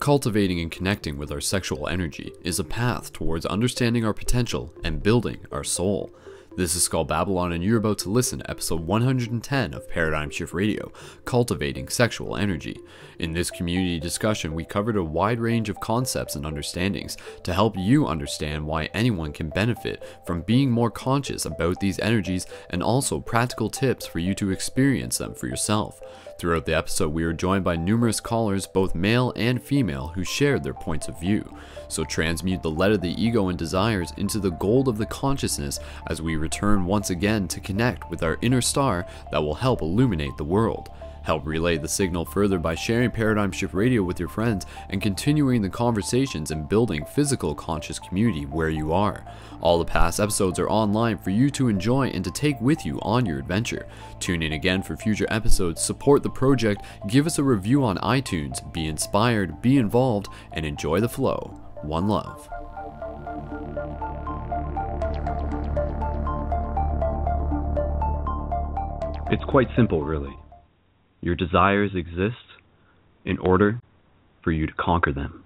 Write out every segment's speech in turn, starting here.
Cultivating and connecting with our sexual energy is a path towards understanding our potential and building our soul. This is Skull Babylon, and you're about to listen to episode 110 of Paradigm Shift Radio, Cultivating Sexual Energy. In this community discussion, we covered a wide range of concepts and understandings to help you understand why anyone can benefit from being more conscious about these energies, and also practical tips for you to experience them for yourself. Throughout the episode, we are joined by numerous callers, both male and female, who shared their points of view. So transmute the lead of the ego and desires into the gold of the consciousness as we return once again to connect with our inner star that will help illuminate the world. Help relay the signal further by sharing Paradigm Shift Radio with your friends and continuing the conversations and building physical conscious community where you are. All the past episodes are online for you to enjoy and to take with you on your adventure. Tune in again for future episodes, support the project, give us a review on iTunes, be inspired, be involved, and enjoy the flow. One love. It's quite simple, really. Your desires exist in order for you to conquer them.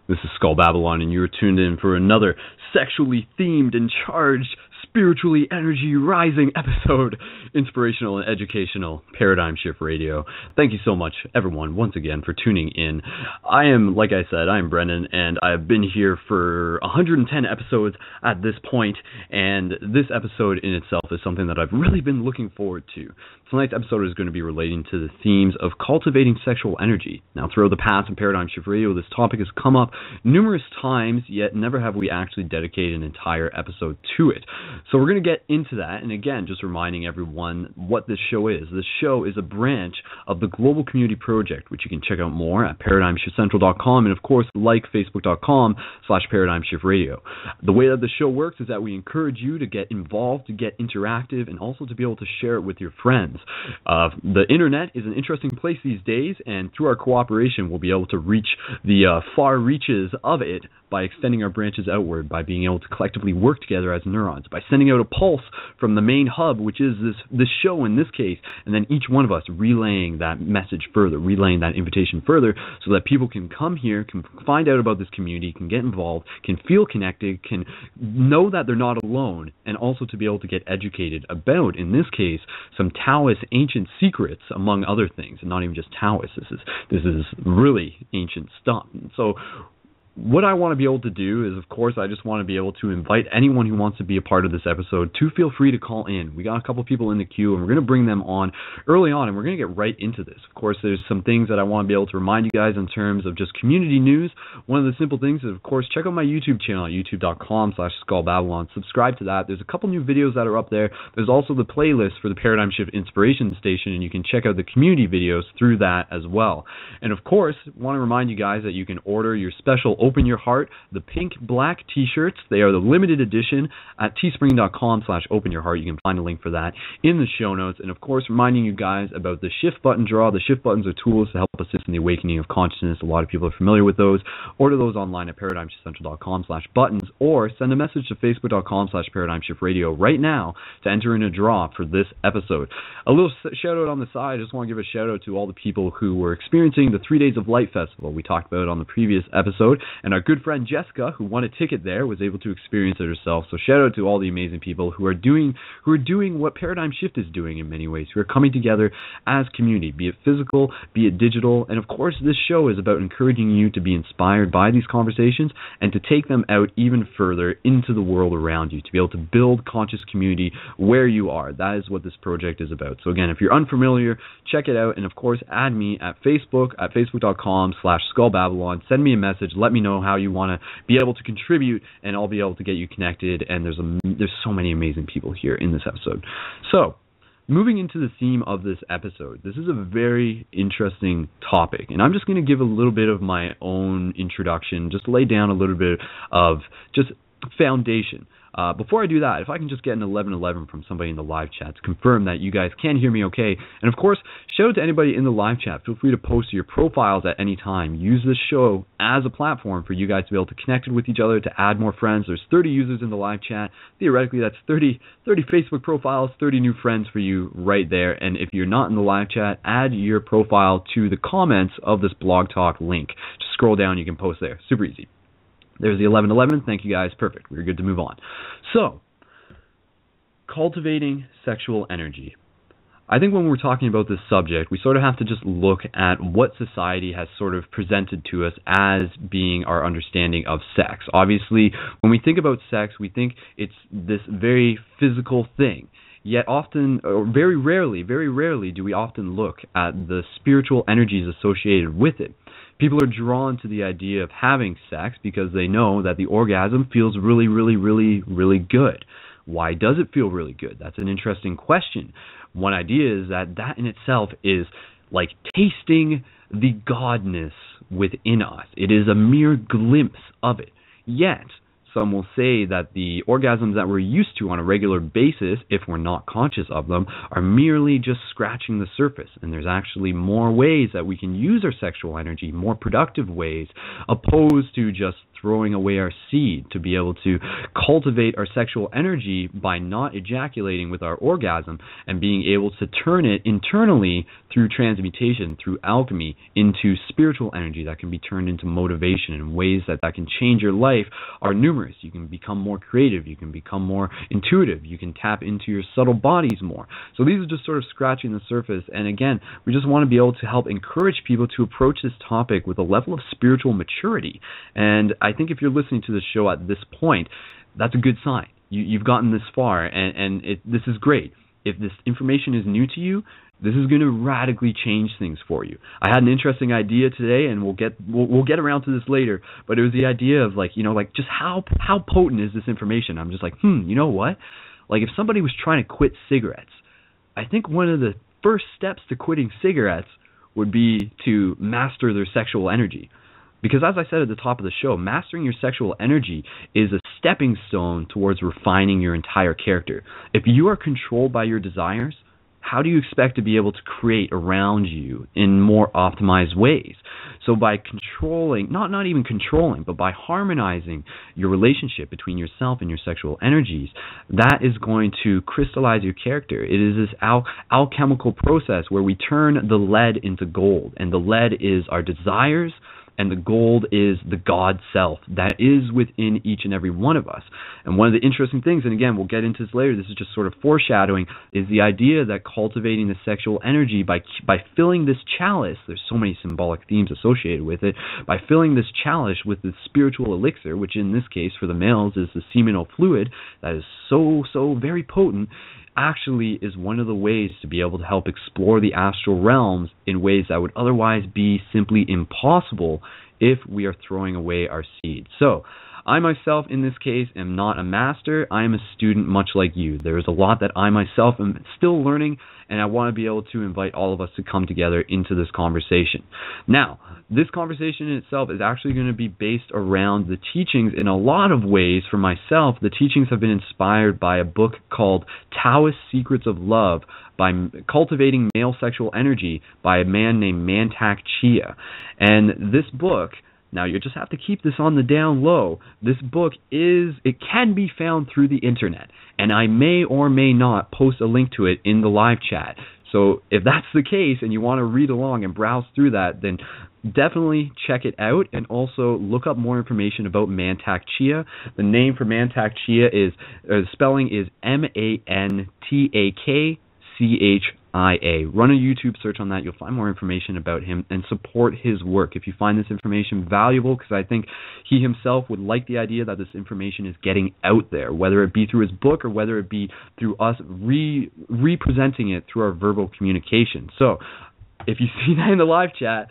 This is Skull Babylon, and you're tuned in for another sexually themed and charged, spiritually energy-rising episode, inspirational and educational Paradigm Shift Radio. Thank you so much, everyone, once again, for tuning in. I am Brendon, and I've been here for 110 episodes at this point, and this episode in itself is something that I've really been looking forward to. Tonight's episode is going to be relating to the themes of cultivating sexual energy. Now, throughout the past in Paradigm Shift Radio, this topic has come up numerous times, yet never have we actually dedicated an entire episode to it. So we're going to get into that, and again, just reminding everyone what this show is. This show is a branch of the Global Community Project, which you can check out more at ParadigmShiftCentral.com, and of course, like Facebook.com/ParadigmShiftRadio. The way that the show works is that we encourage you to get involved, to get interactive, and also to be able to share it with your friends. The internet is an interesting place these days, and through our cooperation, we'll be able to reach the far reaches of it by extending our branches outward, by being able to collectively work together as neurons, by sending out a pulse from the main hub, which is this show in this case, and then each one of us relaying that message further, relaying that invitation further, so that people can come here, can find out about this community, can get involved, can feel connected, can know that they're not alone, and also to be able to get educated about, in this case, some Taoist ancient secrets, among other things, and not even just Taoist. This is really ancient stuff. And so what I want to be able to do is, of course, I just want to be able to invite anyone who wants to be a part of this episode to feel free to call in. We got a couple people in the queue, and we're going to bring them on early on, and we're going to get right into this. Of course, there's some things that I want to be able to remind you guys in terms of just community news. One of the simple things is, of course, check out my YouTube channel at youtube.com/SkullBabylon. Subscribe to that. There's a couple new videos that are up there. There's also the playlist for the Paradigm Shift Inspiration Station, and you can check out the community videos through that as well. And, of course, I want to remind you guys that you can order your special Open Your Heart, the pink black t-shirts. They are the limited edition at teespring.com/openyourheart. You can find a link for that in the show notes. And of course, reminding you guys about the shift button draw. The shift buttons are tools to help assist in the awakening of consciousness. A lot of people are familiar with those. Order those online at ParadigmShiftCentral.com/buttons, or send a message to Facebook.com/ParadigmShiftRadio right now to enter in a draw for this episode. A little shout out on the side. I just want to give a shout out to all the people who were experiencing the 3 Days of Light Festival we talked about on the previous episode. And our good friend Jessica, who won a ticket there, was able to experience it herself. So shout out to all the amazing people who are doing what Paradigm Shift is doing in many ways, who are coming together as community, be it physical, be it digital. And of course, this show is about encouraging you to be inspired by these conversations and to take them out even further into the world around you, to be able to build conscious community where you are. That is what this project is about. So again, if you're unfamiliar, check it out. And of course, add me at Facebook, at Facebook.com/SkullBabylon. Send me a message. Let me know how you want to be able to contribute, and I'll be able to get you connected. And there's so many amazing people here in this episode. So, moving into the theme of this episode, this is a very interesting topic, and I'm just going to give a little bit of my own introduction, just lay down a little bit of just foundation Before I do that, if I can just get an 1111 from somebody in the live chat to confirm that you guys can hear me okay. And of course, shout out to anybody in the live chat. Feel free to post your profiles at any time. Use this show as a platform for you guys to be able to connect with each other, to add more friends. There's 30 users in the live chat. Theoretically, that's 30 Facebook profiles, 30 new friends for you right there. And if you're not in the live chat, add your profile to the comments of this blog talk link. Just scroll down, you can post there. Super easy. There's the 1111. Thank you guys. Perfect. We're good to move on. So, cultivating sexual energy. I think when we're talking about this subject, we sort of have to just look at what society has sort of presented to us as being our understanding of sex. Obviously, when we think about sex, we think it's this very physical thing. Yet often, or very rarely do we often look at the spiritual energies associated with it. People are drawn to the idea of having sex because they know that the orgasm feels really, really, really, really good. Why does it feel really good? That's an interesting question. One idea is that in itself is like tasting the godness within us. It is a mere glimpse of it. Yet, some will say that the orgasms that we're used to on a regular basis, if we're not conscious of them, are merely just scratching the surface. And there's actually more ways that we can use our sexual energy, more productive ways, opposed to just throwing away our seed, to be able to cultivate our sexual energy by not ejaculating with our orgasm and being able to turn it internally through transmutation, through alchemy, into spiritual energy that can be turned into motivation, and ways that can change your life are numerous. You can become more creative, you can become more intuitive, you can tap into your subtle bodies more. So these are just sort of scratching the surface, and again, we just want to be able to help encourage people to approach this topic with a level of spiritual maturity. And I think if you're listening to the show at this point, that's a good sign. You've gotten this far, and this is great. If this information is new to you, this is going to radically change things for you. I had an interesting idea today, and we'll get around to this later. But it was the idea of just how potent is this information? I'm just like, you know what? Like if somebody was trying to quit cigarettes, I think one of the first steps to quitting cigarettes would be to master their sexual energy. Because as I said at the top of the show, mastering your sexual energy is a stepping stone towards refining your entire character. If you are controlled by your desires, how do you expect to be able to create around you in more optimized ways? So by controlling, not even controlling, but by harmonizing your relationship between yourself and your sexual energies, that is going to crystallize your character. It is this alchemical process where we turn the lead into gold, and the lead is our desires, and the gold is the God self that is within each and every one of us. And one of the interesting things, and again, we'll get into this later, this is just sort of foreshadowing, is the idea that cultivating the sexual energy by filling this chalice, there's so many symbolic themes associated with it, by filling this chalice with the spiritual elixir, which in this case for the males is the seminal fluid that is so very potent, actually is one of the ways to be able to help explore the astral realms in ways that would otherwise be simply impossible if we are throwing away our seed. So, I myself, in this case, am not a master. I am a student much like you. There is a lot that I myself am still learning, and I want to be able to invite all of us to come together into this conversation. Now, this conversation in itself is actually going to be based around the teachings in a lot of ways. For myself, the teachings have been inspired by a book called Taoist Secrets of Love, by Cultivating Male Sexual Energy, by a man named Mantak Chia. And this book, now you just have to keep this on the down low, this book it can be found through the internet, and I may or may not post a link to it in the live chat. So if that's the case and you want to read along and browse through that, then definitely check it out, and also look up more information about Mantak Chia. The name for Mantak Chia the spelling is Mantakchia. Run a YouTube search on that. You'll find more information about him and support his work if you find this information valuable, because I think he himself would like the idea that this information is getting out there, whether it be through his book or whether it be through us representing it through our verbal communication. So if you see that in the live chat,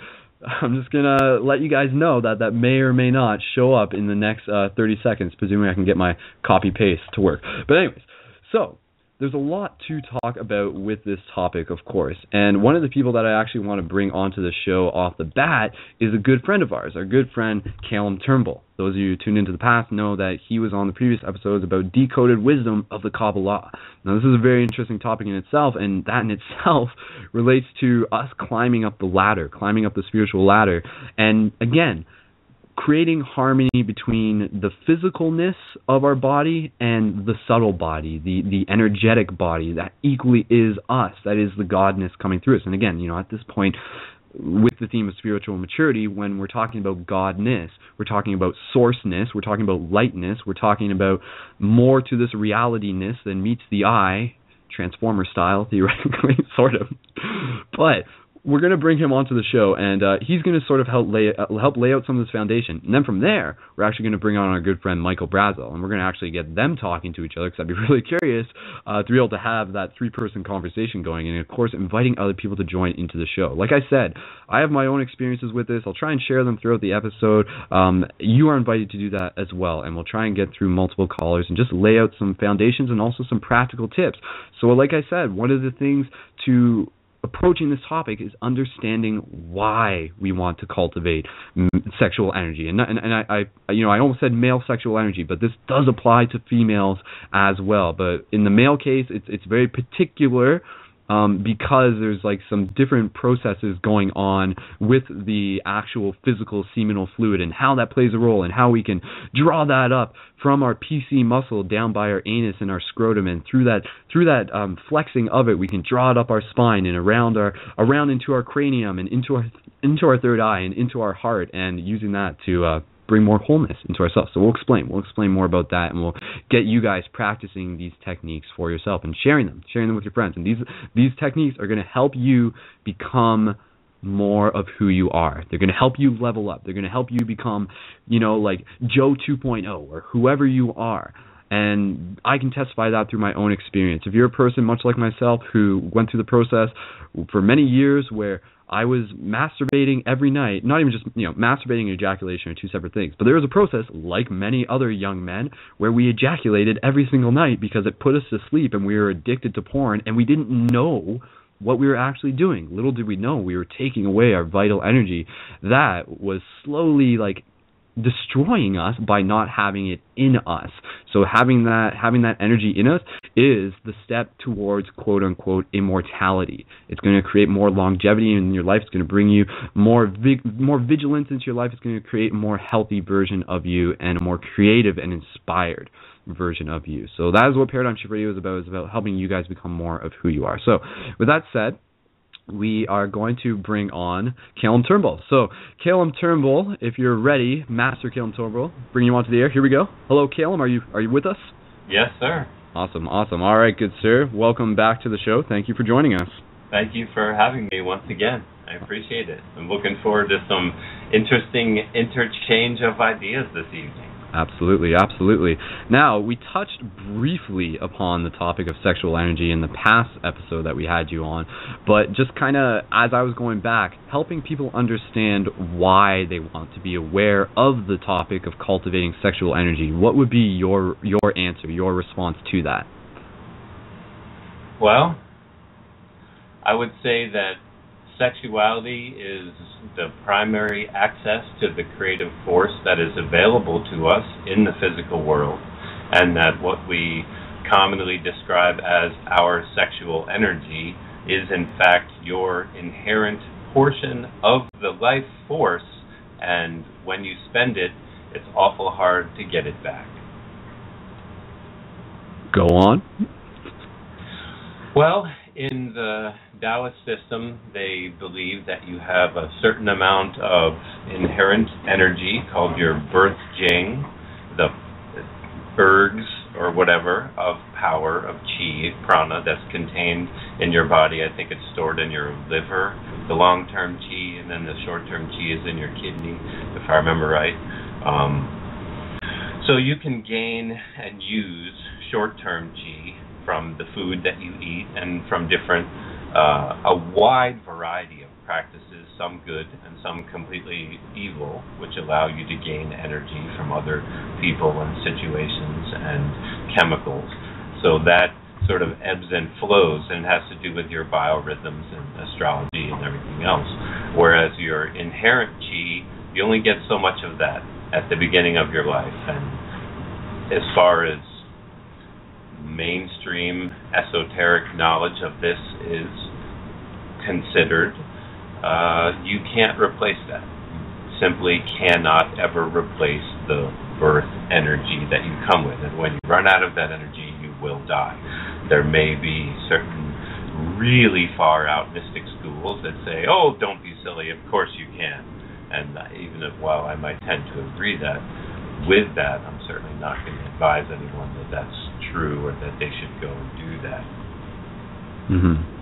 I'm just going to let you guys know that may or may not show up in the next 30 seconds, presuming I can get my copy-paste to work. But anyways, so there's a lot to talk about with this topic, of course. And one of the people that I actually want to bring onto the show off the bat is a good friend of ours, our good friend Cale Turnbull. Those of you who tuned into the past know that he was on the previous episodes about decoded wisdom of the Kabbalah. Now, this is a very interesting topic in itself, and that in itself relates to us climbing up the ladder, climbing up the spiritual ladder. And again, creating harmony between the physicalness of our body and the subtle body, the energetic body that equally is us, that is the godness coming through us. And again, at this point, with the theme of spiritual maturity, when we're talking about godness, we're talking about sourceness, we're talking about lightness, we're talking about more to this reality-ness than meets the eye, Transformer style, theoretically, sort of. But we're going to bring him onto the show, and he's going to sort of help lay out some of this foundation. And then from there, we're actually going to bring on our good friend Michael Brazel, and we're going to actually get them talking to each other, because I'd be really curious to be able to have that three-person conversation going, and of course, inviting other people to join into the show. Like I said, I have my own experiences with this. I'll try and share them throughout the episode. You are invited to do that as well, and we'll try and get through multiple callers and just lay out some foundations and also some practical tips. So like I said, one of the things to approaching this topic is understanding why we want to cultivate sexual energy, and I almost said male sexual energy, but this does apply to females as well. But in the male case, it's very particular. Because there's like some different processes going on with the actual physical seminal fluid and how that plays a role and how we can draw that up from our PC muscle down by our anus and our scrotum, and through that flexing of it, we can draw it up our spine and around into our cranium and into our third eye and into our heart, and using that to bring more wholeness into ourselves. So we'll explain more about that, and we'll get you guys practicing these techniques for yourself and sharing them with your friends. And these techniques are going to help you become more of who you are. They're going to help you level up. They're going to help you become, like Joe 2.0 or whoever you are. And I can testify that through my own experience. If you're a person much like myself who went through the process for many years where I was masturbating every night, not even just, masturbating and ejaculation are two separate things. But there was a process, like many other young men, where we ejaculated every single night because it put us to sleep and we were addicted to porn and we didn't know what we were actually doing. Little did we know we were taking away our vital energy that was slowly, destroying us by not having it in us. So having that energy in us is the step towards quote unquote immortality. It's going to create more longevity in your life. It's going to bring you more vigilance into your life. It's going to create a more healthy version of you and a more creative and inspired version of you. So that is what Paradigm Shift Radio is about. It's about helping you guys become more of who you are. So with that said, we are going to bring on Cale Turnbull. So, Cale Turnbull, if you're ready, Master Cale Turnbull, bring you onto the air. Here we go. Hello, Cale. Are you with us? Yes, sir. Awesome. All right, good sir. Welcome back to the show. Thank you for joining us. Thank you for having me once again. I appreciate it. I'm looking forward to some interesting interchange of ideas this evening. Absolutely. Now, we touched briefly upon the topic of sexual energy in the past episode that we had you on, but just kind of, as I was going back, helping people understand why they want to be aware of the topic of cultivating sexual energy. What would be your answer, your response to that? Well, I would say that sexuality is the primary access to the creative force that is available to us in the physical world, and that what we commonly describe as our sexual energy is in fact your inherent portion of the life force, and when you spend it, it's awful hard to get it back. Go on. Well, in the Taoist system, they believe that you have a certain amount of inherent energy called your birth jing, the ergs or whatever of power, of chi, prana, that's contained in your body. I think it's stored in your liver, the long-term chi, and then the short-term chi is in your kidney, if I remember right. So you can gain and use short-term chi from the food that you eat and from different, a wide variety of practices, some good and some completely evil, which allow you to gain energy from other people and situations and chemicals. So that sort of ebbs and flows, and it has to do with your biorhythms and astrology and everything else. Whereas your inherent chi, you only get so much of that at the beginning of your life. And as far as mainstream esoteric knowledge of this is considered, you can't replace that. Simply cannot ever replace the birth energy that you come with. And when you run out of that energy, you will die. There may be certain really far out mystic schools that say, oh, don't be silly, of course you can. And even if, while I might tend to agree that, with that, I'm certainly not going to advise anyone that that's true or that they should go and do that. Mm-hmm.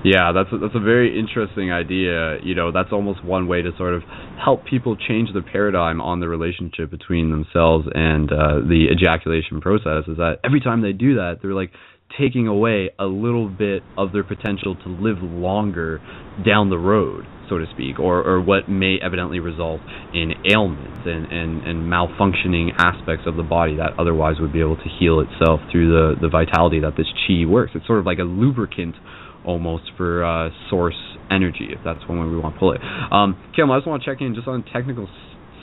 Yeah, that's a very interesting idea. You know, that's almost one way to sort of help people change the paradigm on the relationship between themselves and the ejaculation process, is that every time they do that, they're like taking away a little bit of their potential to live longer down the road, so to speak, or what may evidently result in ailments and malfunctioning aspects of the body that otherwise would be able to heal itself through the vitality that this chi works. It's sort of like a lubricant almost for source energy, if that's one way we want to pull it. Cale, I just want to check in just on the technical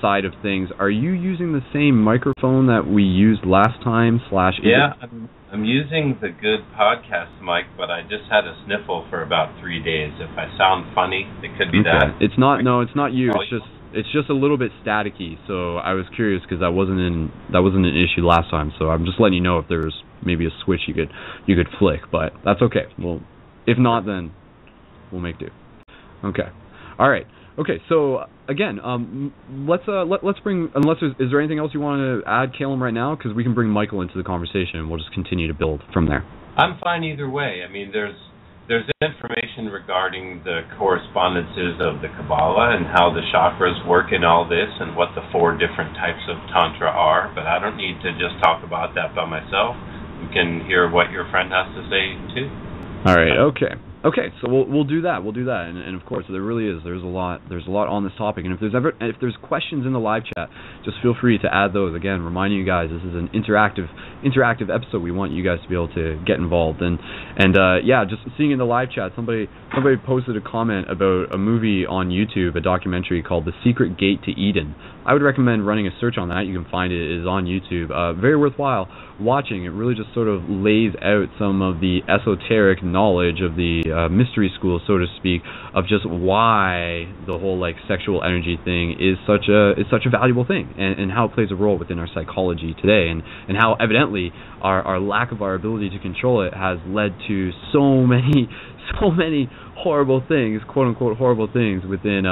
side of things. Are you using the same microphone that we used last time? Yeah, I'm using the good podcast mic, but I just had a sniffle for about 3 days. If I sound funny, it could be that. It's not. No, it's not you. It's just a little bit staticky. So I was curious because that wasn't an issue last time. So I'm just letting you know if there was maybe a switch you could flick, but that's okay. Well, if not, then we'll make do. Okay. All right. Okay. So again, let's bring. Is there anything else you want to add, Cale, right now? Because we can bring Michael into the conversation, and we'll just continue to build from there. I'm fine either way. I mean, there's information regarding the correspondences of the Kabbalah and how the chakras work in all this, and what the 4 different types of Tantra are. But I don't need to just talk about that by myself. We can hear what your friend has to say too. All right. Okay. So we'll do that. And of course, there's a lot on this topic. And if there's questions in the live chat, just feel free to add those. Again, reminding you guys, this is an interactive episode. We want you guys to be able to get involved. And yeah, just seeing in the live chat, somebody posted a comment about a movie on YouTube, a documentary called The Secret Gate to Eden. I would recommend running a search on that. You can find it. It is on YouTube. Very worthwhile watching. It really just sort of lays out some of the esoteric knowledge of the mystery school, so to speak, of just why the whole like sexual energy thing is such a valuable thing, and how it plays a role within our psychology today, and how evidently our lack of our ability to control it has led to so many horrible things, quote unquote horrible things within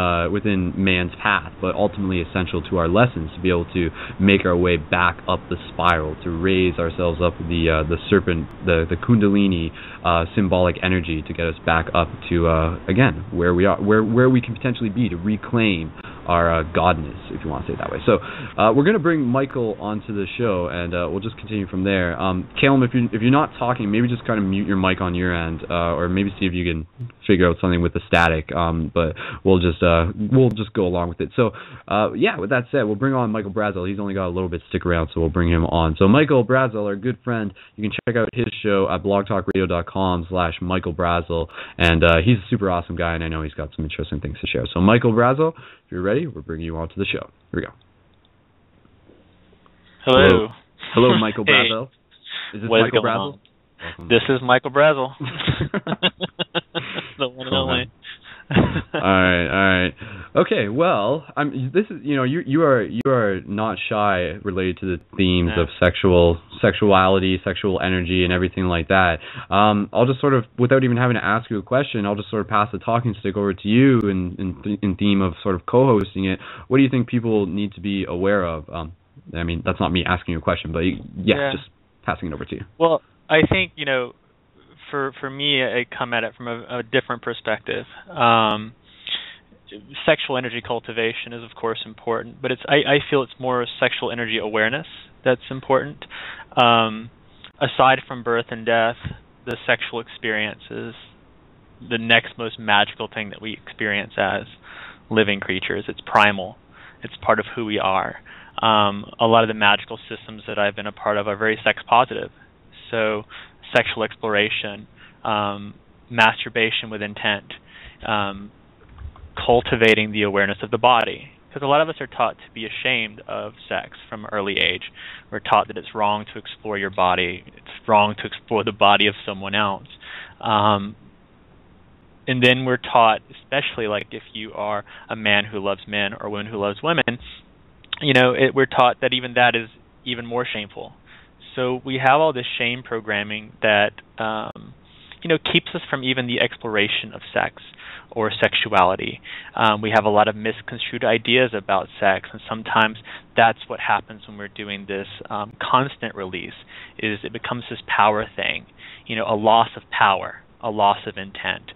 man's path, but ultimately essential to our lessons to be able to make our way back up the spiral, to raise ourselves up the serpent, the kundalini symbolic energy, to get us back up to again where we are, where we can potentially be, to reclaim our godness, if you want to say it that way. So we're going to bring Michael onto the show, and we'll just continue from there. Cale, if you're not talking, maybe just kind of mute your mic on your end, or maybe see if you can figure out something with the static. But we'll just go along with it. So yeah, with that said, we'll bring on Michael Brazel. He's only got a little bit to stick around, so we'll bring him on. So Michael Brazel, our good friend, you can check out his show at blogtalkradio.com/Michael Brazel, and he's a super awesome guy, and I know he's got some interesting things to share. So Michael Brazel, if you're ready, we're bringing you on to the show. Here we go. Hello, Michael Brazel. Is this Michael Brazel? This is Michael Brazel. The one and only. All right. Okay, well, this is, you are not shy related to the themes of sexuality, sexual energy, and everything like that. I'll just sort of, without even having to ask you a question, I'll just sort of pass the talking stick over to you in theme of sort of co-hosting it. What do you think people need to be aware of? I mean, that's not me asking you a question, but just passing it over to you. Well, I think, for me, I come at it from a different perspective. Sexual energy cultivation is, of course, important, but I feel it's more sexual energy awareness that's important. Aside from birth and death, the sexual experience is the next most magical thing that we experience as living creatures. It's primal. It's part of who we are. A lot of the magical systems that I've been a part of are very sex positive. So sexual exploration, masturbation with intent, cultivating the awareness of the body. Because a lot of us are taught to be ashamed of sex from early age. We're taught that it's wrong to explore your body. It's wrong to explore the body of someone else. And then we're taught, especially like if you are a man who loves men or a woman who loves women, we're taught that even that is even more shameful. So we have all this shame programming that, keeps us from even the exploration of sex or sexuality. We have a lot of misconstrued ideas about sex, and sometimes that's what happens when we're doing this constant release, is it becomes this power thing, a loss of power, a loss of intent.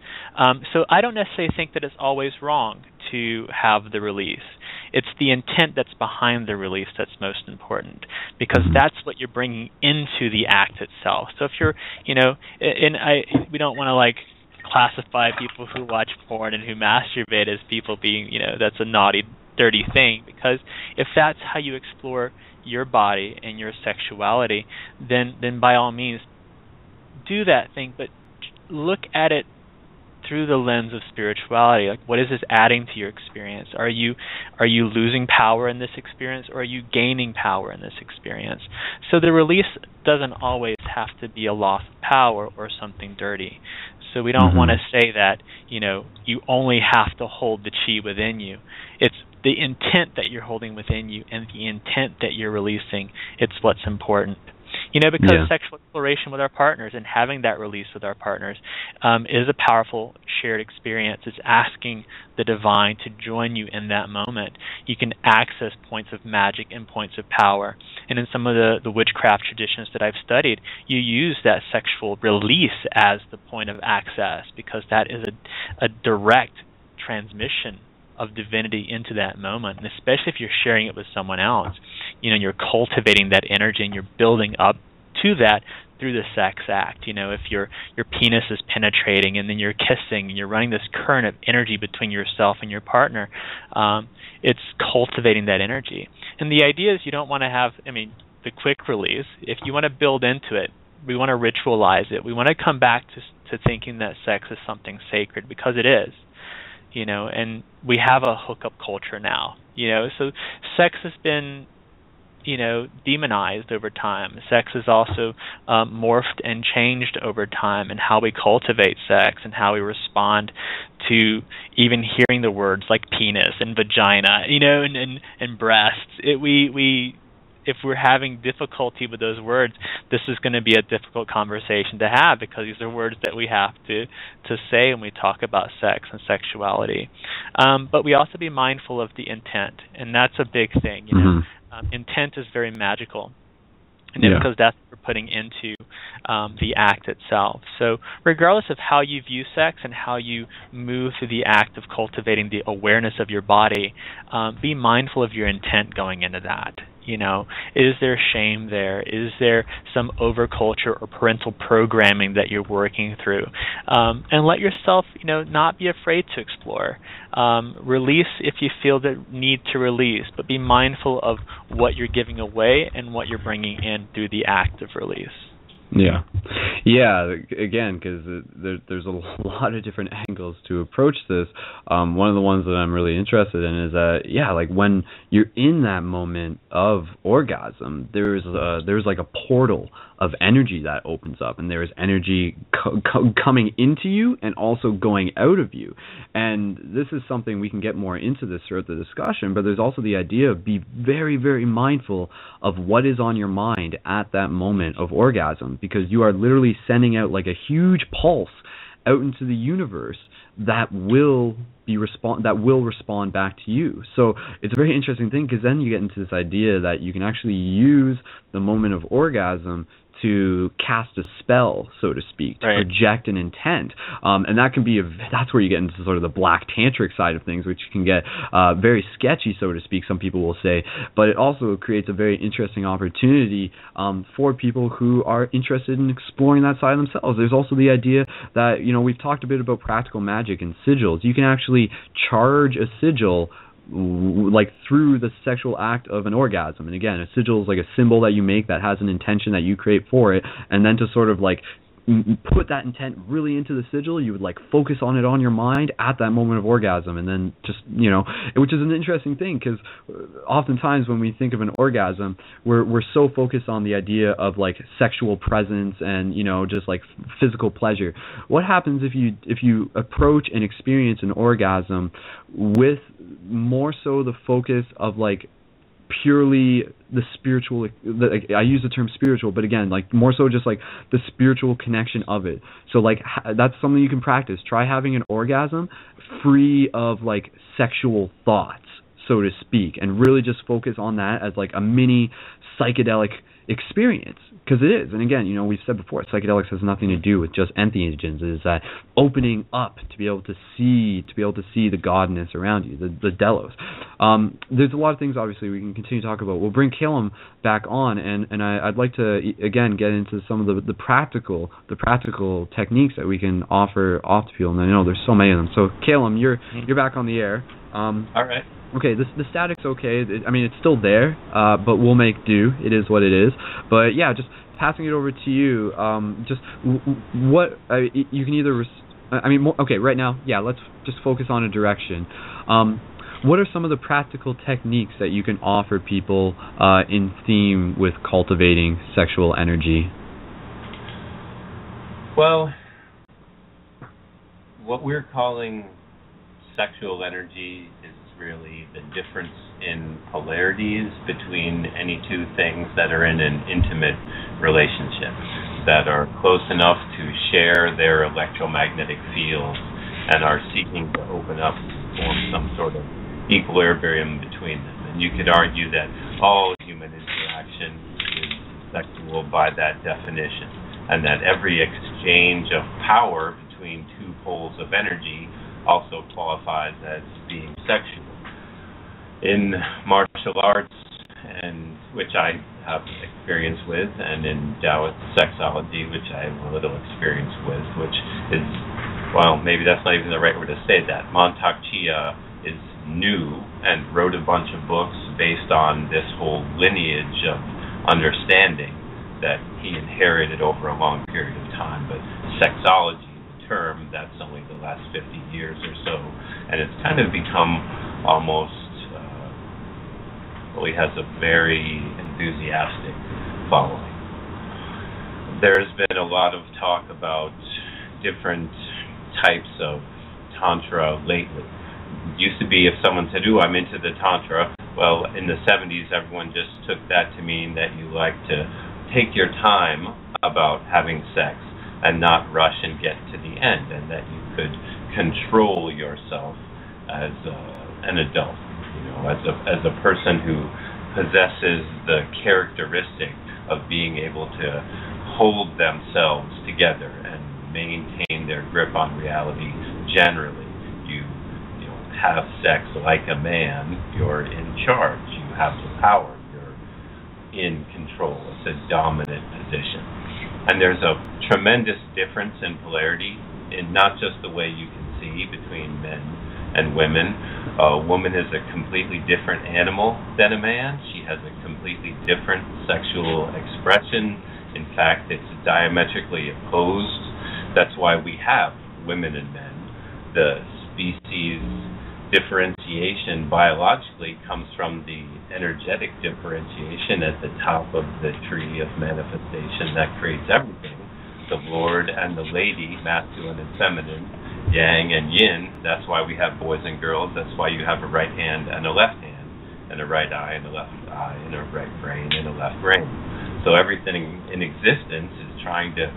So I don't necessarily think that it's always wrong to have the release. It's the intent that's behind the release that's most important, because that's what you're bringing into the act itself. So if you're, we don't want to classify people who watch porn and who masturbate as people being, that's a naughty, dirty thing, because if that's how you explore your body and your sexuality, then by all means do that thing, but look at it through the lens of spirituality. Like, what is this adding to your experience? Are you losing power in this experience, or are you gaining power in this experience? So the release doesn't always have to be a loss of power or something dirty. So we don't want to say that, you only have to hold the chi within you. It's the intent that you're holding within you and the intent that you're releasing. It's what's important. Because sexual exploration with our partners and having that release with our partners is a powerful shared experience. It's asking the divine to join you in that moment. You can access points of magic and points of power. And in some of the witchcraft traditions that I've studied, you use that sexual release as the point of access, because that is a direct transmission of divinity into that moment. And especially if you're sharing it with someone else, you're cultivating that energy and you're building up to that through the sex act. If your penis is penetrating and then you're kissing and you're running this current of energy between yourself and your partner, it's cultivating that energy. And the idea is you don't want to have, the quick release. If you want to build into it, we want to ritualize it. We want to come back to thinking that sex is something sacred, because it is. And we have a hookup culture now. So sex has been demonized over time. Sex is also morphed and changed over time, and how we cultivate sex and how we respond to even hearing the words like penis and vagina, and breasts. If we're having difficulty with those words, this is going to be a difficult conversation to have, because these are words that we have to say when we talk about sex and sexuality. But we also be mindful of the intent, and that's a big thing. Intent is very magical, and because that's what we're putting into the act itself. So regardless of how you view sex and how you move through the act of cultivating the awareness of your body, be mindful of your intent going into that. Is there shame there? Is there some overculture or parental programming that you're working through? And let yourself, not be afraid to explore. Release if you feel the need to release, but be mindful of what you're giving away and what you're bringing in through the act of release. Yeah. Again, because there's a lot of different angles to approach this. One of the ones that I'm really interested in is that, when you're in that moment of orgasm, there's like a portal of energy that opens up, and there's energy coming into you and also going out of you. And this is something we can get more into this throughout the discussion, but there's also the idea of be very, very mindful of what is on your mind at that moment of orgasm, because you are literally sending out like a huge pulse out into the universe that will respond back to you. So it's a very interesting thing, because then you get into this idea that you can actually use the moment of orgasm to cast a spell, so to speak, to project an intent. And that can be, that's where you get into sort of the black tantric side of things, which can get very sketchy, so to speak, some people will say. But it also creates a very interesting opportunity for people who are interested in exploring that side of themselves. There's also the idea that, we've talked a bit about practical magic and sigils. You can actually charge a sigil through the sexual act of an orgasm. And again, a sigil is like a symbol that you make that has an intention that you create for it, and then to sort of put that intent really into the sigil. You would like focus on it on your mind at that moment of orgasm, and then just, which is an interesting thing, because oftentimes when we think of an orgasm, we're so focused on the idea of like sexual presence and just like physical pleasure. What happens if you approach and experience an orgasm with more so the focus of like purely the spiritual, I use the term spiritual, but again, like more so just like the spiritual connection of it. So like that's something you can practice. Try having an orgasm free of like sexual thoughts, so to speak, and really just focus on that as like a mini psychedelic experience, because it is. And again, we've said before, psychedelics has nothing to do with just entheogens. It is that opening up to be able to see the godness around you, the Delos. There's a lot of things obviously we can continue to talk about. We'll bring Cale back on, and I'd like to again get into some of the practical techniques that we can offer off to people. And I know there's so many of them. So Cale, you're back on the air. All right. Okay, the static's okay. It's still there, but we'll make do. It is what it is. But yeah, just passing it over to you. You can either. Right now, yeah. Let's just focus on a direction. What are some of the practical techniques that you can offer people in theme with cultivating sexual energy? Well, what we're calling sexual energy is really the difference in polarities between any two things that are in an intimate relationship, that are close enough to share their electromagnetic fields and are seeking to open up and form some sort of equilibrium between them. And you could argue that all human interaction is sexual by that definition, and that every exchange of power between two poles of energy also qualifies as being sexual. In martial arts, and which I have experience with, and in Taoist sexology, which I have a little experience with, which is, well, maybe that's not even the right word to say that. Montauk Chia is new and wrote a bunch of books based on this whole lineage of understanding that he inherited over a long period of time. But sexology, the term, that's only the last 50 years or so, and it's kind of become almost, he has a very enthusiastic following. There's been a lot of talk about different types of Tantra lately. It used to be if someone said, "Ooh, I'm into the Tantra," well, in the 70s, everyone just took that to mean that you like to take your time about having sex and not rush and get to the end, and that you could control yourself as an adult. As a person who possesses the characteristic of being able to hold themselves together and maintain their grip on reality generally. You have sex like a man, you're in charge, you have the power, you're in control. It's a dominant position. And there's a tremendous difference in polarity in not just the way you can see between men and women. A woman is a completely different animal than a man. She has a completely different sexual expression. In fact, it's diametrically opposed. That's why we have women and men. The species differentiation biologically comes from the energetic differentiation at the top of the tree of manifestation that creates everything. The Lord and the Lady, masculine and feminine, yang and yin. That's why we have boys and girls. That's why you have a right hand and a left hand, and a right eye and a left eye, and a right brain and a left brain. So everything in existence is trying to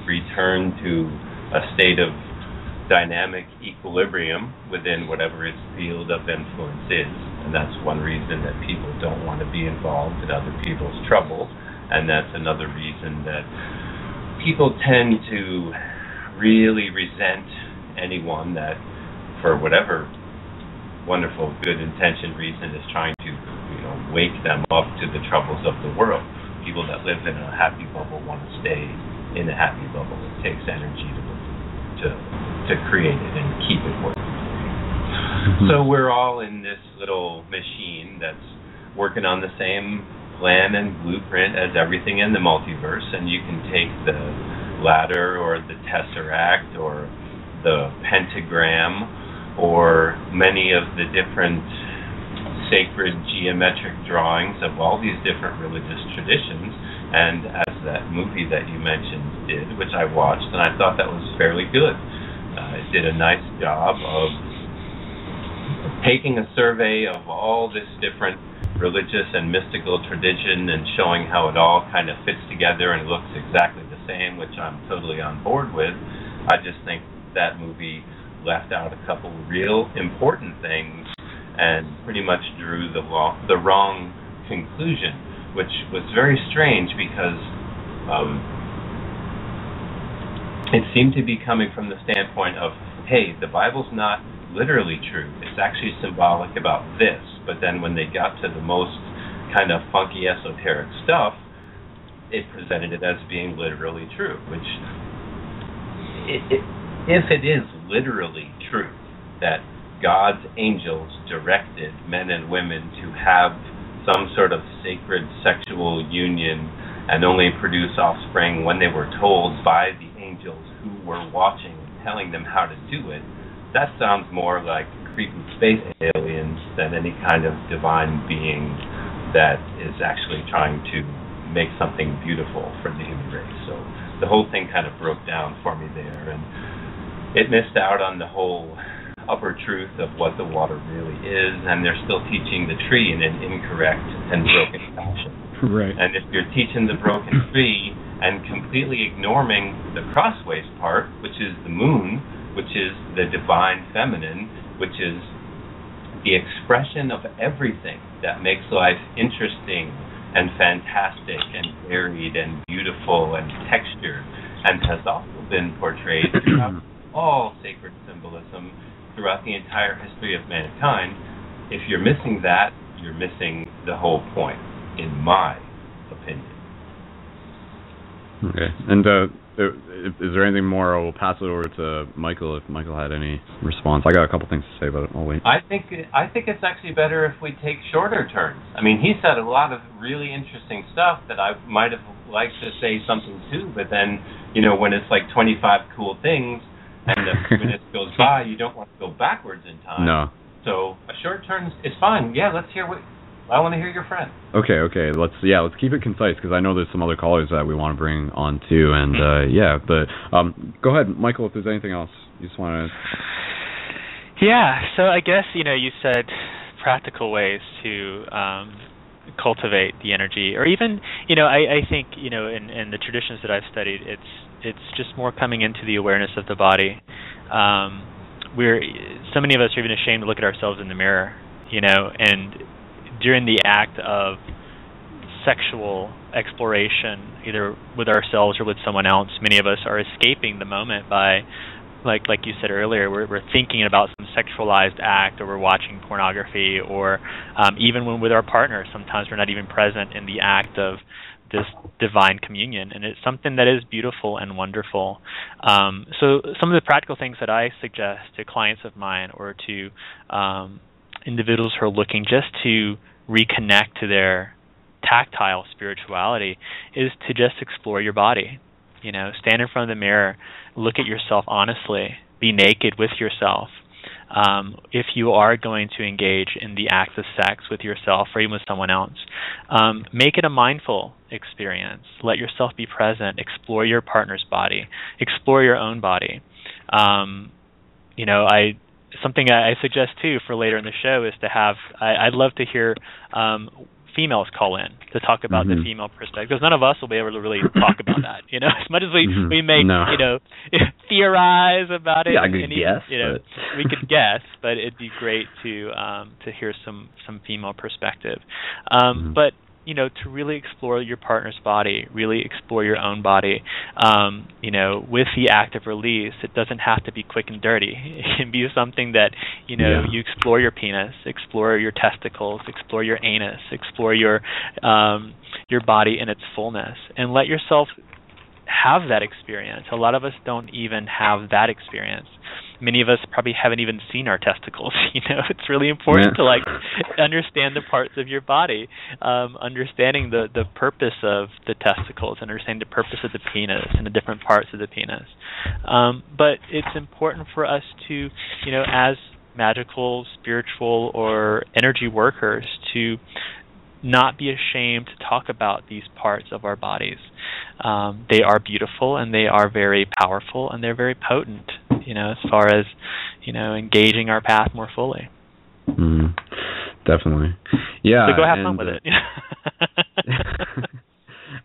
return to a state of dynamic equilibrium within whatever its field of influence is. And that's one reason that people don't want to be involved in other people's trouble. And that's another reason that people tend to really resent anyone that, for whatever wonderful, good intention reason, is trying to, wake them up to the troubles of the world. People that live in a happy bubble want to stay in a happy bubble. It takes energy to create it and keep it working. Mm-hmm. So we're all in this little machine that's working on the same plan and blueprint as everything in the multiverse, and you can take the ladder or the tesseract or the pentagram or many of the different sacred geometric drawings of all these different religious traditions, and as that movie that you mentioned did, which I watched, and I thought that was fairly good. It did a nice job of taking a survey of all this different religious and mystical tradition and showing how it all kind of fits together and looks exactly the same, which I'm totally on board with. I just think that movie left out a couple real important things and pretty much drew the wrong conclusion, which was very strange because it seemed to be coming from the standpoint of, hey, the Bible's not literally true. It's actually symbolic about this. But then when they got to the most kind of funky esoteric stuff, it presented it as being literally true, which, if it is literally true that God's angels directed men and women to have some sort of sacred sexual union and only produce offspring when they were told by the angels who were watching and telling them how to do it, that sounds more like creepy space aliens than any kind of divine being that is actually trying to make something beautiful for the human race. So the whole thing kind of broke down for me there, and it missed out on the whole upper truth of what the water really is, and they're still teaching the tree in an incorrect and broken fashion. Right. And if you're teaching the broken tree and completely ignoring the crossways part, which is the moon, which is the divine feminine, which is the expression of everything that makes life interesting and fantastic and varied and beautiful and textured, and has also been portrayed throughout all sacred symbolism throughout the entire history of mankind. If you're missing that, you're missing the whole point, in my opinion. Okay. And is there anything more? We'll pass it over to Michael if Michael had any response. I got a couple things to say, but I'll wait. I think it's actually better if we take shorter turns. I mean, he said a lot of really interesting stuff that I might have liked to say something to, but then, when it's like 25 cool things, and a minute goes by, you don't want to go backwards in time. No. So a short turn is fine. Yeah, let's hear I want to hear your friend. Okay. Let's keep it concise because I know there's some other callers that we want to bring on too, and go ahead, Michael. If there's anything else you just want to. Yeah. So I guess you said practical ways to cultivate the energy, or even I think in the traditions that I've studied, it's just more coming into the awareness of the body. So many of us are even ashamed to look at ourselves in the mirror, and during the act of sexual exploration, either with ourselves or with someone else, many of us are escaping the moment by, like you said earlier, we're thinking about some sexualized act, or we're watching pornography, or even when with our partner, sometimes we're not even present in the act of this divine communion, and it's something that is beautiful and wonderful. So some of the practical things that I suggest to clients of mine or to individuals who are looking just to reconnect to their tactile spirituality is to just explore your body. Stand in front of the mirror, look at yourself honestly, be naked with yourself. If you are going to engage in the act of sex with yourself or even with someone else, make it a mindful experience. Let yourself be present. Explore your partner's body. Explore your own body. Something I suggest too for later in the show is to have. I'd love to hear females call in to talk about the female perspective, because none of us will be able to really talk about that. As much as we may theorize about it. Yeah, I could guess. We could guess, but it'd be great to hear some female perspective. But to really explore your partner's body, really explore your own body. With the act of release, it doesn't have to be quick and dirty. It can be something that, you explore your penis, explore your testicles, explore your anus, explore your body in its fullness, and let yourself have that experience. A lot of us don't even have that experience. Many of us probably haven't even seen our testicles. It's really important to understand the parts of your body, understanding the purpose of the testicles, understanding the purpose of the penis and the different parts of the penis. But it's important for us to, as magical, spiritual, or energy workers, to not be ashamed to talk about these parts of our bodies. They are beautiful, and they are very powerful, and they're very potent, as far as, engaging our path more fully. Definitely. Yeah. So go have fun with it.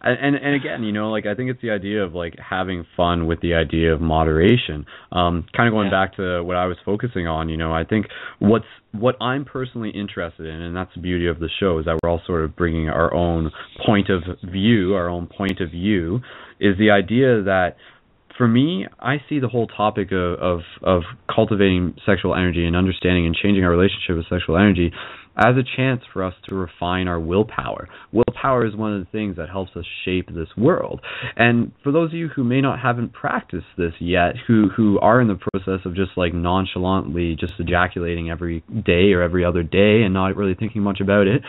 And again, I think it's the idea of having fun with the idea of moderation. Kind of going back to what I was focusing on, I think what I'm personally interested in, and that's the beauty of the show, is that we're all sort of bringing our own point of view, is the idea that, for me, I see the whole topic of cultivating sexual energy and understanding and changing our relationship with sexual energy as a chance for us to refine our willpower. Willpower is one of the things that helps us shape this world. And for those of you who haven't practiced this yet, who are in the process of just nonchalantly just ejaculating every day or every other day and not really thinking much about it,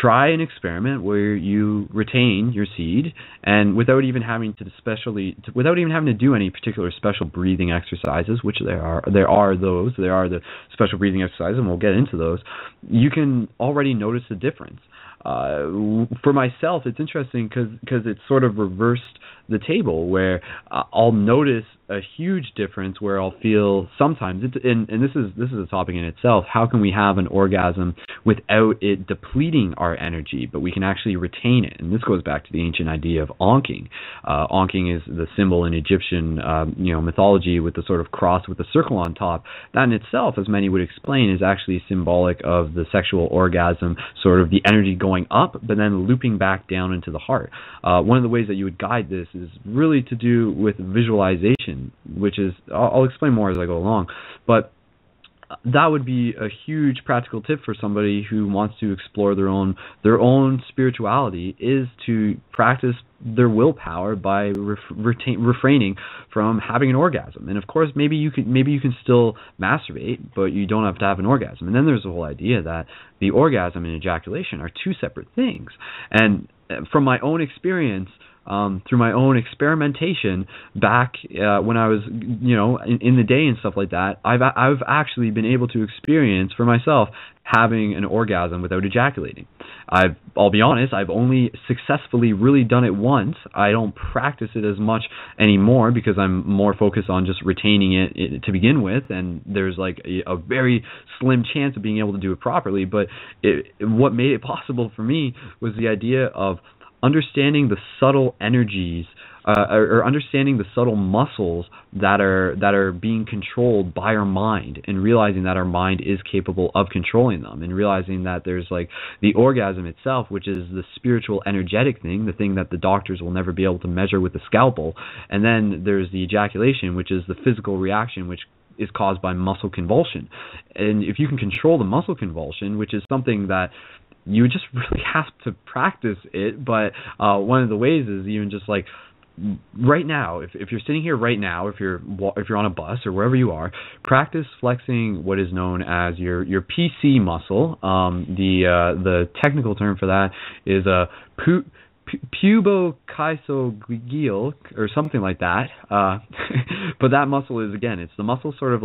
try an experiment where you retain your seed, and without even having to do any particular special breathing exercises, which there are the special breathing exercises, and we'll get into those. You can already notice a difference. For myself, it's interesting because it's sort of reversed the table, where I'll notice a huge difference where I'll feel sometimes, and this is a topic in itself, how can we have an orgasm without it depleting our energy, but we can actually retain it? And this goes back to the ancient idea of onking. Onking is the symbol in Egyptian mythology with the sort of cross with the circle on top. That in itself, as many would explain, is actually symbolic of the sexual orgasm, sort of the energy going up, but then looping back down into the heart. One of the ways that you would guide this is really to do with visualization, which is, I'll explain more as I go along, but that would be a huge practical tip for somebody who wants to explore their own spirituality, is to practice their willpower by refraining from having an orgasm. And of course, maybe you can still masturbate, but you don't have to have an orgasm. And then there's the whole idea that the orgasm and ejaculation are two separate things. And from my own experience, through my own experimentation back when I was, in the day and stuff like that, I've actually been able to experience for myself having an orgasm without ejaculating. I'll be honest, I've only successfully really done it once. I don't practice it as much anymore because I'm more focused on just retaining it to begin with, and there's a very slim chance of being able to do it properly. But what made it possible for me was the idea of understanding the subtle energies, or understanding the subtle muscles that are being controlled by our mind, and realizing that our mind is capable of controlling them, and realizing that there's the orgasm itself, which is the spiritual energetic thing, the thing that the doctors will never be able to measure with a scalpel, and then there's the ejaculation, which is the physical reaction, which is caused by muscle convulsion. And if you can control the muscle convulsion, which is something that you just really have to practice it, but one of the ways is even just right now, if you're sitting here right now, if you're on a bus or wherever you are, practice flexing what is known as your PC muscle. The technical term for that is a pubococcygeal or something like that. But that muscle is, again, it's the muscle sort of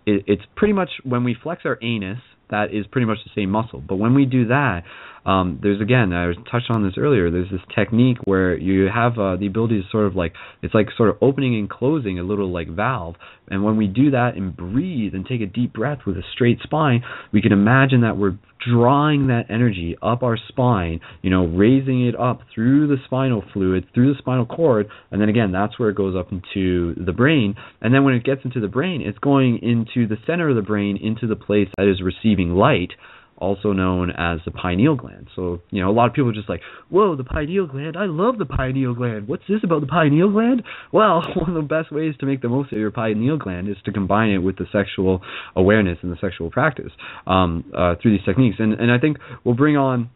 it's pretty much when we flex our anus, that is pretty much the same muscle. But when we do that, there's, again, I touched on this earlier, there's this technique where you have the ability to sort of it's sort of opening and closing a little valve. And when we do that and breathe and take a deep breath with a straight spine, we can imagine that we're drawing that energy up our spine, raising it up through the spinal fluid, through the spinal cord, and then again, that's where it goes up into the brain. And then when it gets into the brain, it's going into the center of the brain, into the place that is receiving light, also known as the pineal gland. So, a lot of people are just whoa, the pineal gland, I love the pineal gland. What's this about the pineal gland? Well, one of the best ways to make the most of your pineal gland is to combine it with the sexual awareness and the sexual practice through these techniques. And I think we'll bring on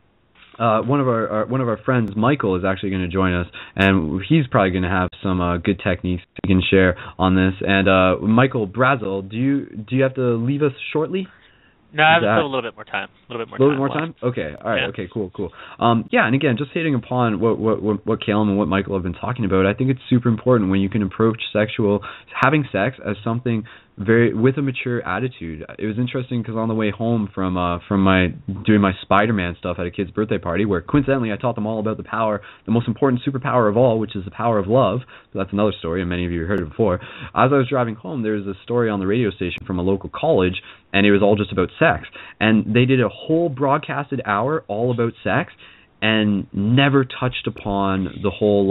one of our friends, Michael, is actually going to join us, and he's probably going to have some good techniques he can share on this. And Michael Brazel, do you have to leave us shortly? No, I have still a little bit more time. A little bit more time? Okay. All right. Yeah. Okay. Cool. Yeah, and again, just hitting upon what Cale and what Michael have been talking about, I think it's super important when you can approach having sex as something with a mature attitude. It was interesting because on the way home from my doing my Spider-Man stuff at a kid's birthday party, where coincidentally I taught them all about the most important superpower of all, which is the power of love. So that's another story, and many of you have heard it before. As I was driving home, there was a story on the radio station from a local college, and it was all just about sex. And they did a whole broadcasted hour all about sex, and never touched upon the whole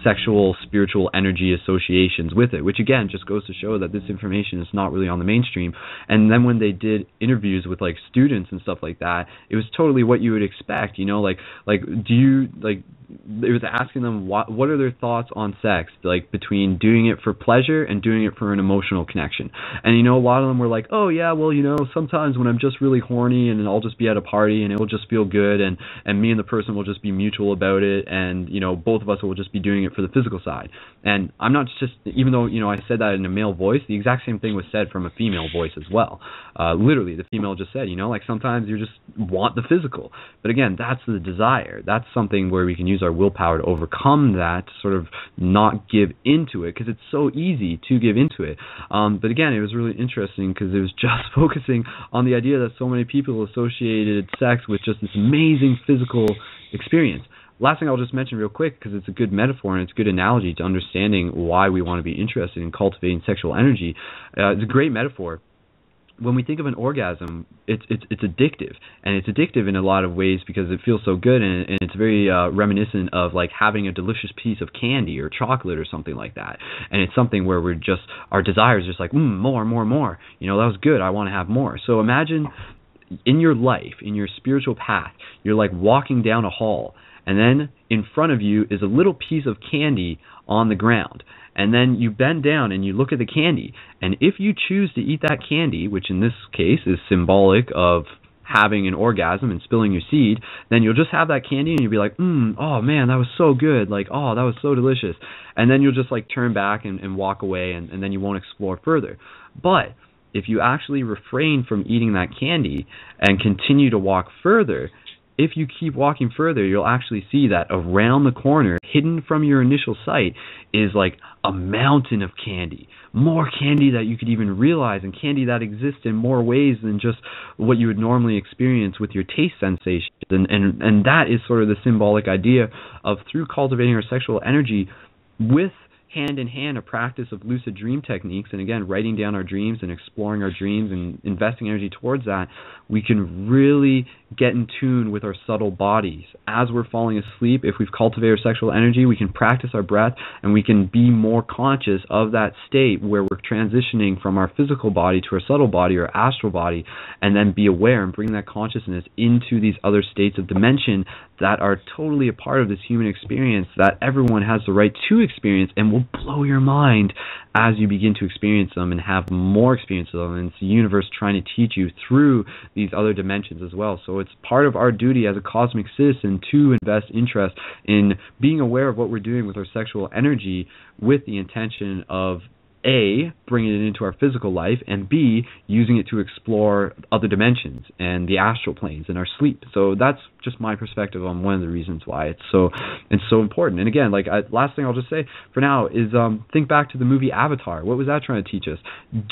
sexual, spiritual energy associations with it, which again just goes to show that this information is not really on the mainstream. And then when they did interviews with students and stuff like that, it was totally what you would expect, it was asking them what are their thoughts on sex, between doing it for pleasure and doing it for an emotional connection. And a lot of them were like, oh yeah, well, sometimes when I'm just really horny and I'll just be at a party and it will just feel good, and me and the person will just be mutual about it, and both of us will just be doing it for the physical side. And I'm not just, even though I said that in a male voice, the exact same thing was said from a female voice as well. Literally, the female just said, sometimes you just want the physical. But again, that's the desire. That's something where we can use our willpower to overcome that, to sort of not give into it, because it's so easy to give into it. But again, it was really interesting because it was just focusing on the idea that so many people associated sex with just this amazing physical experience. Last thing I'll just mention real quick, because it's a good metaphor and it's a good analogy to understanding why we want to be interested in cultivating sexual energy. It's a great metaphor. When we think of an orgasm, it's addictive, and it's addictive in a lot of ways because it feels so good, and it's very reminiscent of having a delicious piece of candy or chocolate or something like that. And it's something where our desire is just more. That was good. I want to have more. So imagine in your life, in your spiritual path, you're walking down a hall, and then in front of you is a little piece of candy on the ground. And then you bend down and you look at the candy. And if you choose to eat that candy, which in this case is symbolic of having an orgasm and spilling your seed, then you'll just have that candy and you'll be like, oh man, that was so good. Oh, that was so delicious. And then you'll just turn back and walk away, and then you won't explore further. But if you actually refrain from eating that candy and continue to walk further, if you keep walking further, you'll actually see that around the corner, hidden from your initial sight, is a mountain of candy. More candy that you could even realize, and candy that exists in more ways than just what you would normally experience with your taste sensations. And that is sort of the symbolic idea of, through cultivating our sexual energy with hand in hand a practice of lucid dream techniques, and again, writing down our dreams and exploring our dreams and investing energy towards that, we can really get in tune with our subtle bodies. As we're falling asleep, if we've cultivated our sexual energy, we can practice our breath, and we can be more conscious of that state where we're transitioning from our physical body to our subtle body or astral body, and then be aware and bring that consciousness into these other states of dimension that are totally a part of this human experience that everyone has the right to experience, and will blow your mind as you begin to experience them and have more experience of them. And it's the universe trying to teach you through these other dimensions as well. So it's part of our duty as a cosmic citizen to invest interest in being aware of what we're doing with our sexual energy, with the intention of A, bringing it into our physical life, and B, using it to explore other dimensions and the astral planes in our sleep. So that's just my perspective on one of the reasons why it's so important. And again, last thing I'll just say for now is think back to the movie Avatar. What was that trying to teach us?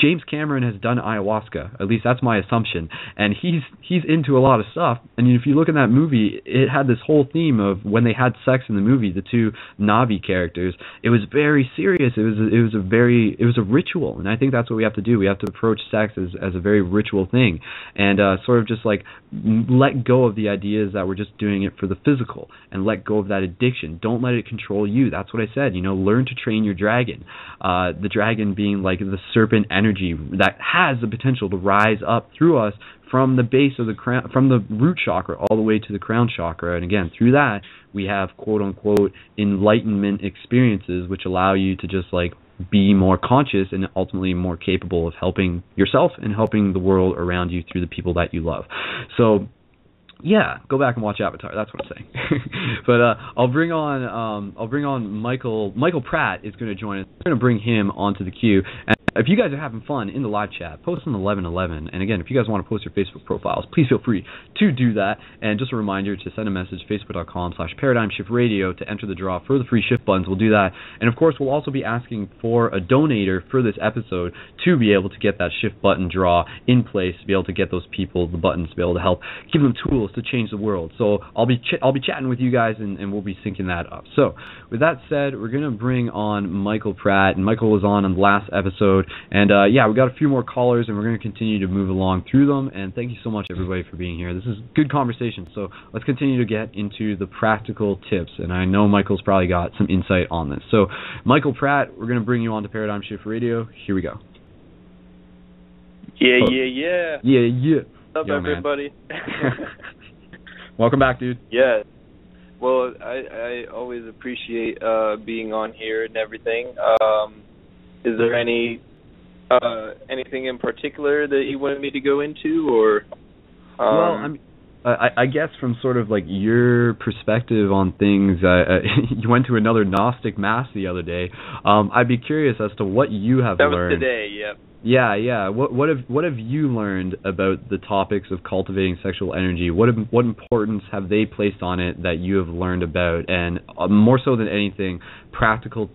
James Cameron has done ayahuasca. At least that's my assumption. And he's into a lot of stuff. And if you look at that movie, it had this whole theme of when they had sex in the movie, the two Na'vi characters. It was very serious. It was a ritual, and I think that's what we have to do. We have to approach sex as a very ritual thing, and sort of just let go of the ideas that we're just doing it for the physical, and let go of that addiction. Don't let it control you. That's what I said. Learn to train your dragon. The dragon being the serpent energy that has the potential to rise up through us from the base of the crown, from the root chakra all the way to the crown chakra. And again, through that, we have quote unquote enlightenment experiences, which allow you to just be more conscious and ultimately more capable of helping yourself and helping the world around you through the people that you love. So Yeah, go back and watch Avatar. That's what I'm saying. But I'll bring on Michael Pratt is going to join us. We're going to bring him onto the queue. And if you guys are having fun in the live chat, post on 1111. And again, if you guys want to post your Facebook profiles, please feel free to do that. And just a reminder to send a message, facebook.com/ParadigmShiftRadio, to enter the draw for the free shift buttons. We'll do that. And of course, we'll also be asking for a donator for this episode to be able to get that shift button draw in place, to be able to get those people the buttons, to be able to help give them tools to change the world. So I'll be chatting with you guys, and we'll be syncing that up. So with that said, we're going to bring on Michael Pratt. And Michael was on the last episode. And yeah, we got a few more callers, and we're going to continue to move along through them. And thank you so much, everybody, for being here. This is good conversation. So let's continue to get into the practical tips. And I know Michael's probably got some insight on this. So Michael Pratt, we're going to bring you on to Paradigm Shift Radio. Here we go. Yeah. What's up, everybody? Welcome back, dude. Yeah. Well, I always appreciate being on here and everything. Is there anything in particular that you wanted me to go into, or? Well, I guess from sort of like your perspective on things, you went to another Gnostic mass the other day. I'd be curious as to what you have learned. That was today, yep. Yeah. What have you learned about the topics of cultivating sexual energy? What importance have they placed on it that you have learned about, and more so than anything, practical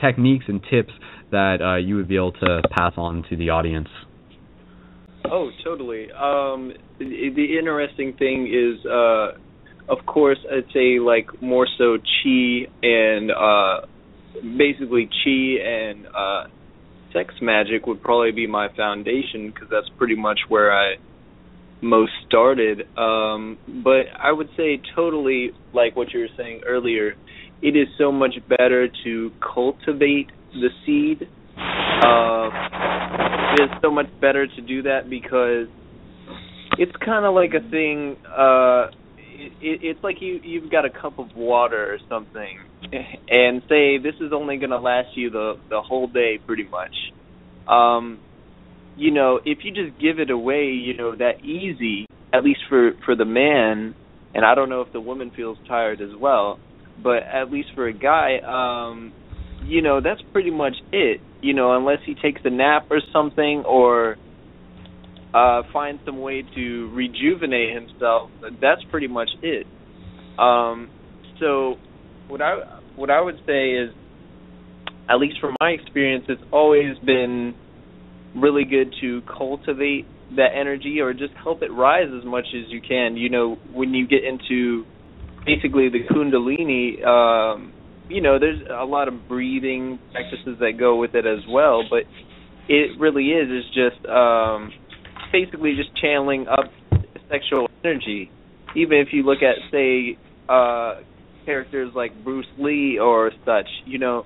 techniques and tips that you would be able to pass on to the audience? Oh, totally. The interesting thing is, of course, I'd say like more so chi and basically chi and sex magic would probably be my foundation, because that's pretty much where I most started. But I would say totally, like what you were saying earlier, it is so much better to cultivate the seed. It is so much better to do that, because it's kind of like a thing, it's like you've got a cup of water or something, and say this is only going to last you the whole day pretty much. You know, if you just give it away, you know, that easy, at least for the man, and I don't know if the woman feels tired as well, but at least for a guy, you know, that's pretty much it. You know, unless he takes a nap or something, or finds some way to rejuvenate himself, that's pretty much it. So what I would say is, at least from my experience, it's always been really good to cultivate that energy, or just help it rise as much as you can. You know, when you get into basically the Kundalini, you know, there's a lot of breathing practices that go with it as well, but it really is just basically just channeling up sexual energy. Even if you look at, say, characters like Bruce Lee or such, you know,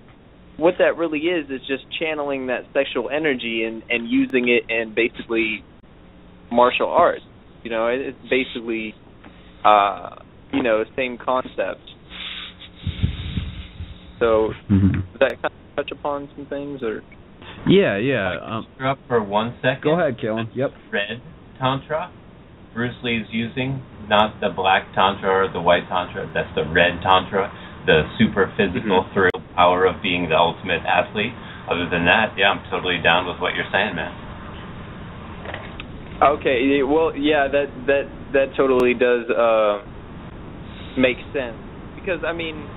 what that really is just channeling that sexual energy and using it in basically martial arts. You know, it's basically, you know, same concept. So, does that kind of touch upon some things, or? Yeah. Interrupt for 1 second. Go ahead, Cale. Yep. Red Tantra, Bruce Lee's using, not the black Tantra or the white Tantra. That's the red Tantra, the super physical thrill power of being the ultimate athlete. Other than that, yeah, I'm totally down with what you're saying, man. Okay, well, yeah, that totally does make sense, because I mean,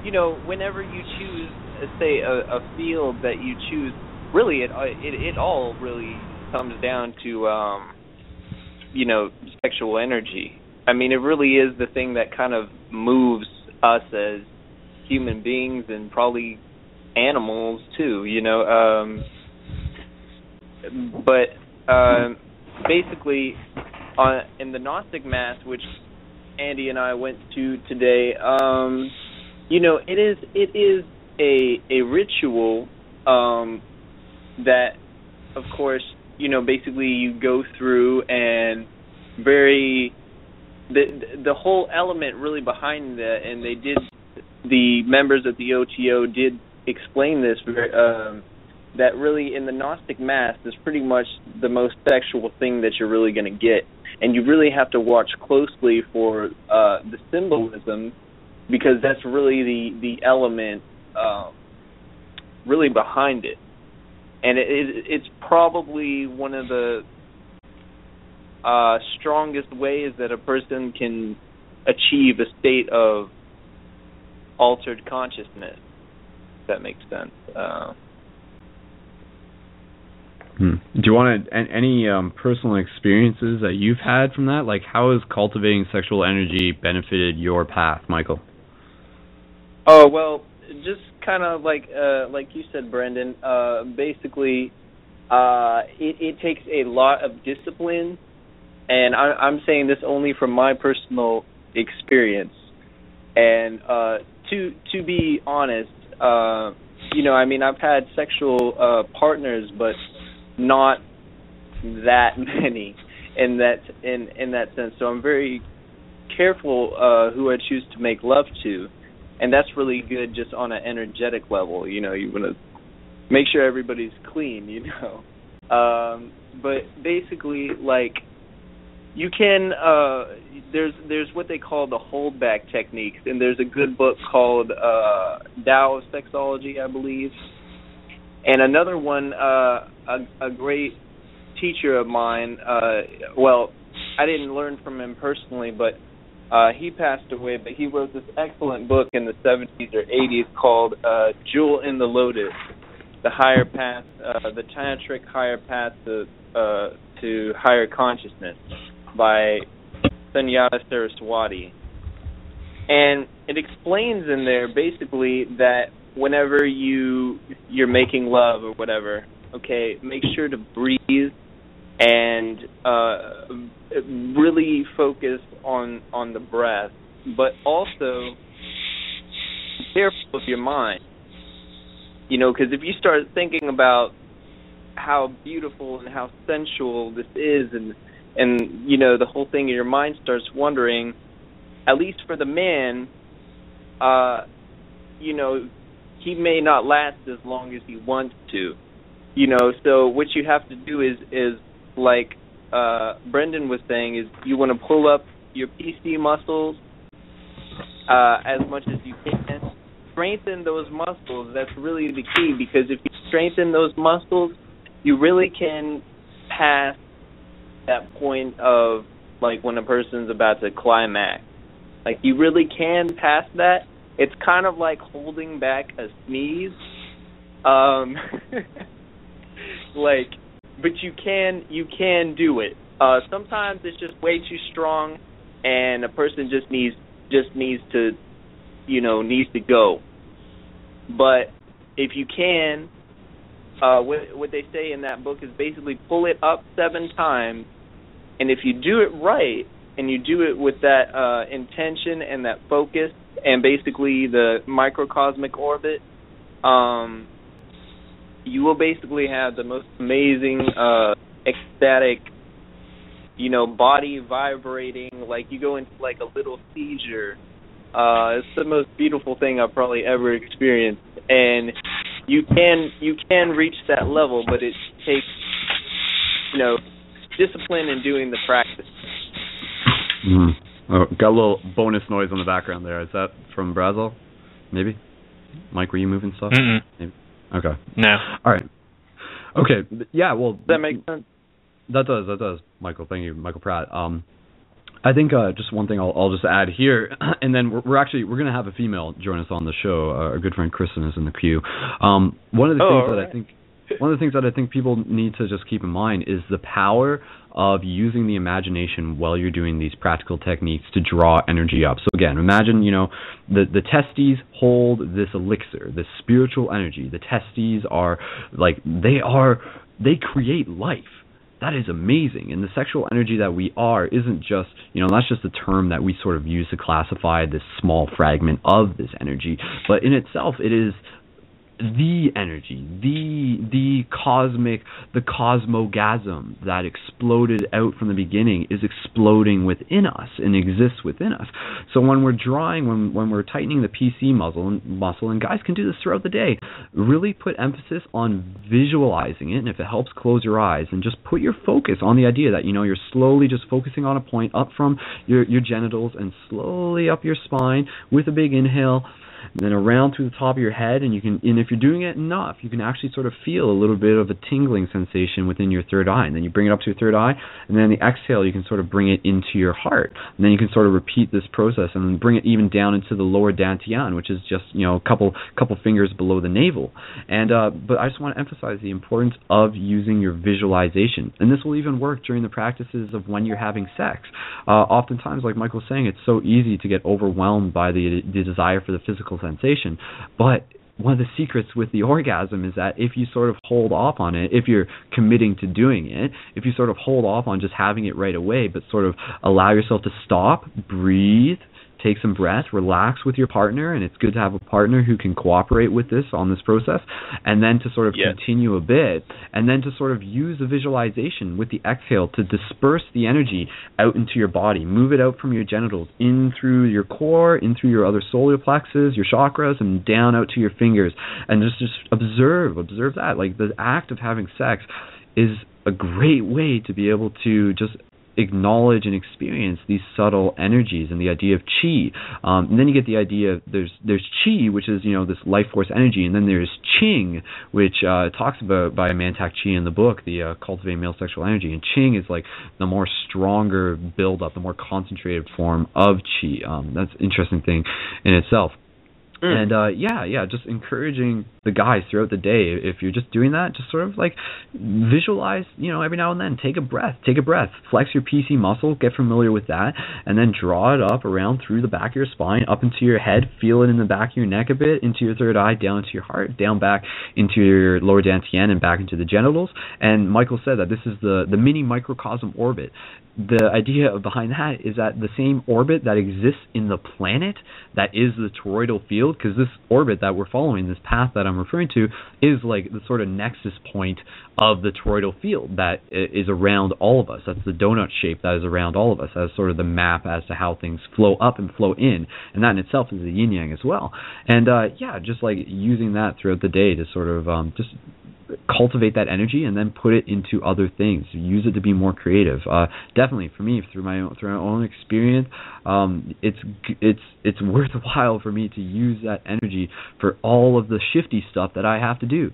you know, whenever you choose, say, a field that you choose, really, it all really comes down to, you know, sexual energy. I mean, it really is the thing that kind of moves us as human beings, and probably animals too, you know. But basically, in the Gnostic Mass, which Andy and I went to today, you know, it is a ritual that, of course, you know, basically you go through, and the whole element really behind that, and the members of the OTO did explain this, that really in the Gnostic Mass is pretty much the most sexual thing that you're really going to get. and you really have to watch closely for the symbolism, because that's really the element really behind it. And it's probably one of the strongest ways that a person can achieve a state of altered consciousness, if that makes sense. Do you want any personal experiences that you've had from that? Like, how has cultivating sexual energy benefited your path, Michael? Oh, well, just kind of like you said, Brendon, basically it takes a lot of discipline, and I'm saying this only from my personal experience. And to be honest, I've had sexual partners, but not that many in that sense. So I'm very careful who I choose to make love to, and that's really good just on an energetic level. You want to make sure everybody's clean. But basically, like, you can there's what they call the holdback techniques, and there's a good book called Tao of Sexology, I believe. And another one, a great teacher of mine, well, I didn't learn from him personally, but he passed away, but he wrote this excellent book in the 70s or 80s called Jewel in the Lotus, the higher path, the tantric higher path to higher consciousness by Sunyata Saraswati. And it explains in there basically that whenever you're making love or whatever, okay, make sure to breathe and really focus on the breath, but also be careful of your mind. Because if you start thinking about how beautiful and how sensual this is, and the whole thing in your mind starts wondering, at least for the man, he may not last as long as he wants to. So what you have to do is like Brendon was saying, is you want to pull up your PC muscles as much as you can. Strengthen those muscles. That's really the key, because if you strengthen those muscles, you really can pass that point of, like, when a person's about to climax. Like, you really can pass that. It's kind of like holding back a sneeze. But you can do it. Sometimes it's just way too strong, and a person just needs to go. But if you can, what they say in that book is basically pull it up 7 times, and if you do it right, and you do it with that intention and that focus, and basically the microcosmic orbit, you will basically have the most amazing, ecstatic, body vibrating, like you go into like a little seizure. It's the most beautiful thing I've probably ever experienced, and you can reach that level, but it takes discipline in doing the practice. Oh, got a little bonus noise on the background there. Is that from Brazil? Maybe? Mike, were you moving stuff? Maybe? Okay. No. All right. Okay. Yeah, well... Does that make sense? That does, Michael. Thank you, Michael Pratt. I think just one thing I'll just add here, and then we're going to have a female join us on the show. Our good friend Kristen is in the queue. One of the things that I think people need to just keep in mind is the power of using the imagination while you're doing these practical techniques to draw energy up. So again, imagine, the testes hold this elixir, this spiritual energy. The testes are like, they create life. That is amazing. And the sexual energy that we are isn't just, that's just a term that we sort of use to classify this small fragment of this energy. But in itself, it is the energy, the cosmogasm that exploded out from the beginning is exploding within us and exists within us. So when we're drawing, when we're tightening the PC muscle, and guys can do this throughout the day, really put emphasis on visualizing it, and if it helps, close your eyes and just put your focus on the idea that, you know, you're slowly just focusing on a point up from your genitals and slowly up your spine with a big inhale, and then around through the top of your head, and if you're doing it enough, you can actually sort of feel a little bit of a tingling sensation within your third eye, and then you bring it up to your third eye, and then the exhale, you can sort of bring it into your heart, and then you can sort of repeat this process and then bring it even down into the lower dantian, which is just, you know, a couple fingers below the navel. And but I just want to emphasize the importance of using your visualization, and this will even work during the practices of when you're having sex. Oftentimes, like Michael was saying, it's so easy to get overwhelmed by the desire for the physical sensation, but one of the secrets with the orgasm is that if you sort of hold off on it, if you're committing to doing it, if you sort of hold off on just having it right away, but sort of allow yourself to stop, breathe, take some breath, relax with your partner, and it's good to have a partner who can cooperate with this on this process, and then to sort of continue a bit, and then to sort of use the visualization with the exhale to disperse the energy out into your body, move it out from your genitals, in through your core, in through your other solar plexus, your chakras, and down out to your fingers, and just observe that. Like, the act of having sex is a great way to be able to just acknowledge and experience these subtle energies and the idea of chi. And then you get the idea of there's chi, which is, you know, this life force energy, and then there's qing, which talks about by Mantak Chi in the book, the Cultivating Male Sexual Energy. And qing is like the more stronger build up, the more concentrated form of chi. That's an interesting thing in itself. And just encouraging the guys throughout the day, if you're just doing that, just sort of like visualize, you know, every now and then, take a breath, flex your PC muscle, get familiar with that, and then draw it up around through the back of your spine, up into your head, feel it in the back of your neck a bit, into your third eye, down into your heart, down back into your lower dantian, and back into the genitals. And Michael said that this is the mini microcosm orbit. The idea behind that is that the same orbit that exists in the planet, that is the toroidal field, because this orbit that we're following, this path that I'm referring to, is like the sort of nexus point of the toroidal field that is around all of us. That's the donut shape that is around all of us, as sort of the map as to how things flow up and flow in, and that in itself is the yin-yang as well. And just like using that throughout the day to sort of just cultivate that energy and then put it into other things. Use it to be more creative. Definitely for me, through my own experience, it's worthwhile for me to use that energy for all of the shifty stuff that I have to do.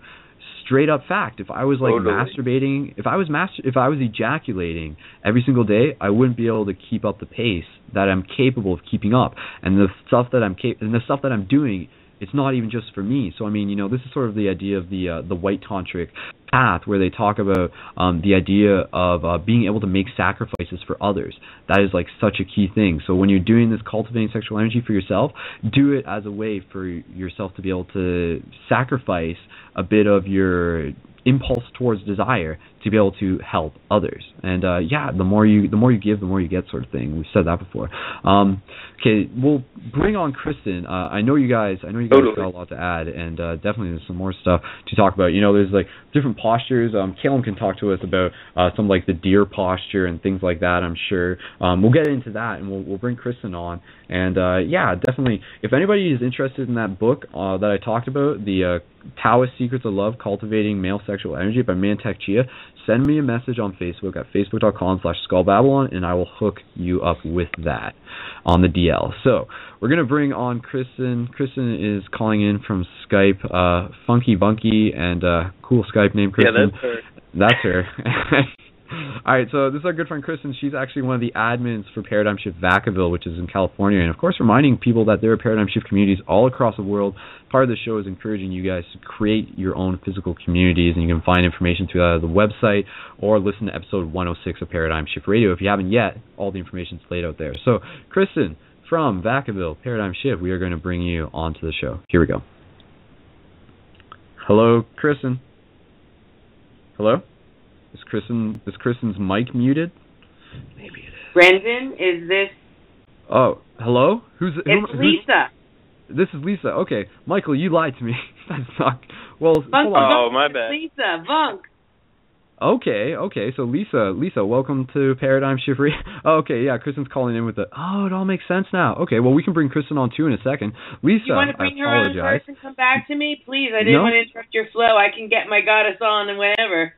Straight up fact. If I was like masturbating, if I was ejaculating every single day, I wouldn't be able to keep up the pace that I'm capable of keeping up. And the stuff that I'm doing, it's not even just for me. So I mean, you know, this is sort of the idea of the white tantric path, where they talk about the idea of being able to make sacrifices for others. That is like such a key thing. So when you're doing this cultivating sexual energy for yourself, do it as a way for yourself to be able to sacrifice a bit of your impulse towards desire to be able to help others. And the more you give, the more you get, sort of thing. We've said that before. Okay, we'll bring on Kristen. I know you guys got a lot to add, and definitely there's some more stuff to talk about. You know, there's like different postures. Cale can talk to us about some like the deer posture and things like that, I'm sure. We'll get into that, and we'll bring Kristen on. And definitely, if anybody is interested in that book that I talked about, the Taoist Secrets of Love, Cultivating Male Sexual Energy by Mantak Chia, send me a message on Facebook at facebook.com/SkullBabylon, and I will hook you up with that on the DL. So we're going to bring on Kristen. Kristen is calling in from Skype. Funky Bunky, and cool Skype name, Kristen. Yeah, that's her. That's her. All right, so this is our good friend Kristen. She's actually one of the admins for Paradigm Shift Vacaville, which is in California. And, of course, reminding people that there are Paradigm Shift communities all across the world. Part of the show is encouraging you guys to create your own physical communities, and you can find information through the website or listen to episode 106 of Paradigm Shift Radio. If you haven't yet, all the information is laid out there. So, Kristen, from Vacaville, Paradigm Shift, we are going to bring you onto the show. Here we go. Hello, Kristen. Hello? Is Kristen's mic muted? Maybe it is. Brendon, is this... Oh, hello? It's Lisa. This is Lisa. Okay. Michael, you lied to me. That's not... Well, Vunk, hold on. Oh, my bad. Lisa, Vunk. Okay. So Lisa, welcome to Paradigm Shift Radio. Oh, okay, yeah, Kristen's calling in with the... Oh, it all makes sense now. Okay, well, we can bring Kristen on too in a second. Lisa, You want to bring her on first and come back to me? Please, I didn't want to interrupt your flow. I can get my goddess on and whenever.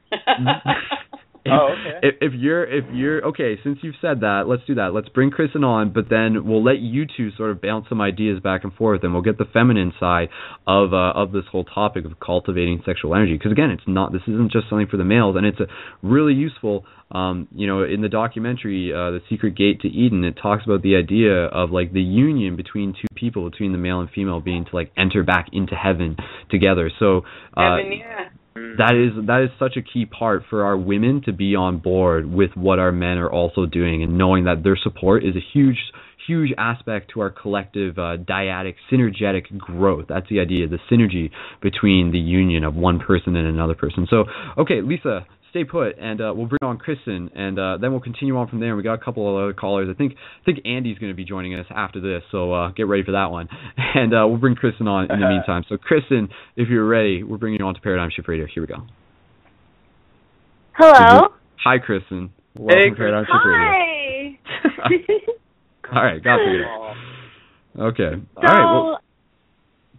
Oh, okay. If you're okay, since you've said that, let's do that. Let's bring Kristen on, but then we'll let you two sort of bounce some ideas back and forth, and we'll get the feminine side of this whole topic of cultivating sexual energy. Because again, this isn't just something for the males, and it's a really useful. In the documentary, The Secret Gate to Eden, it talks about the idea of like the union between two people, between the male and female, being to like enter back into heaven together. So. Heaven, yeah. That is such a key part for our women to be on board with what our men are also doing, and knowing that their support is a huge aspect to our collective dyadic synergetic growth. That's the idea, the synergy between the union of one person and another person. So, okay, Lisa, stay put, and we'll bring on Kristen, and then we'll continue on from there. We got a couple of other callers. I think Andy's going to be joining us after this, so get ready for that one. And we'll bring Kristen on in the meantime. So, Kristen, if you're ready, we're bringing you on to Paradigm Shift Radio. Here we go. Hello. Hi, Kristen. Welcome to Paradigm Shift Radio. Hi. All right, got it. Okay. So, all right. Well,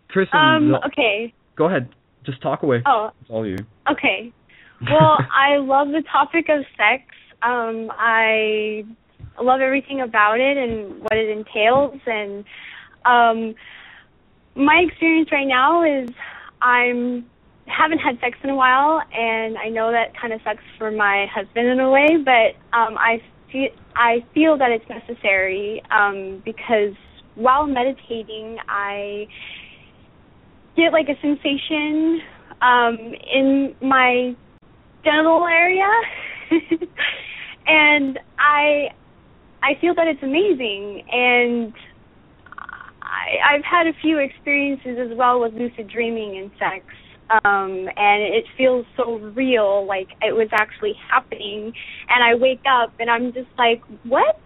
Kristen. Okay. Go ahead. Just talk away. Oh. It's all you. Okay. Well, I love the topic of sex. I love everything about it and what it entails. And my experience right now is I haven't had sex in a while, and I know that kind of sucks for my husband in a way, but I feel that it's necessary because while meditating, I get like a sensation in my genital area, and I feel that it's amazing. And I've had a few experiences as well with lucid dreaming and sex, and it feels so real, like it was actually happening. And I wake up and I'm just like, what?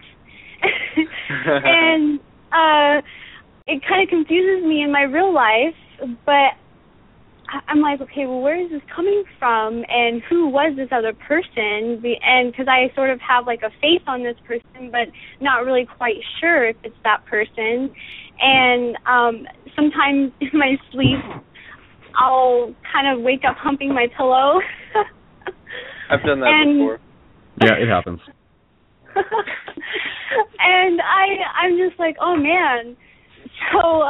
And it kind of confuses me in my real life, but I'm like, okay, well, where is this coming from, and who was this other person? And because I sort of have like a faith on this person, but not really quite sure if it's that person. And sometimes in my sleep, I'll kind of wake up humping my pillow. I've done that before. Yeah, it happens. And I'm just like, oh man. So,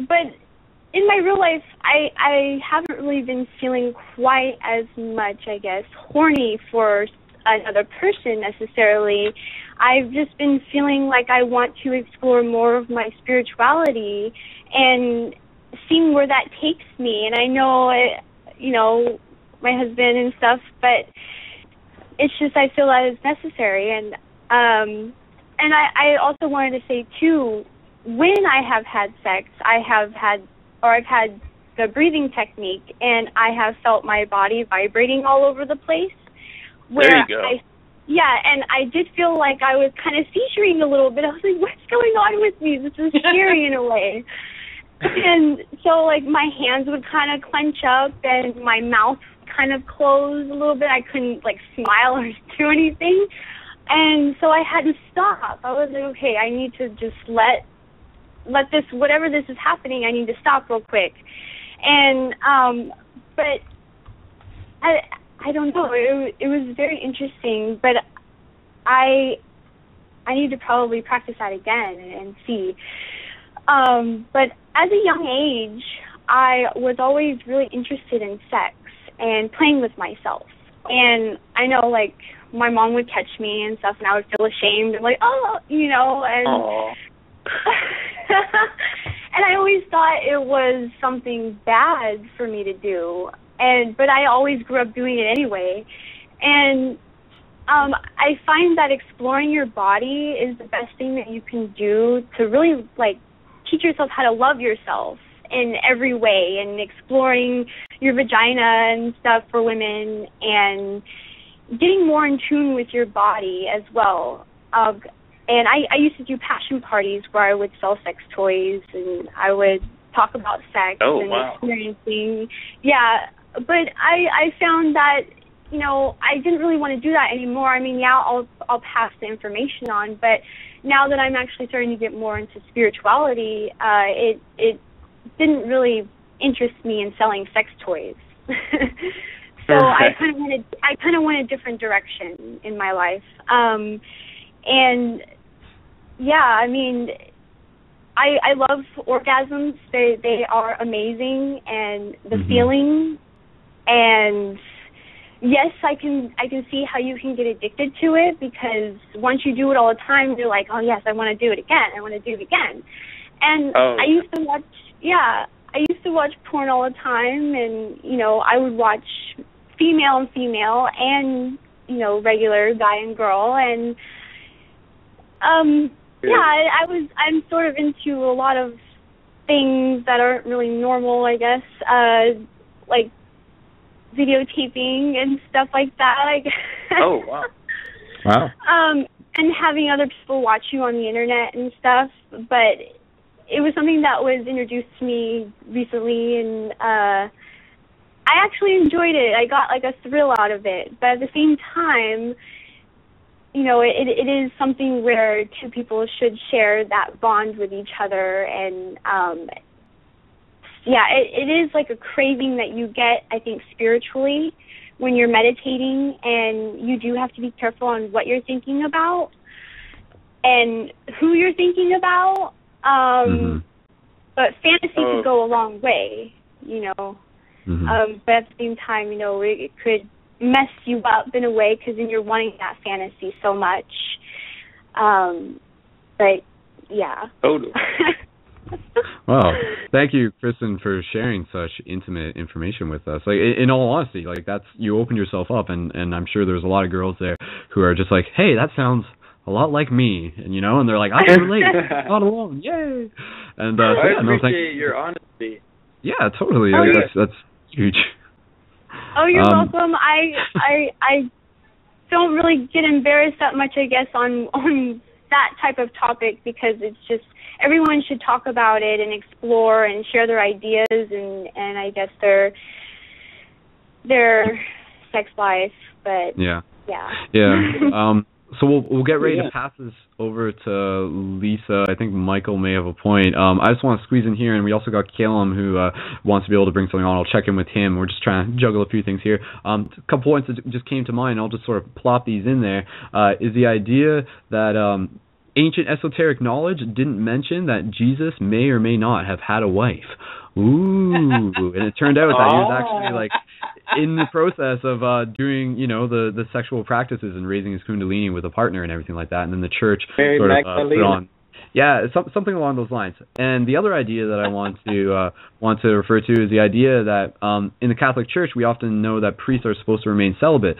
but in my real life, I haven't really been feeling quite as much, I guess, horny for another person necessarily. I've just been feeling like I want to explore more of my spirituality and seeing where that takes me. And I know, my husband and stuff, but it's just I feel that it's necessary. And I also wanted to say, too, when I have had sex, I've had the breathing technique, and I have felt my body vibrating all over the place. Where there you go. And I did feel like I was kind of seizuring a little bit. I was like, what's going on with me? This is scary in a way. And so, like, my hands would kind of clench up, and my mouth kind of close a little bit. I couldn't, like, smile or do anything. And so I had to stop. I was like, okay, I need to just let this, whatever this is happening, I need to stop real quick. And but I don't know, it was very interesting, but I need to probably practice that again and see. But as a young age, I was always really interested in sex and playing with myself. And I know, like, my mom would catch me and stuff, and I would feel ashamed and like, and and I always thought it was something bad for me to do, but I always grew up doing it anyway. And I find that exploring your body is the best thing that you can do to really, like, teach yourself how to love yourself in every way, and exploring your vagina and stuff for women, and getting more in tune with your body as well. And I used to do passion parties where I would sell sex toys, and I would talk about sex and wow. experiencing. Yeah, but I found that, you know, I didn't really want to do that anymore. I mean, yeah, I'll pass the information on, but now that I'm actually starting to get more into spirituality, it didn't really interest me in selling sex toys. So I kind of went a different direction in my life. And yeah, I mean, I love orgasms. They are amazing, and the feeling. And yes, I can see how you can get addicted to it, because once you do it all the time, you're like, oh yes, I want to do it again. I want to do it again. And I used to watch porn all the time, and you know, I would watch female and you know, regular guy and girl, and I'm sort of into a lot of things that aren't really normal, I guess, like videotaping and stuff like that. Oh, wow. Wow. And having other people watch you on the internet and stuff, but it was something that was introduced to me recently, and I actually enjoyed it. I got like a thrill out of it, but at the same time, you know, it is something where two people should share that bond with each other, and it is like a craving that you get, I think, spiritually when you're meditating, and you do have to be careful on what you're thinking about and who you're thinking about. But fantasy could go a long way, you know. But at the same time, you know, it could mess you up in a way, because then you're wanting that fantasy so much. But yeah. Totally. Wow. Thank you, Kristen, for sharing such intimate information with us. Like, in all honesty, like, that's, you opened yourself up, and I'm sure there's a lot of girls there who are just like, hey, that sounds a lot like me, and you know, and they're like, I can relate, not alone, yay. And I appreciate your honesty. Yeah, totally. Oh, like, yeah. that's huge. Oh, you're welcome. I don't really get embarrassed that much, I guess, on that type of topic, because it's just, everyone should talk about it and explore and share their ideas and I guess their sex life. But yeah. So we'll get ready to pass this over to Lisa. I think Michael may have a point. I just want to squeeze in here, and we also got Cale who wants to be able to bring something on. I'll check in with him. We're just trying to juggle a few things here. A couple points that just came to mind. I'll just sort of plop these in there. Is the idea that ancient esoteric knowledge didn't mention that Jesus may or may not have had a wife. Ooh, and it turned out that he was actually like in the process of doing, you know, the sexual practices and raising his kundalini with a partner and everything like that, and then the church sort of put on. Yeah, something along those lines. And the other idea that I want to refer to is the idea that in the Catholic Church we often know that priests are supposed to remain celibate.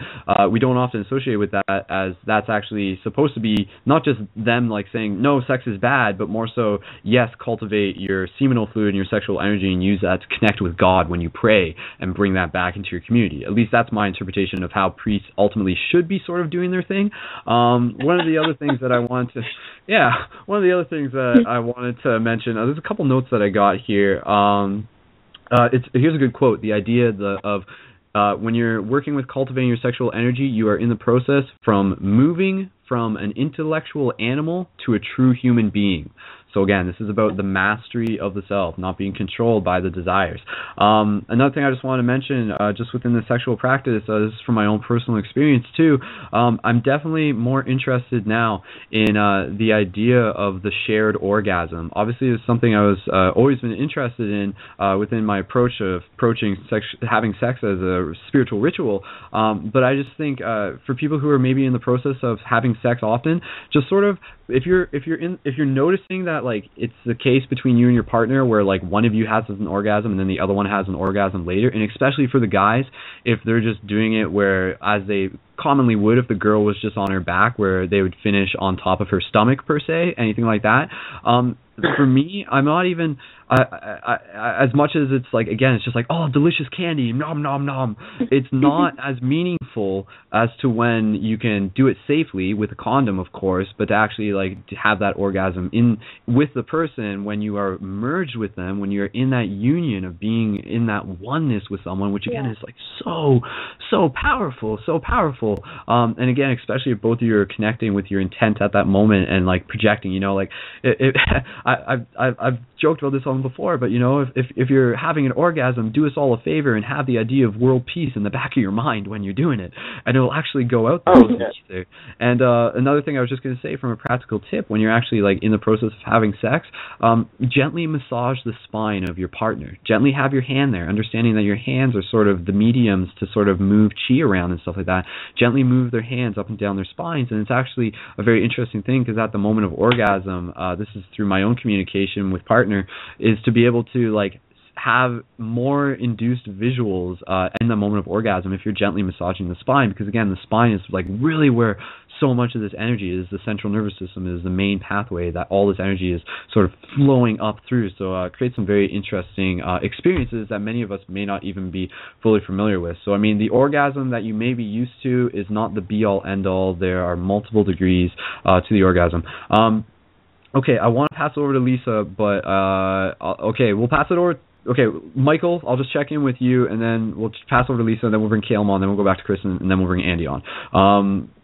We don't often associate with that, as that's actually supposed to be not just them like saying no, sex is bad, but more so, yes, cultivate your seminal fluid and your sexual energy and use that to connect with God when you pray and bring that back into your community. At least that's my interpretation of how priests ultimately should be sort of doing their thing. One of the other things that I wanted to mention, there's a couple notes that I got here. Here's a good quote. The idea of when you're working with cultivating your sexual energy, you are in the process from moving from an intellectual animal to a true human being. So again, this is about the mastery of the self, not being controlled by the desires. Another thing I just want to mention, just within the sexual practice, this is from my own personal experience too, I'm definitely more interested now in the idea of the shared orgasm. Obviously, it's something I was always been interested in within my approach of having sex as a spiritual ritual. But I just think for people who are maybe in the process of having sex often, just sort of, if you're noticing that like it's the case between you and your partner where like one of you has an orgasm and then the other one has an orgasm later, and especially for the guys, if they're just doing it where as they commonly would if the girl was just on her back, where they would finish on top of her stomach per se, anything like that. For me, I'm not even as much as it's like, again, it's just like, oh, delicious candy, nom nom nom. It's not as meaningful as to when you can do it safely with a condom, of course, but to actually like to have that orgasm in with the person when you are merged with them, when you're in that union of being in that oneness with someone, which again is like so powerful, so powerful. And again, especially if both of you are connecting with your intent at that moment and like projecting, you know, like I've joked about this on before, but you know, if you're having an orgasm, do us all a favor and have the idea of world peace in the back of your mind when you're doing it, and it'll actually go out there. And another thing I was just going to say from a practical tip, when you're actually like in the process of having sex, gently massage the spine of your partner. Gently have your hand there, understanding that your hands are sort of the mediums to sort of move chi around and stuff like that. Gently move their hands up and down their spines, and it's actually a very interesting thing, because at the moment of orgasm, this is through my own communication with partner, is to be able to like have more induced visuals in the moment of orgasm if you're gently massaging the spine, because again, the spine is like really where so much of this energy is. The central nervous system is the main pathway that all this energy is sort of flowing up through, so it creates some very interesting experiences that many of us may not even be fully familiar with. So I mean, the orgasm that you may be used to is not the be-all end-all. There are multiple degrees to the orgasm. Okay, I want to pass over to Lisa, but okay, we'll pass it over. Okay, Michael, I'll just check in with you, and then we'll just pass over to Lisa, and then we'll bring Cale on, then we'll go back to Chris, and then we'll bring Andy on.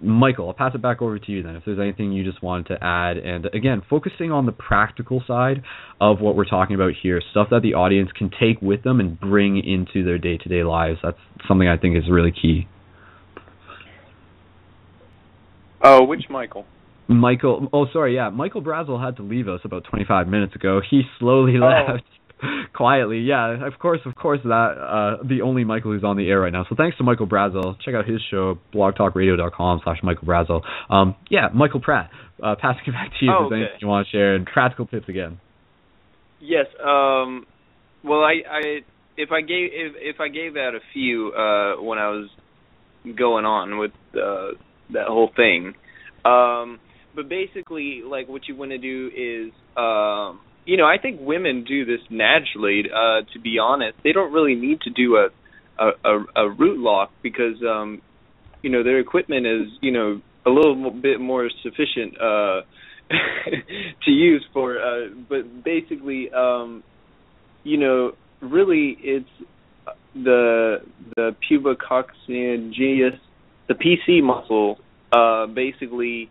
Michael, I'll pass it back over to you then, if there's anything you just wanted to add. And again, focusing on the practical side of what we're talking about here, stuff that the audience can take with them and bring into their day-to-day lives. That's something I think is really key. Oh, which Michael? Michael Brazel had to leave us about 25 minutes ago. He slowly left. Quietly, yeah, of course, that the only Michael who's on the air right now. So thanks to Michael Brazel. Check out his show, blogtalkradio.com/Michael Brazel. Yeah, Michael Pratt, passing it back to you if there's anything you want to share, and practical tips again. Yes, well, if I gave out a few when I was going on with that whole thing, but basically, like, what you want to do is, you know, I think women do this naturally. To be honest, they don't really need to do a root lock, because you know, their equipment is, you know, a little bit more sufficient to use for. But basically, you know, really, it's the pubococcygeus, the PC muscle. Basically,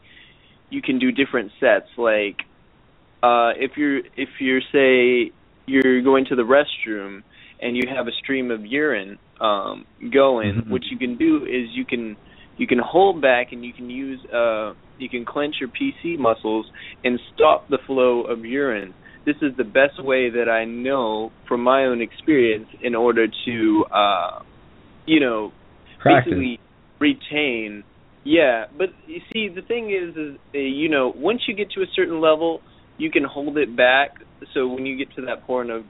you can do different sets, like. If you're say you're going to the restroom and you have a stream of urine going, what you can do is you can hold back, and you can use you can clench your PC muscles and stop the flow of urine. This is the best way that I know from my own experience in order to you know, practice. Basically retain. Yeah, but you see, the thing is you know, once you get to a certain level, you can hold it back. So when you get to that point of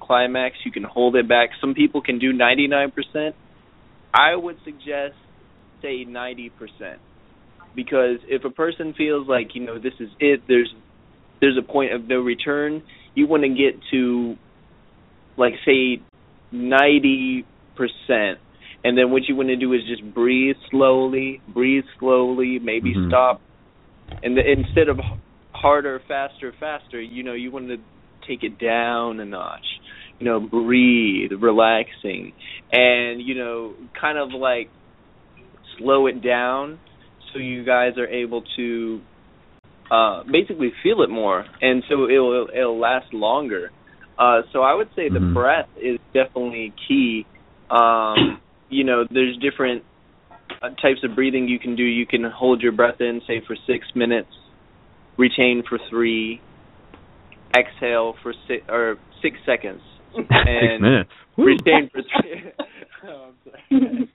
climax, you can hold it back. Some people can do 99%. I would suggest say 90%, because if a person feels like, you know, this is it, there's a point of no return, you want to get to, like, say 90%, and then what you want to do is just breathe slowly, maybe stop, and instead of harder, faster, you know, you want to take it down a notch, you know, breathe, relaxing, and, you know, kind of like slow it down so you guys are able to basically feel it more, and so it'll last longer. So I would say the breath is definitely key. You know, there's different types of breathing you can do. You can hold your breath in, say, for 6 minutes, retain for 3, exhale for 6 seconds, and 6 minutes. Retain for 3.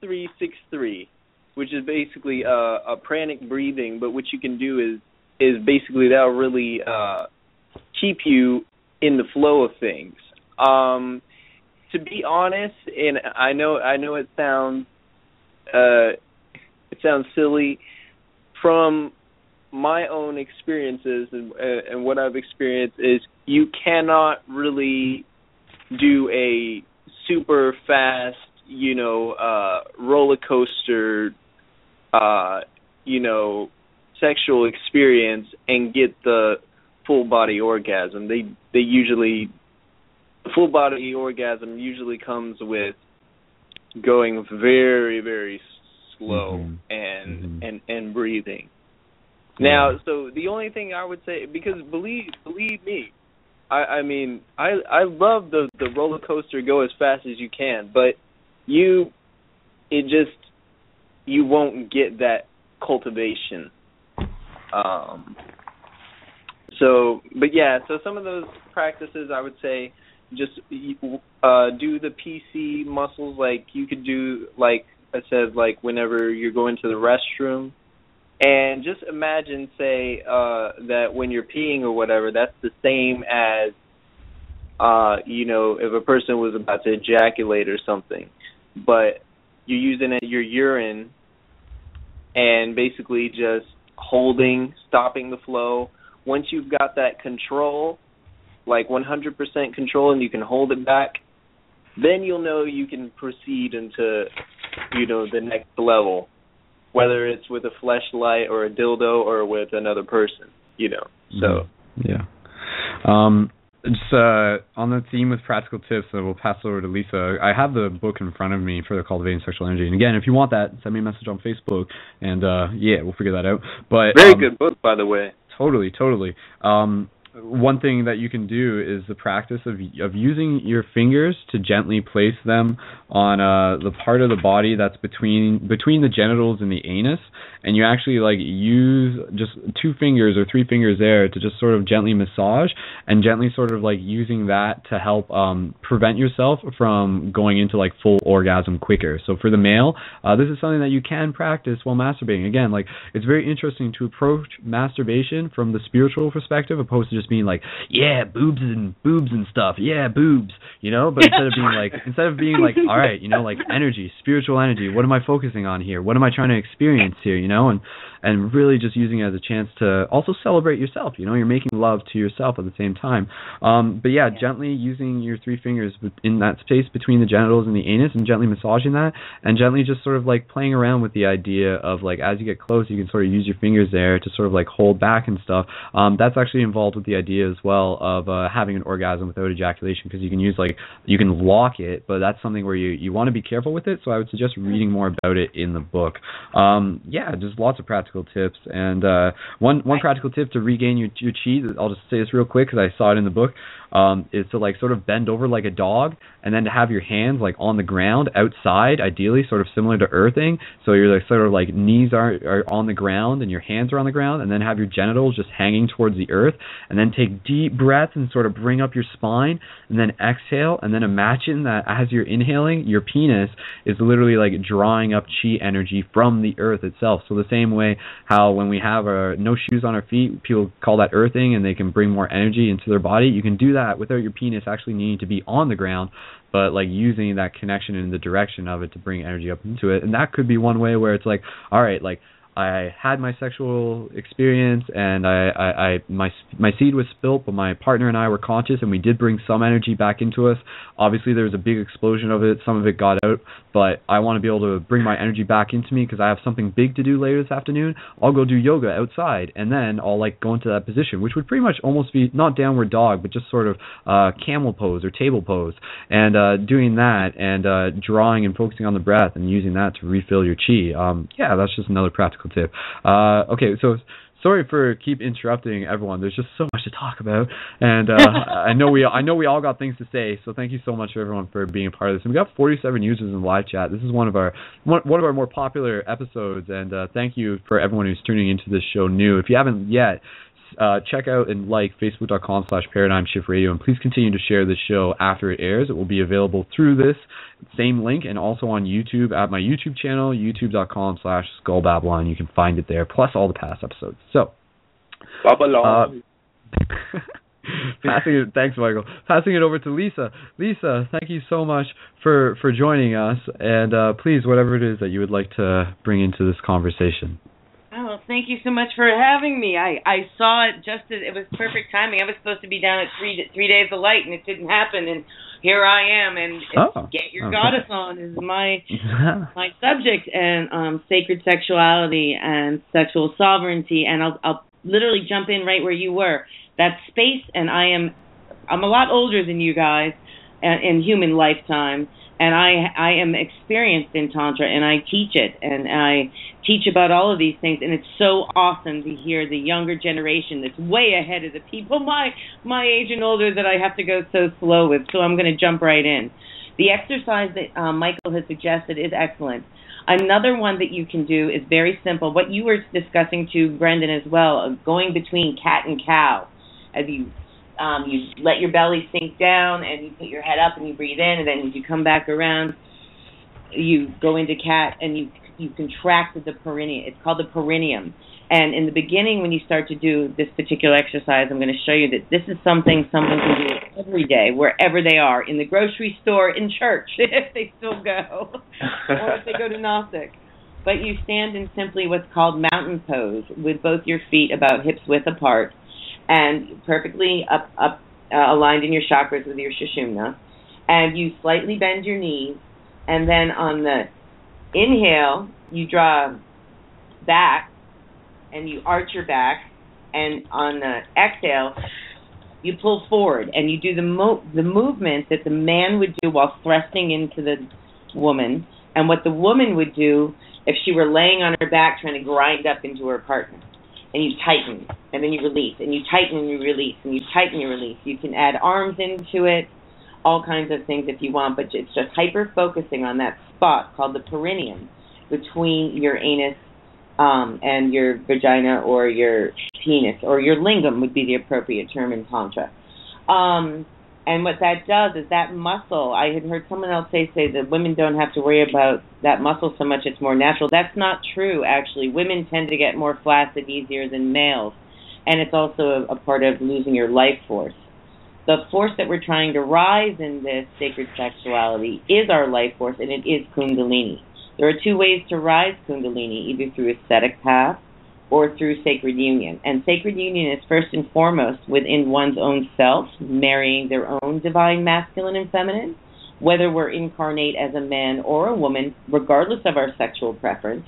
3, 6, 3, which is basically a pranic breathing. But what you can do is basically that'll really keep you in the flow of things. To be honest, and I know it sounds it sounds silly. From my own experiences and what I've experienced is you cannot really do a super fast, roller coaster, sexual experience and get the full body orgasm. The full body orgasm usually comes with going very, very slow and breathing. Now, so the only thing I would say, because believe me, I mean, I love the roller coaster, go as fast as you can, but you won't get that cultivation. So some of those practices I would say just do the PC muscles, like you could do, like I said, like whenever you're going to the restroom. And just imagine, say, that when you're peeing or whatever, that's the same as, if a person was about to ejaculate or something. But you're using your urine and basically just stopping the flow. Once you've got that control, like 100% control, and you can hold it back, then you'll know you can proceed into, the next level. Whether it's with a fleshlight or a dildo or with another person, So yeah. Just on the theme with practical tips, we'll pass over to Lisa. I have the book in front of me for the Cultivating Sexual Energy, and again, if you want that, send me a message on Facebook, and we'll figure that out. But very good book, by the way. Totally. One thing that you can do is the practice of using your fingers to gently place them on the part of the body that's between the genitals and the anus, and you actually use just 2 fingers or 3 fingers there to just sort of gently massage and gently sort of using that to help prevent yourself from going into full orgasm quicker. So for the male, this is something that you can practice while masturbating. Again, it's very interesting to approach masturbation from the spiritual perspective opposed to just being boobs and stuff, boobs, but instead of being all right, energy, spiritual energy, what am I focusing on here, what am I trying to experience here, and really just using it as a chance to also celebrate yourself. You're making love to yourself at the same time. Gently using your 3 fingers in that space between the genitals and the anus, and gently massaging that, and gently just sort of playing around with the idea of as you get close, you can sort of use your fingers there to sort of hold back and stuff. That's actually involved with the idea as well of having an orgasm without ejaculation, because you can use you can lock it, but that's something where you want to be careful with it. So I would suggest reading more about it in the book. Just lots of practical tips, and one practical tip to regain your chi, I'll just say this real quick because I saw it in the book, is to sort of bend over like a dog, and then to have your hands on the ground outside, ideally sort of similar to earthing, so your sort of knees are on the ground and your hands are on the ground, and then have your genitals just hanging towards the earth, and then take deep breaths and sort of bring up your spine, and then exhale, and then imagine that as you're inhaling, your penis is literally drawing up chi energy from the earth itself. So the same way how when we have no shoes on our feet, people call that earthing, and they can bring more energy into their body, you can do that without your penis actually needing to be on the ground, but using that connection in the direction of it to bring energy up into it. And that could be one way where it's all right, I had my sexual experience, and my seed was spilt, but my partner and I were conscious, and we did bring some energy back into us. Obviously, there was a big explosion of it. Some of it got out, but I want to be able to bring my energy back into me because I have something big to do later this afternoon. I'll go do yoga outside, and then I'll go into that position, which would pretty much almost be not downward dog, but just sort of camel pose or table pose, and doing that and drawing and focusing on the breath and using that to refill your chi. That's just another practical tip. Okay, so sorry for keep interrupting everyone. There's just so much to talk about, and I know we all got things to say. So thank you so much for everyone for being a part of this. And we got 47 users in the live chat. This is one of our more popular episodes, and thank you for everyone who's tuning into this show new. If you haven't yet, check out and facebook.com/ParadigmShiftRadio, and please continue to share this show after it airs. It will be available through this same link and also on YouTube at my YouTube channel, youtube.com/SkullBabylon. You can find it there, plus all the past episodes. So, Thanks, Michael. Passing it over to Lisa. Lisa, thank you so much for joining us, and please, whatever it is that you would like to bring into this conversation. Oh, thank you so much for having me. I saw it just as it was perfect timing. I was supposed to be down at 3 days of light, and it didn't happen, and here I am. And Get Your Goddess On is my subject, and sacred sexuality and sexual sovereignty. And I'll literally jump in right where you were. That's space, and I'm a lot older than you guys in human lifetime. And I am experienced in Tantra, and I teach it, and I teach about all of these things, and it's so awesome to hear the younger generation that's way ahead of the people my age and older that I have to go so slow with, so I'm going to jump right in. The exercise that Michael has suggested is excellent. Another one that you can do is very simple. What you were discussing to Brendon as well, going between cat and cow, as you let your belly sink down, and you put your head up and you breathe in, and then as you come back around, you go into cat, and you contract the perineum. It's called the perineum. And in the beginning, when you start to do this particular exercise, I'm going to show you that this is something someone can do every day, wherever they are, in the grocery store, in church, if they still go, or if they go to Gnostic. But you stand in simply what's called mountain pose, with both your feet about hips width apart, and perfectly up aligned in your chakras with your Sushumna. And you slightly bend your knees, and then on the inhale, you draw back, and you arch your back, and on the exhale, you pull forward, and you do the movement that the man would do while thrusting into the woman, and what the woman would do if she were laying on her back trying to grind up into her partner. And you tighten, and then you release, and you tighten and you release, and you tighten and you release. You can add arms into it, all kinds of things if you want, but it's just hyper-focusing on that spot called the perineum between your anus and your vagina, or your penis, or your lingam would be the appropriate term in Tantra. And what that does is that muscle, I had heard someone else say that women don't have to worry about that muscle so much, it's more natural. That's not true, actually. Women tend to get more flaccid easier than males, and it's also a part of losing your life force. The force that we're trying to rise in this sacred sexuality is our life force, and it is Kundalini. There are two ways to rise Kundalini, either through ascetic path or through sacred union. And sacred union is first and foremost within one's own self, marrying their own divine masculine and feminine, whether we're incarnate as a man or a woman, regardless of our sexual preference.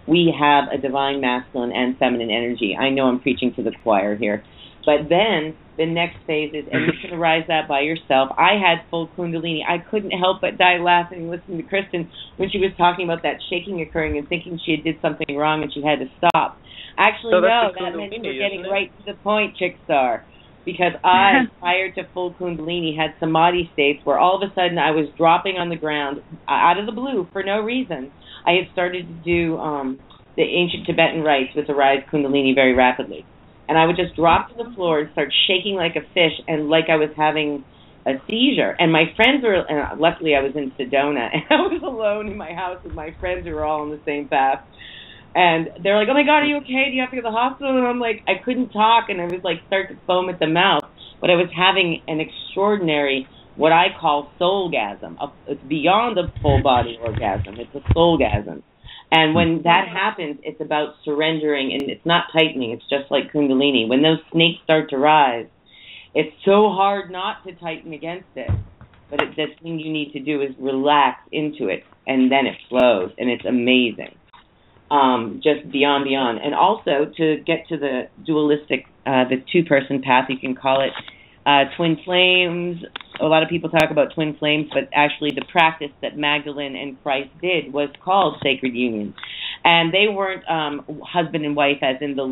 We have a divine masculine and feminine energy. I know I'm preaching to the choir here. But then the next phase is, and you can rise that by yourself. I had full Kundalini. I couldn't help but die laughing listening to Kristen when she was talking about that shaking occurring and thinking she had did something wrong and she had to stop. Actually, so no, that meant you were getting right to the point, Chickstar. Because I, prior to full Kundalini, had Samadhi states where all of a sudden I was dropping on the ground out of the blue for no reason. I had started to do the ancient Tibetan rites with the rise Kundalini very rapidly. And I would just drop to the floor and start shaking like a fish, and like I was having a seizure. And my friends were, and luckily I was in Sedona, and I was alone in my house with my friends who were all on the same path. And they're like, oh my God, are you okay? Do you have to go to the hospital? And I'm like, I couldn't talk, and I was like, start to foam at the mouth. But I was having an extraordinary, what I call soulgasm. It's beyond a full body orgasm. It's a soulgasm. And when that happens, it's about surrendering, and it's not tightening. It's just like Kundalini. When those snakes start to rise, it's so hard not to tighten against it. But the thing you need to do is relax into it, and then it flows, and it's amazing. Just beyond. And also, to get to the dualistic, the two-person path, you can call it twin flames. A lot of people talk about twin flames, but actually the practice that Magdalene and Christ did was called sacred union. And they weren't husband and wife as in the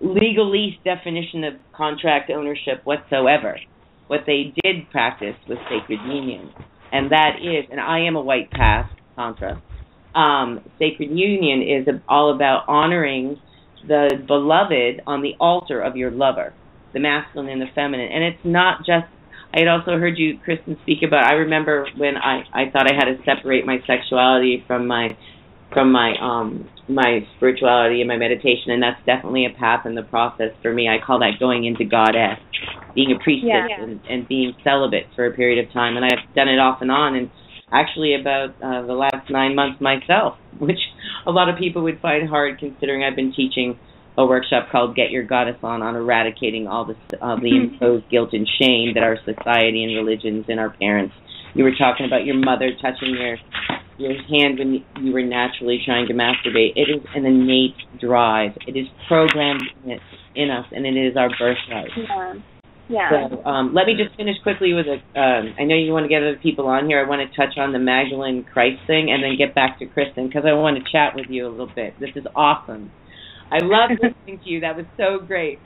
legalese definition of contract ownership whatsoever. What they did practice was sacred union. And that is, and I am a white path, Tantra, sacred union is all about honoring the beloved on the altar of your lover, the masculine and the feminine. And it's not just, I had also heard you, Kristen, speak about, I remember when I thought I had to separate my sexuality from my spirituality and my meditation, and that's definitely a path in the process for me. I call that going into goddess, being a priestess and being celibate for a period of time. And I've done it off and on, and actually about the last 9 months myself, which a lot of people would find hard considering I've been teaching a workshop called Get Your Goddess On eradicating all the imposed guilt and shame that our society and religions and our parents. You were talking about your mother touching your hand when you were naturally trying to masturbate. It is an innate drive. It is programmed in us, and it is our birthright. Yeah. So let me just finish quickly with I know you want to get other people on here. I want to touch on the Magdalene Christ thing and then get back to Kristen because I want to chat with you a little bit. This is awesome. I love listening to you. That was so great.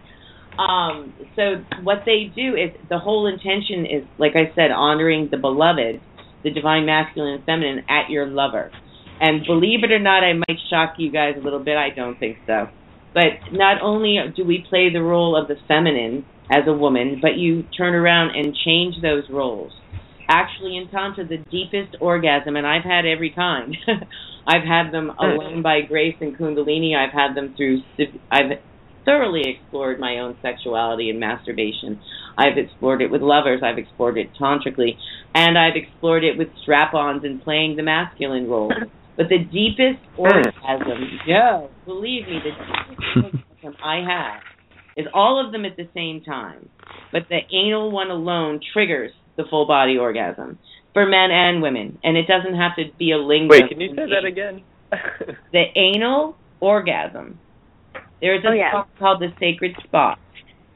So what they do is the whole intention is, like I said, honoring the beloved, the divine masculine and feminine at your lover. And believe it or not, I might shock you guys a little bit. I don't think so. But not only do we play the role of the feminine as a woman, but you turn around and change those roles. Actually, in Tantra, the deepest orgasm, and I've had every kind. I've had them alone by grace and Kundalini. I've had them I've thoroughly explored my own sexuality and masturbation. I've explored it with lovers. I've explored it tantrically. And I've explored it with strap-ons and playing the masculine role. But the deepest orgasm, believe me, the deepest orgasm I have is all of them at the same time. But the anal one alone triggers the full body orgasm for men and women. And it doesn't have to be a lingam. Wait, can you say that again? The anal orgasm. There's a spot called the sacred spot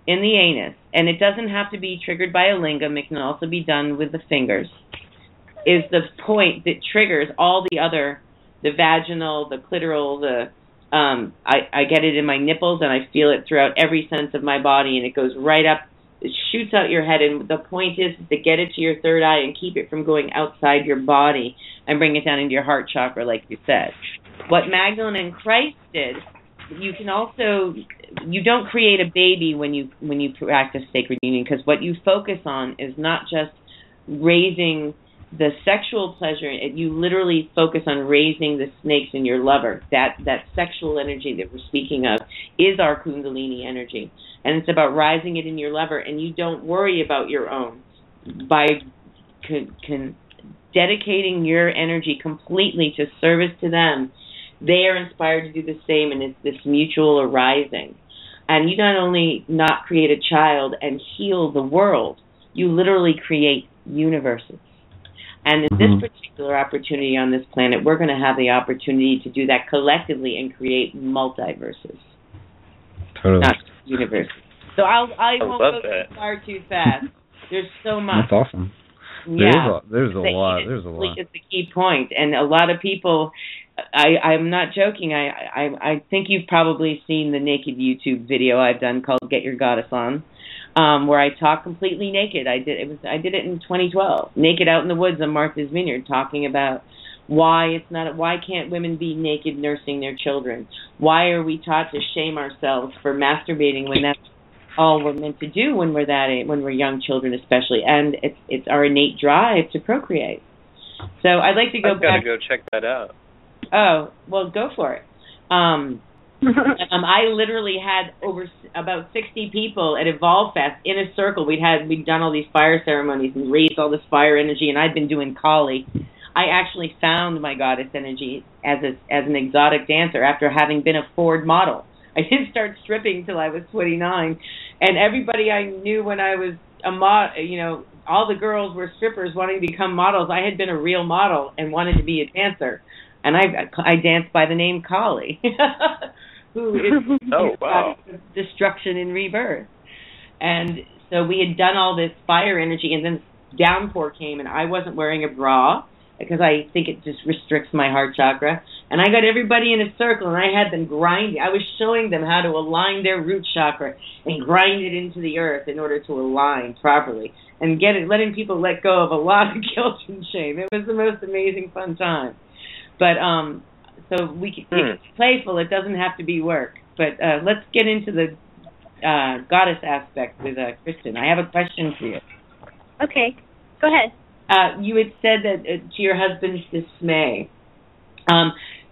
in the anus. And it doesn't have to be triggered by a lingam. It can also be done with the fingers. Is the point that triggers all the other, the vaginal, the clitoral, I get it in my nipples and I feel it throughout every sense of my body, and it goes right up, it shoots out your head, and the point is to get it to your third eye and keep it from going outside your body and bring it down into your heart chakra, like you said. What Magdalene and Christ did, you can also, you don't create a baby when you practice sacred union, because what you focus on is not just raising the sexual pleasure, you literally focus on raising the snakes in your lover. That sexual energy that we're speaking of is our Kundalini energy. And it's about rising it in your lover, and you don't worry about your own. By dedicating your energy completely to service to them, they are inspired to do the same, and it's this mutual arising. And you not only not create a child and heal the world, you literally create universes. And in this particular opportunity on this planet, we're going to have the opportunity to do that collectively and create multiverses, not universes. So I won't go too far too fast. There's so much. That's awesome. Yeah, there's a lot. It's the key point, and a lot of people. I'm not joking. I think you've probably seen the naked YouTube video I've done called "Get Your Goddess On." Where I talk completely naked. I did it in 2012, naked out in the woods on Martha's Vineyard, talking about why can't women be naked nursing their children? Why are we taught to shame ourselves for masturbating when that's all we're meant to do when we're young children, especially, and it's our innate drive to procreate. So I'd like to go back. I've got to go check that out. Oh, well, go for it. I literally had about 60 people at Evolve Fest in a circle. We'd done all these fire ceremonies and raised all this fire energy, and I'd been doing Kali. I actually found my goddess energy as an exotic dancer after having been a Ford model. I didn't start stripping till I was 29, and everybody I knew when I was a model, all the girls were strippers wanting to become models. I had been a real model and wanted to be a dancer, and I danced by the name Kali. Who is destruction and rebirth. And so we had done all this fire energy, and then downpour came, and I wasn't wearing a bra because I think it just restricts my heart chakra. And I got everybody in a circle, and I had them grinding. I was showing them how to align their root chakra and grind it into the earth in order to align properly and letting people let go of a lot of guilt and shame. It was the most amazing fun time. But so it's playful. It doesn't have to be work. But let's get into the goddess aspect with Kristen. I have a question for you. Okay, go ahead. You had said that to your husband's dismay.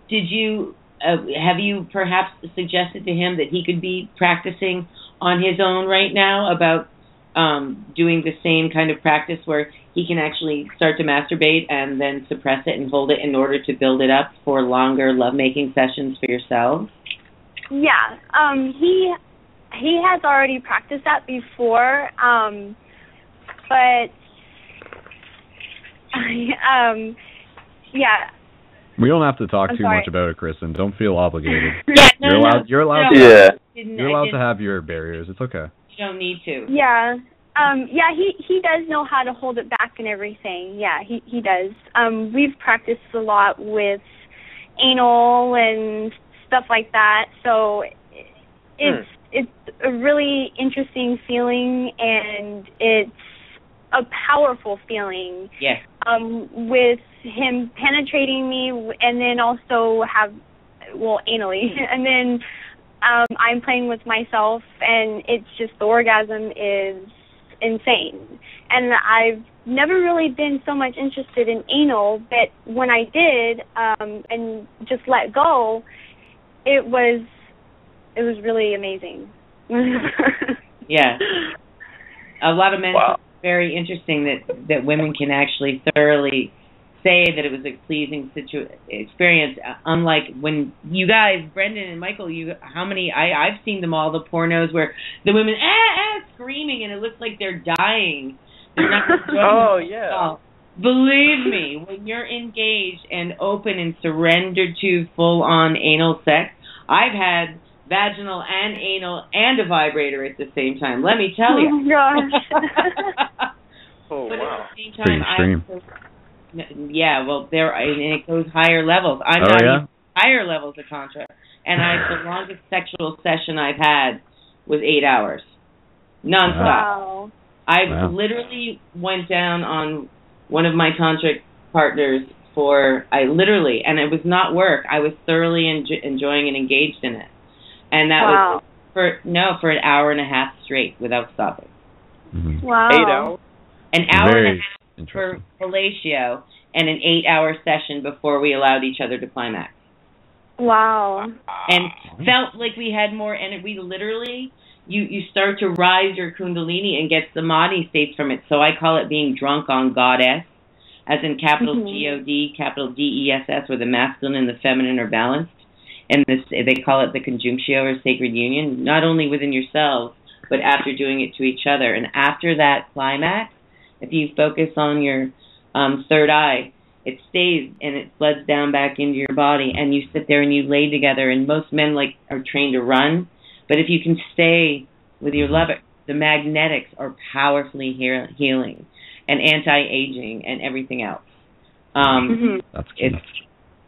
Did you have you perhaps suggested to him that he could be practicing on his own right now about doing the same kind of practice where he can actually start to masturbate and then suppress it and hold it in order to build it up for longer lovemaking sessions for yourselves? Yeah, he has already practiced that before, but yeah. We don't have to talk too much about it, Kristen. Don't feel obligated. Yeah, You're allowed to have your barriers. It's okay. You don't need to. Yeah. He does know how to hold it back and everything. Yeah, he does. We've practiced a lot with anal and stuff like that. So it's a really interesting feeling, and it's a powerful feeling. Yes. With him penetrating me, and then also anally, and then I'm playing with myself, and it's just, the orgasm is insane. And I've never really been so much interested in anal, but when I did, and just let go, it was really amazing. Yeah. A lot of men find it very interesting that women can actually thoroughly say that it was a pleasing experience, unlike when you guys, Brendon and Michael, I've seen them all, the pornos where the women screaming and it looks like they're dying. They're not enjoying it at all. Believe me, when you're engaged and open and surrendered to full-on anal sex, I've had vaginal and anal and a vibrator at the same time. Let me tell you. Oh, gosh. But at the same time, and it goes higher levels. I'm not even higher levels of Tantra. And the longest sexual session I've had was 8 hours. Nonstop. Wow. I literally went down on one of my Tantric partners and it was not work. I was thoroughly enjoying and engaged in it. And that was for an hour and a half straight without stopping. Mm-hmm. Wow. 8 hours? An hour and a half for fellatio, and an 8-hour session before we allowed each other to climax. Wow. And felt like we had more energy. We literally, you start to rise your kundalini and get samadhi states from it. So I call it being drunk on goddess, as in capital G-O-D, capital D-E-S-S, where the masculine and the feminine are balanced. And they call it the conjunctio, or sacred union, not only within yourselves, but after doing it to each other. And after that climax, if you focus on your third eye, it stays and it floods down back into your body, and you sit there and you lay together. And most men are trained to run, but if you can stay with your lover, the magnetics are powerfully healing and anti-aging and everything else. That's key.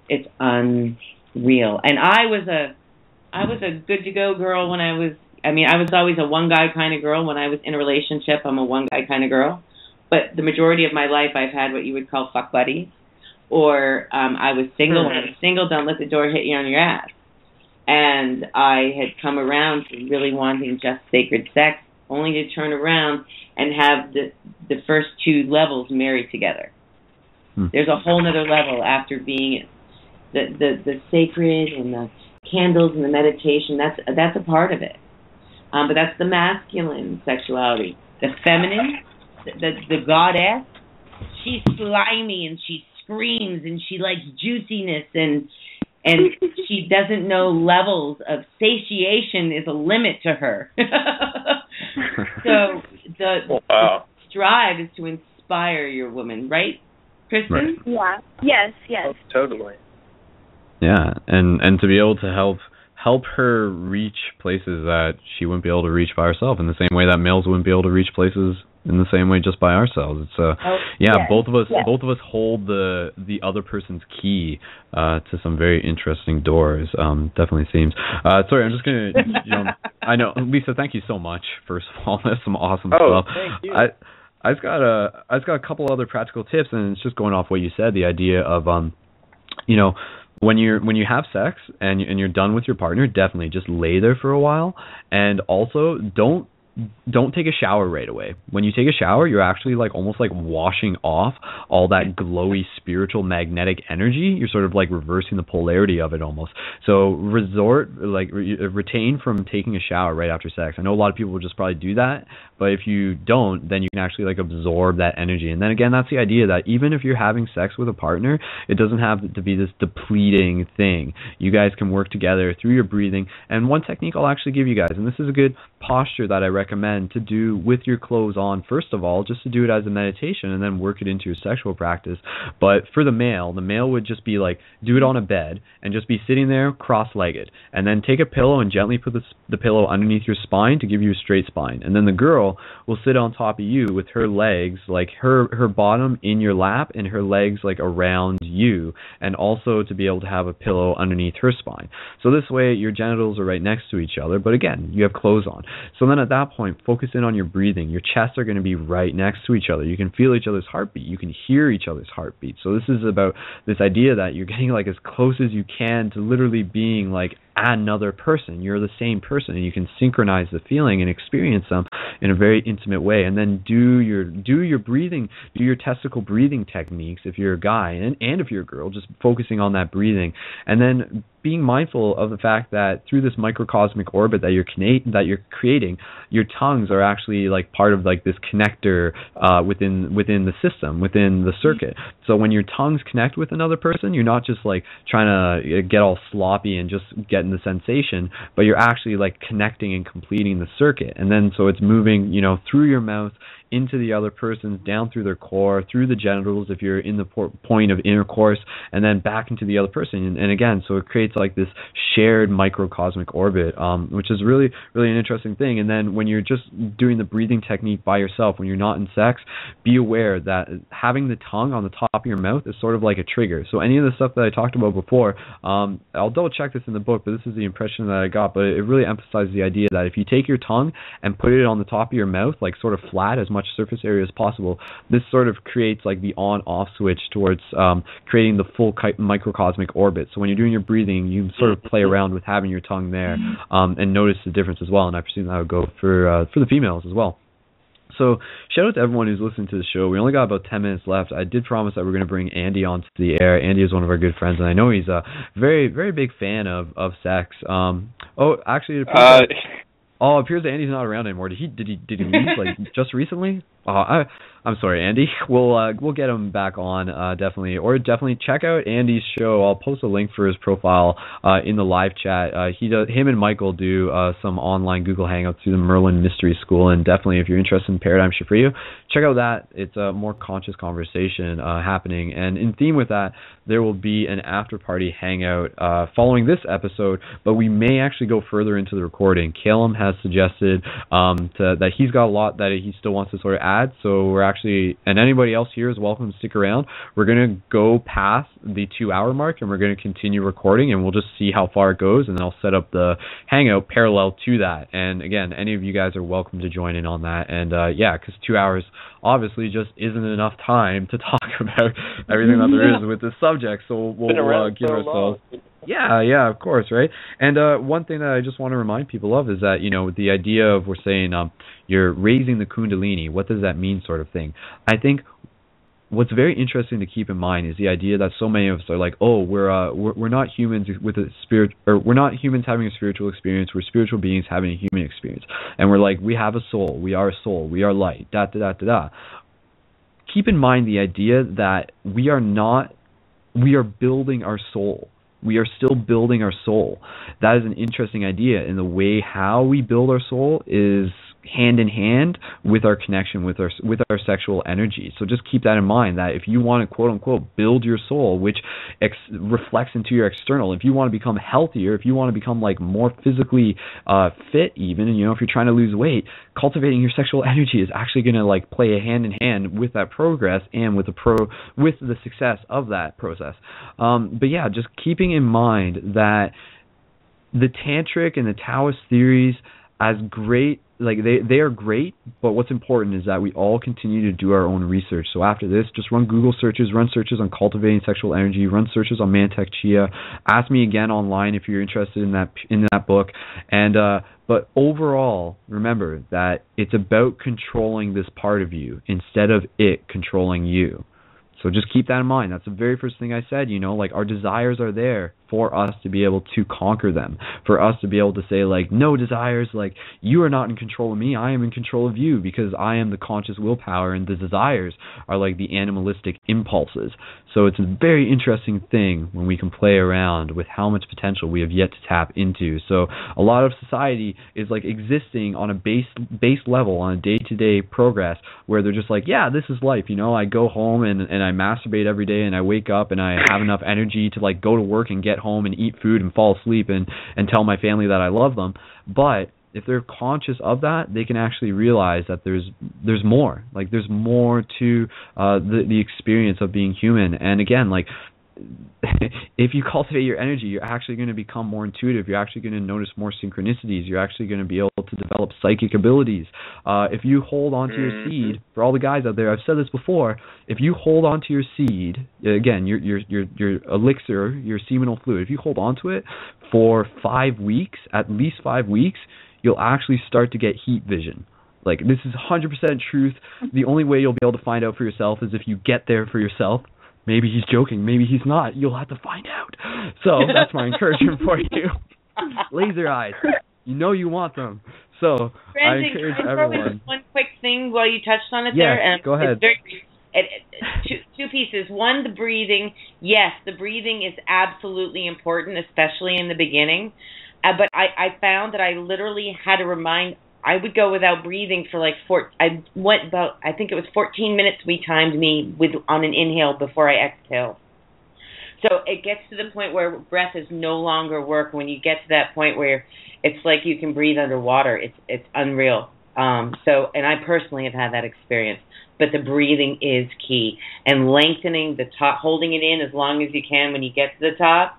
It's unreal. And I was a good to go girl when I was always a one guy kind of girl. When I was in a relationship, I'm a one guy kind of girl. But the majority of my life, I've had what you would call fuck buddies, or I was single. When I was single, don't let the door hit you on your ass. And I had come around to really wanting just sacred sex, only to turn around and have the first two levels married together. There's a whole other level after being the sacred and the candles and the meditation. That's a part of it. But that's the masculine sexuality. The feminine, the goddess, she's slimy and she screams and she likes juiciness and she doesn't know levels of satiation is a limit to her. So the drive is to inspire your woman, right, Kristen? Right. Yeah. Yes. Oh, totally. Yeah, and to be able to help her reach places that she wouldn't be able to reach by herself, in the same way that males wouldn't be able to reach places in the same way just by ourselves. It's both of us hold the other person's key to some very interesting doors. Definitely seems. Sorry, I'm just gonna I know, Lisa, thank you so much. First of all, that's some awesome stuff. Thank you. I've got a couple other practical tips, and it's just going off what you said. The idea of when you have sex and you're done with your partner, definitely just lay there for a while, and also don't don't take a shower right away. When you take a shower, you're actually like almost like washing off all that glowy spiritual magnetic energy. You're sort of like reversing the polarity of it almost. So retain from taking a shower right after sex. I know a lot of people will just probably do that, but if you don't, then you can actually like absorb that energy. And then again, that's the idea that even if you're having sex with a partner, it doesn't have to be this depleting thing. You guys can work together through your breathing. And one technique I'll actually give you guys, and this is a good posture that I recommend to do with your clothes on, first of all, just to do it as a meditation and then work it into your sexual practice. But for the male would just be like, do it on a bed and just be sitting there cross-legged, and then take a pillow and gently put the pillow underneath your spine to give you a straight spine. And then the girl will sit on top of you with her legs, like her bottom in your lap and her legs like around you, and also to be able to have a pillow underneath her spine. So this way your genitals are right next to each other, but again, you have clothes on. So then at that point, focus in on your breathing. Your chests are going to be right next to each other. You can feel each other's heartbeat. You can hear each other's heartbeat. So this is about this idea that you're getting like as close as you can to literally being like another person. You're the same person, and you can synchronize the feeling and experience them in a very intimate way. And then do your breathing, do your testicle breathing techniques if you're a guy, and if you're a girl, just focusing on that breathing. And then being mindful of the fact that through this microcosmic orbit that you're creating, your tongues are actually like part of like this connector within the system, within the circuit. So when your tongues connect with another person, you're not just like trying to get all sloppy and just getting the sensation, but you're actually like connecting and completing the circuit. And then so it's moving, through your mouth into the other person's, down through their core, through the genitals if you're in the point of intercourse, and then back into the other person. And again, so it creates like this shared microcosmic orbit, which is really, really an interesting thing. And then when you're just doing the breathing technique by yourself, when you're not in sex, be aware that having the tongue on the top of your mouth is sort of like a trigger. So any of the stuff that I talked about before, I'll double check this in the book, but this is the impression that I got. But it really emphasizes the idea that if you take your tongue and put it on the top of your mouth, like sort of flat, as much surface area as possible, this sort of creates like the on-off switch towards creating the full microcosmic orbit. So when you're doing your breathing, you sort of play around with having your tongue there and notice the difference as well. And I presume that would go for the females as well. So shout out to everyone who's listening to the show. We only got about 10 minutes left. I did promise that we're going to bring Andy onto the air. Andy is one of our good friends, and I know he's a very, very big fan of sex. It appears that Andy's not around anymore. Did he leave like just recently? I'm sorry, Andy. We'll get him back on definitely, or definitely check out Andy's show. I'll post a link for his profile in the live chat. Him and Michael do some online Google Hangouts through the Merlin Mystery School, and definitely if you're interested in Paradigm Shift Radio, check out that. It's a more conscious conversation happening, and in theme with that, there will be an after party hangout following this episode, but we may actually go further into the recording. Cale has suggested that he's got a lot that he still wants to sort of add, so we're actually, and anybody else here is welcome to stick around. We're going to go past the 2-hour mark, and we're going to continue recording, and we'll just see how far it goes, and then I'll set up the hangout parallel to that. And again, any of you guys are welcome to join in on that. And because 2 hours obviously just isn't enough time to talk about everything that there is with this subject, so we'll give ourselves... Yeah, of course, right? And one thing that I just want to remind people of is that, the idea of, we're saying you're raising the Kundalini, what does that mean sort of thing? I think what's very interesting to keep in mind is the idea that so many of us are like, we're not humans with a spirit, or we're not humans having a spiritual experience, we're spiritual beings having a human experience. And we're like, we have a soul, we are a soul, we are light, da-da-da-da-da. Keep in mind the idea that we are building our soul. We are still building our soul. That is an interesting idea, and the way how we build our soul is hand in hand with our connection with our sexual energy. So just keep that in mind, that if you want to quote unquote build your soul, which reflects into your external, if you want to become healthier, if you want to become like more physically fit even, and if you're trying to lose weight, cultivating your sexual energy is actually going to like play a hand in hand with that progress and with the success of that process. But yeah, just keeping in mind that the tantric and the Taoist theories, as great like they are great, but what's important is that we all continue to do our own research. So after this, just run Google searches, run searches on cultivating sexual energy, run searches on Mantek Chia. Ask me again online if you're interested in that book. And but overall, remember that it's about controlling this part of you instead of it controlling you. So just keep that in mind. That's the very first thing I said, like our desires are there for us to be able to conquer them, for us to be able to say, like, no desires, like, you are not in control of me, I am in control of you, because I am the conscious willpower, and the desires are like the animalistic impulses. So it's a very interesting thing when we can play around with how much potential we have yet to tap into. So a lot of society is like existing on a base level, on a day-to-day progress, where they're just like, yeah, this is life, I go home and I masturbate every day, and I wake up and I have enough energy to like go to work and get home and eat food and fall asleep and tell my family that I love them. But if they're conscious of that, they can actually realize that there's more. Like, there's more to the experience of being human. And again, like, if you cultivate your energy, you're actually going to become more intuitive. You're actually going to notice more synchronicities. You're actually going to be able to develop psychic abilities. If you hold on to your seed, for all the guys out there, I've said this before, if you hold on to your seed, again, your elixir, your seminal fluid, if you hold on to it for 5 weeks, at least 5 weeks, you'll actually start to get heat vision. Like, this is 100% truth. The only way you'll be able to find out for yourself is if you get there for yourself. Maybe he's joking. Maybe he's not. You'll have to find out. So that's my encouragement for you. Laser eyes. You want them. So Brendon, I encourage can I everyone. throw in one quick thing while you touched on it there? And go ahead. It's very, two pieces. One, the breathing. Yes, the breathing is absolutely important, especially in the beginning. But I found that I literally had to remind. I would go without breathing for like I think it was 14 minutes we timed me on an inhale before I exhale. So it gets to the point where breath is no longer work. When you get to that point where it's like you can breathe underwater, it's unreal. And I personally have had that experience. But the breathing is key, and lengthening the top, holding it in as long as you can when you get to the top.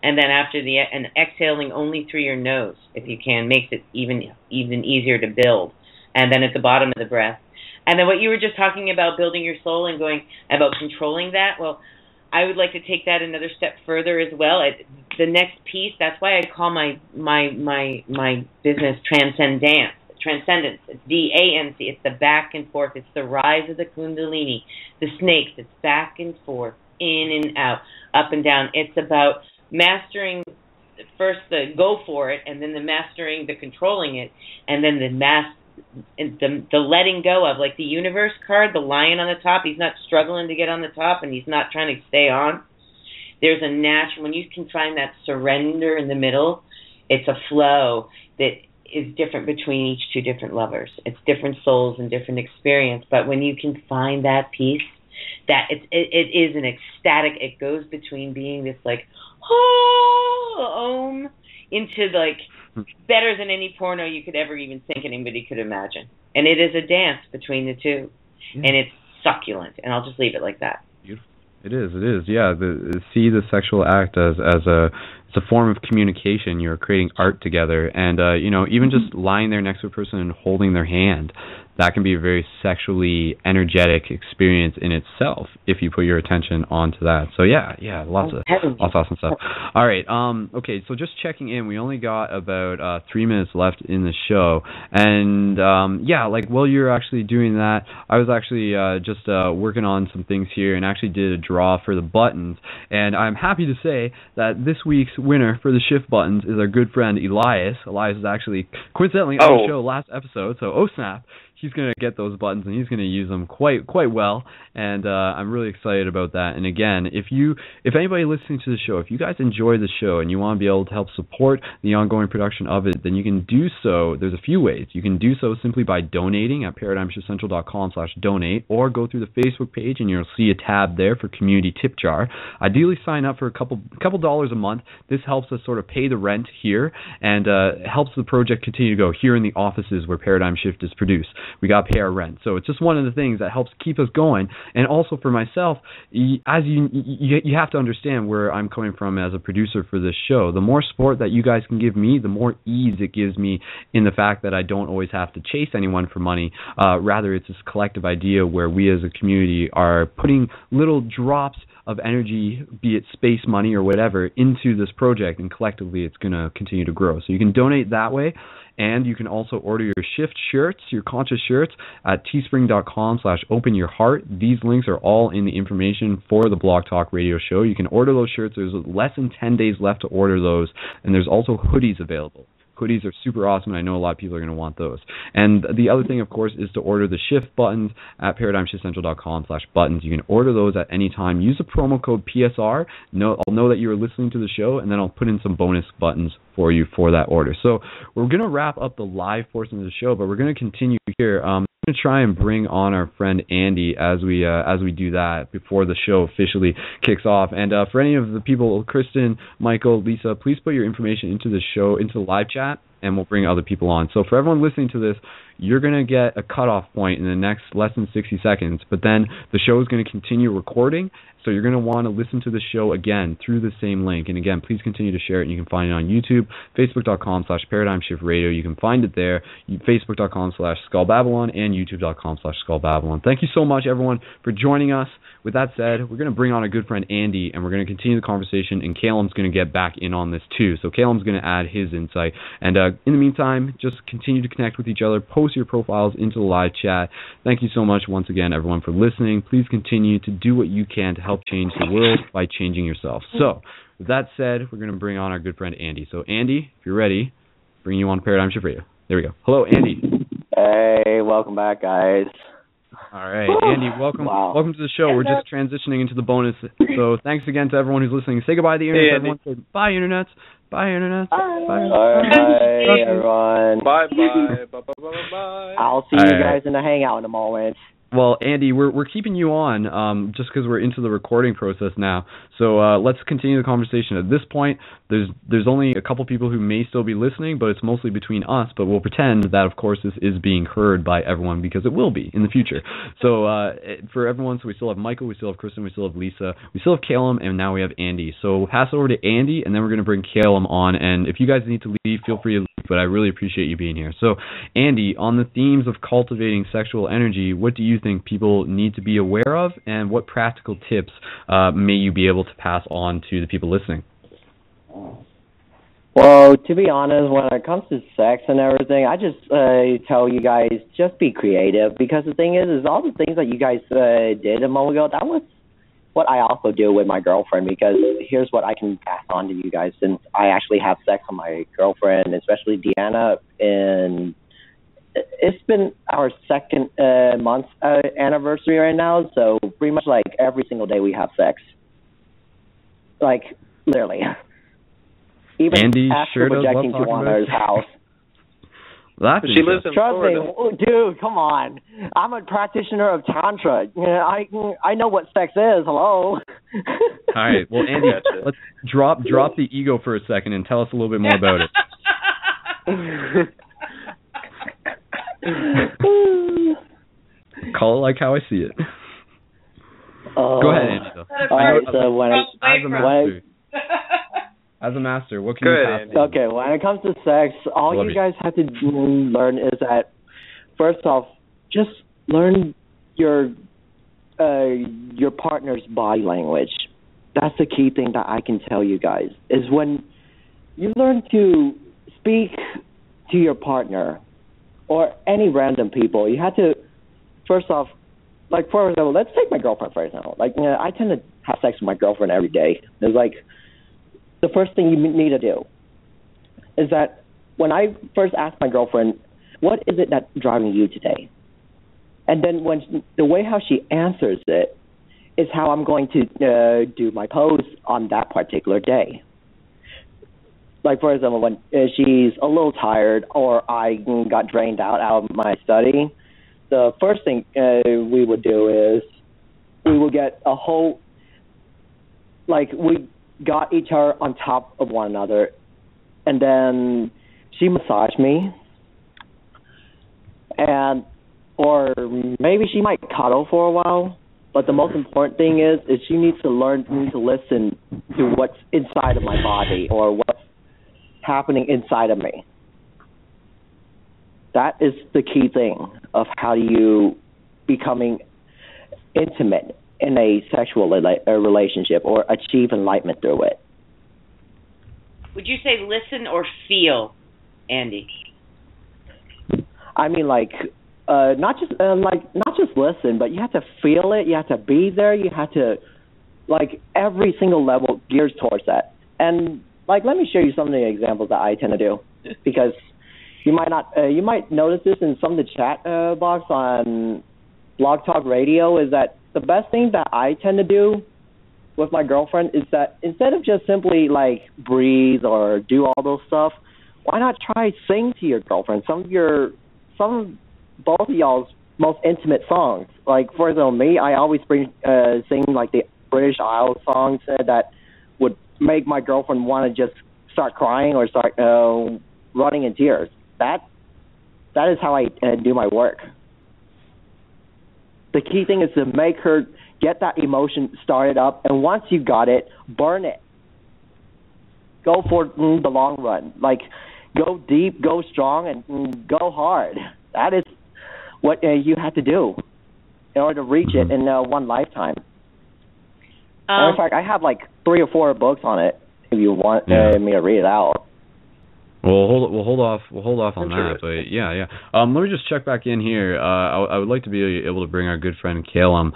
And then and exhaling only through your nose, if you can, makes it even easier to build. And then at the bottom of the breath. And then what you were just talking about, building your soul and going about controlling that, well, I would like to take that another step further as well. The next piece, that's why I call my business Transcendence. It's DANC. It's the back and forth. It's the rise of the Kundalini, the snakes. It's back and forth, in and out, up and down. It's about mastering first the go for it, and then the mastering the controlling it, and then the letting go of, like the universe card, the lion on the top. He's not struggling to get on the top, and he's not trying to stay on. There's a natural, when you can find that surrender in the middle, it's a flow that is different between each two different lovers. It's different souls and different experience, but when you can find that peace, that it is an ecstatic, it goes between being this like into like better than any porno you could ever even think anybody could imagine. And it is a dance between the two. Yeah. And it's succulent. And I'll just leave it like that. Beautiful. It is. Yeah. See the sexual act as it's a form of communication. You're creating art together. And, even just lying there next to a person and holding their hand, that can be a very sexually energetic experience in itself if you put your attention onto that. So yeah, lots of awesome stuff. All right, okay, so just checking in, we only got about 3 minutes left in the show, and while you're actually doing that, I was actually just working on some things here and actually did a draw for the buttons, and I'm happy to say that this week's winner for the shift buttons is our good friend Elias. Elias is actually coincidentally on the show last episode, so snap. He's going to get those buttons, and he's going to use them quite well, and I'm really excited about that. And again, if anybody listening to the show, if you guys enjoy the show and you want to be able to help support the ongoing production of it, then you can do so. There's a few ways. You can do so simply by donating at paradigmshiftcentral.com/donate, or go through the Facebook page and you'll see a tab there for Community Tip Jar. Ideally, sign up for a couple dollars a month. This helps us sort of pay the rent here, and helps the project continue to go here in the offices where Paradigm Shift is produced. We got to pay our rent. So it's just one of the things that helps keep us going. And also for myself, as you have to understand where I'm coming from as a producer for this show. The more support that you guys can give me, the more ease it gives me in the fact that I don't always have to chase anyone for money. Rather, it's this collective idea where we as a community are putting little drops of energy, be it space money or whatever, into this project, and collectively it's going to continue to grow. So you can donate that way, and you can also order your shift shirts, your conscious shirts, at teespring.com/openyourheart. These links are all in the information for the Blog Talk Radio Show. You can order those shirts. There's less than 10 days left to order those, and there's also hoodies available. Hoodies are super awesome, and I know a lot of people are going to want those. And the other thing, of course, is to order the shift buttons at paradigmshiftcentral.com/buttons. You can order those at any time. Use the promo code PSR. I'll know that you are listening to the show, and then I'll put in some bonus buttons for you for that order. So we're going to wrap up the live portion of the show, but we're going to continue here. I'm going to try and bring on our friend Andy as we do that before the show officially kicks off. And for any of the people, Kristen, Michael, Lisa, please put your information into the show, into the live chat, and we'll bring other people on. So for everyone listening to this, you're going to get a cutoff point in the next less than 60 seconds, but then the show is going to continue recording, so you're going to want to listen to the show again through the same link. And again, please continue to share it. You can find it on YouTube, facebook.com/ParadigmShiftRadio. You can find it there, facebook.com/SkullBabylon, and youtube.com/SkullBabylon. Thank you so much, everyone, for joining us. With that said, we're going to bring on our good friend Andy, and we're going to continue the conversation, and Cale's going to get back in on this too. So Cale's going to add his insight. And in the meantime, just continue to connect with each other. Post your profiles into the live chat. Thank you so much once again, everyone, for listening. Please continue to do what you can to help change the world by changing yourself. So with that said, we're going to bring on our good friend Andy. So Andy, if you're ready, bring you on Paradigm Shift Radio. There we go. Hello, Andy. Hey, welcome back, guys. All right, Andy, welcome. Wow. Welcome to the show. We're just transitioning into the bonus. So thanks again to everyone who's listening. Say goodbye to the internet. Everyone say bye, internet. Bye, internet. Bye. All right, everyone. Bye-bye. Bye-bye. I'll see you guys in the hangout in a moment. Well, Andy, we're keeping you on just because we're into the recording process now. So let's continue the conversation. At this point, there's only a couple people who may still be listening, but it's mostly between us. But we'll pretend that, of course, this is being heard by everyone because it will be in the future. So for everyone, so we still have Michael, we still have Kristen, we still have Lisa, we still have Cale, and now we have Andy. So we'll pass it over to Andy, and then we're going to bring Cale on. And if you guys need to leave, feel free to leave, but I really appreciate you being here. So, Andy, on the themes of cultivating sexual energy, what do you think people need to be aware of, and what practical tips may you be able to pass on to the people listening? Well, to be honest, when it comes to sex and everything, I just tell you guys, just be creative, because the thing is all the things that you guys did a moment ago, that was what I also do with my girlfriend, because here's what I can pass on to you guys, since I actually have sex with my girlfriend, especially Deanna, and it's been our second month anniversary right now, so pretty much like every single day we have sex. Like, literally. Even Andy after sure projecting to one another's house. She lives in Florida. Trust me, dude, come on. I'm a practitioner of Tantra. I know what sex is, hello? All right, well, Andy, let's drop the ego for a second and tell us a little bit more about it. Call it like how I see it. Go ahead, Andy. Though. All right, so as a master, what can you pass on? Okay, when it comes to sex, all you guys have to learn is that, first off, just learn your partner's body language. That's the key thing that I can tell you guys, is when you learn to speak to your partner or any random people, you have to, first off, like, for example, let's take my girlfriend, for example. Like, I tend to have sex with my girlfriend every day. It's like, the first thing you need to do is that when I first ask my girlfriend, what is it that's driving you today? And then the way how she answers it is how I'm going to do my pose on that particular day. Like, for example, when she's a little tired or I got drained out of my study, the first thing we would do is we would get a whole, like, we got each other on top of one another, and then she massaged me, and or maybe she might cuddle for a while. But the most important thing is she needs to learn to listen to what's inside of my body or what's happening inside of me. That is the key thing of how you becoming intimate in a sexual relationship or achieve enlightenment through it. Would you say listen or feel, Andy? I mean, not just listen, but you have to feel it. You have to be there. You have to, every single level gears towards that. And let me show you some of the examples that I tend to do, because you might notice this in some of the chat box on Blog Talk Radio, is that the best thing that I tend to do with my girlfriend is that instead of just simply breathe or do all those stuff, why not try sing to your girlfriend both of y'all's most intimate songs? For example, me, I always sing the British Isles songs that would make my girlfriend want to just start crying or start running in tears. That is how I do my work. The key thing is to make her get that emotion started up, and once you got it, burn it. Go for the long run. Go deep, go strong, and go hard. That is what you have to do in order to reach it in one lifetime. In fact, I have 3 or 4 books on it if you want me to read it out. We'll hold off on that. But yeah. Let me just check back in here. I would like to be able to bring our good friend Cale.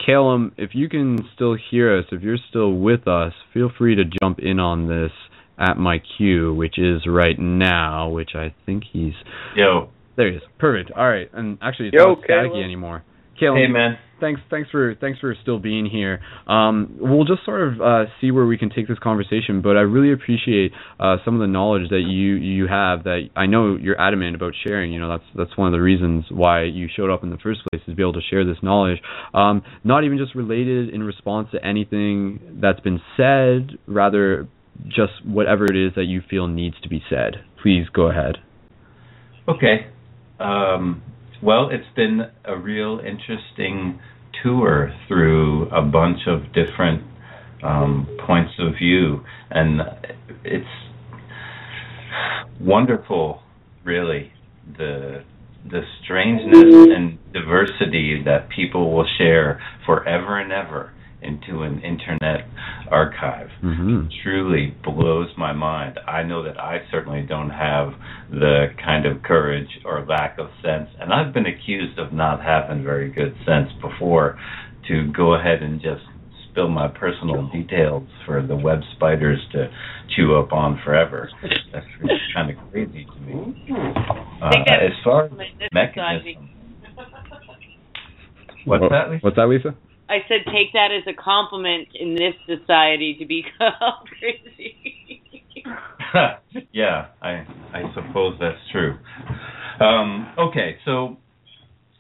Cale, if you can still hear us, if you're still with us, feel free to jump in on this at my cue, which is right now, which I think he's... Yo. There he is. Perfect. All right. And actually, it's not staticky anymore. Cale, hey, man. Thanks for still being here. We'll just sort of see where we can take this conversation, but I really appreciate some of the knowledge that you have that I know you're adamant about sharing. That's one of the reasons why you showed up in the first place, is to be able to share this knowledge. Not even just related in response to anything that's been said, rather just whatever it is that you feel needs to be said. Please go ahead. Okay. Well, it's been a real interesting tour through a bunch of different points of view, and it's wonderful, really, the strangeness and diversity that people will share forever and ever into an internet archive. Mm-hmm. Truly blows my mind. I know that I certainly don't have the kind of courage or lack of sense, and I've been accused of not having very good sense before, to go ahead and just spill my personal details for the web spiders to chew up on forever. That's really kind of crazy to me. As far as mechanism... What's that, Lisa? I said take that as a compliment in this society to be called crazy. Yeah, I suppose that's true. Okay, so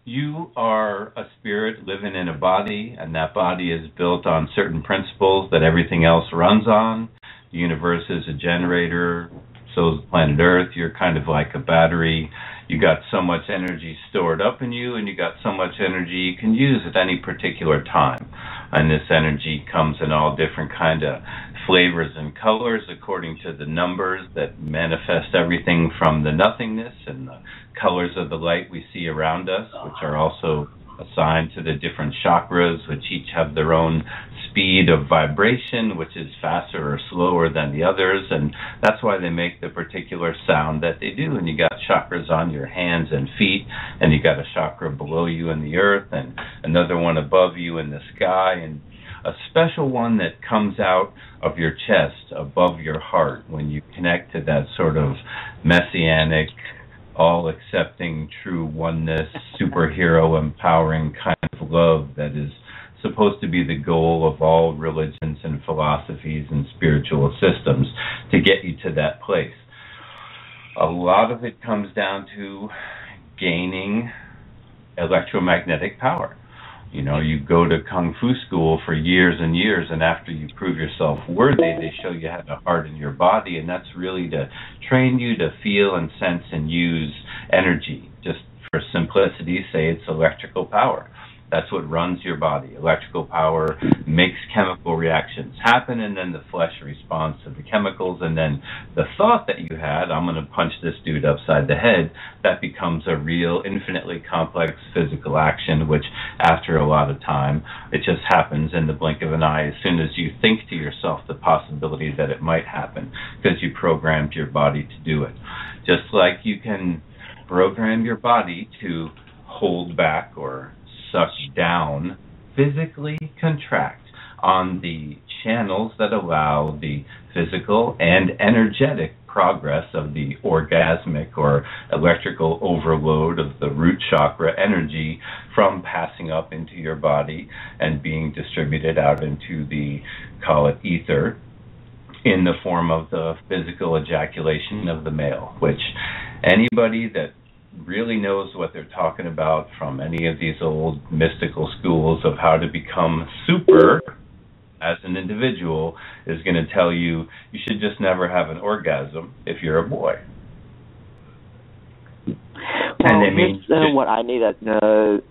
you are a spirit living in a body, and that body is built on certain principles that everything else runs on. The universe is a generator, so is planet Earth. You're kind of like a battery. You got so much energy stored up in you, and you got so much energy you can use at any particular time. And this energy comes in all different kind of flavors and colors according to the numbers that manifest everything from the nothingness and the colors of the light we see around us, which are also assigned to the different chakras, which each have their own speed of vibration, which is faster or slower than the others, and that's why they make the particular sound that they do. And you got chakras on your hands and feet, and you got a chakra below you in the earth, and another one above you in the sky, and a special one that comes out of your chest above your heart when you connect to that sort of messianic, all-accepting, true oneness, superhero empowering kind of love that is supposed to be the goal of all religions and philosophies and spiritual systems, to get you to that place. A lot of it comes down to gaining electromagnetic power. You go to Kung Fu school for years and years, and after you prove yourself worthy, they show you how to harden your body, and that's really to train you to feel and sense and use energy, just for simplicity, say it's electrical power. That's what runs your body. Electrical power makes chemical reactions happen, and then the flesh responds to the chemicals, and then the thought that you had, I'm going to punch this dude upside the head, that becomes a real, infinitely complex physical action, which after a lot of time, it just happens in the blink of an eye as soon as you think to yourself the possibility that it might happen, because you programmed your body to do it. Just like you can program your body to hold back or suck down, physically contract on the channels that allow the physical and energetic progress of the orgasmic or electrical overload of the root chakra energy from passing up into your body and being distributed out into the, call it ether, in the form of the physical ejaculation of the male, which anybody that really knows what they're talking about from any of these old mystical schools of how to become super as an individual is going to tell you you should just never have an orgasm if you're a boy. Well, here's what I need to know.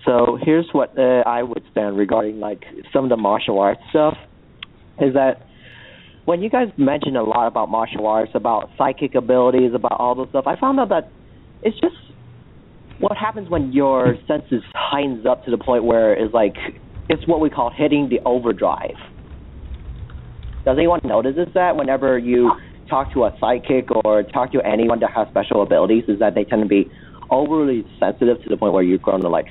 So here's what I would stand regarding like some of the martial arts stuff, is that when you guys mention a lot about martial arts, about psychic abilities, about all those stuff, I found out that it's just what happens when your senses heightens up to the point where it's like, it's what we call hitting the overdrive. Does anyone notice that whenever you talk to a psychic or talk to anyone that has special abilities, is that they tend to be overly sensitive to the point where you're going to like,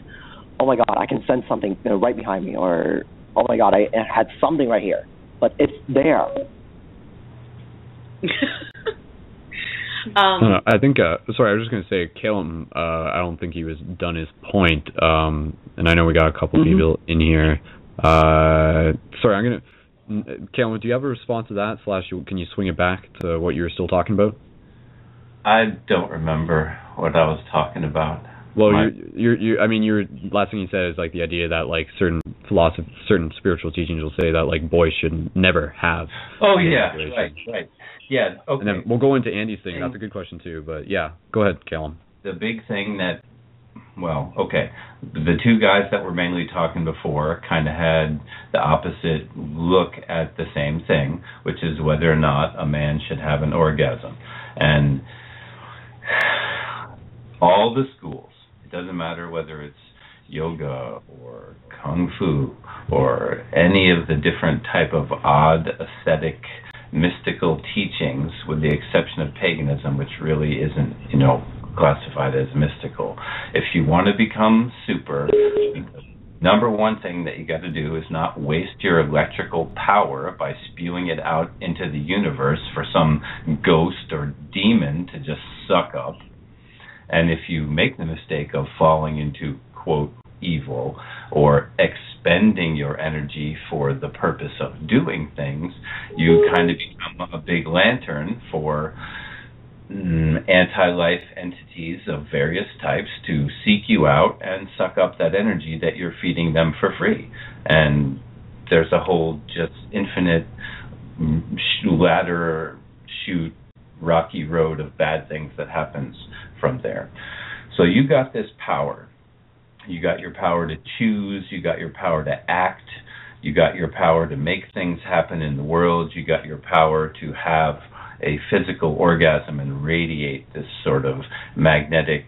oh my God, I can sense something right behind me, or oh my God, I had something right here, but it's there. I think, sorry, I was just going to say, Cale, I don't think he was done his point, and I know we got a couple people in here. Sorry, I'm going to, Cale, do you have a response to that, / can you swing it back to what you were still talking about? I don't remember what I was talking about. Well, I mean, your last thing you said is like the idea that like certain spiritual teachings will say that like boys should never have. Oh yeah, right. Yeah, okay. And then we'll go into Andy's thing. That's a good question too. But yeah, go ahead, Callum. The big thing that, well, okay, the two guys that were mainly talking before kind of had the opposite look at the same thing, which is whether or not a man should have an orgasm. And all the schools, it doesn't matter whether it's yoga or kung fu or any of the different type of odd ascetic mystical teachings, with the exception of paganism, which really isn't, classified as mystical. If you want to become super, the number one thing that you got to do is not waste your electrical power by spewing it out into the universe for some ghost or demon to just suck up. And if you make the mistake of falling into, quote, evil, or expending your energy for the purpose of doing things, you kind of become a big lantern for anti-life entities of various types to seek you out and suck up that energy that you're feeding them for free. And there's a whole just infinite ladder, shoot, rocky road of bad things that happens from there. So you got this power. You got your power to choose, you got your power to act, you got your power to make things happen in the world, you got your power to have a physical orgasm and radiate this sort of magnetic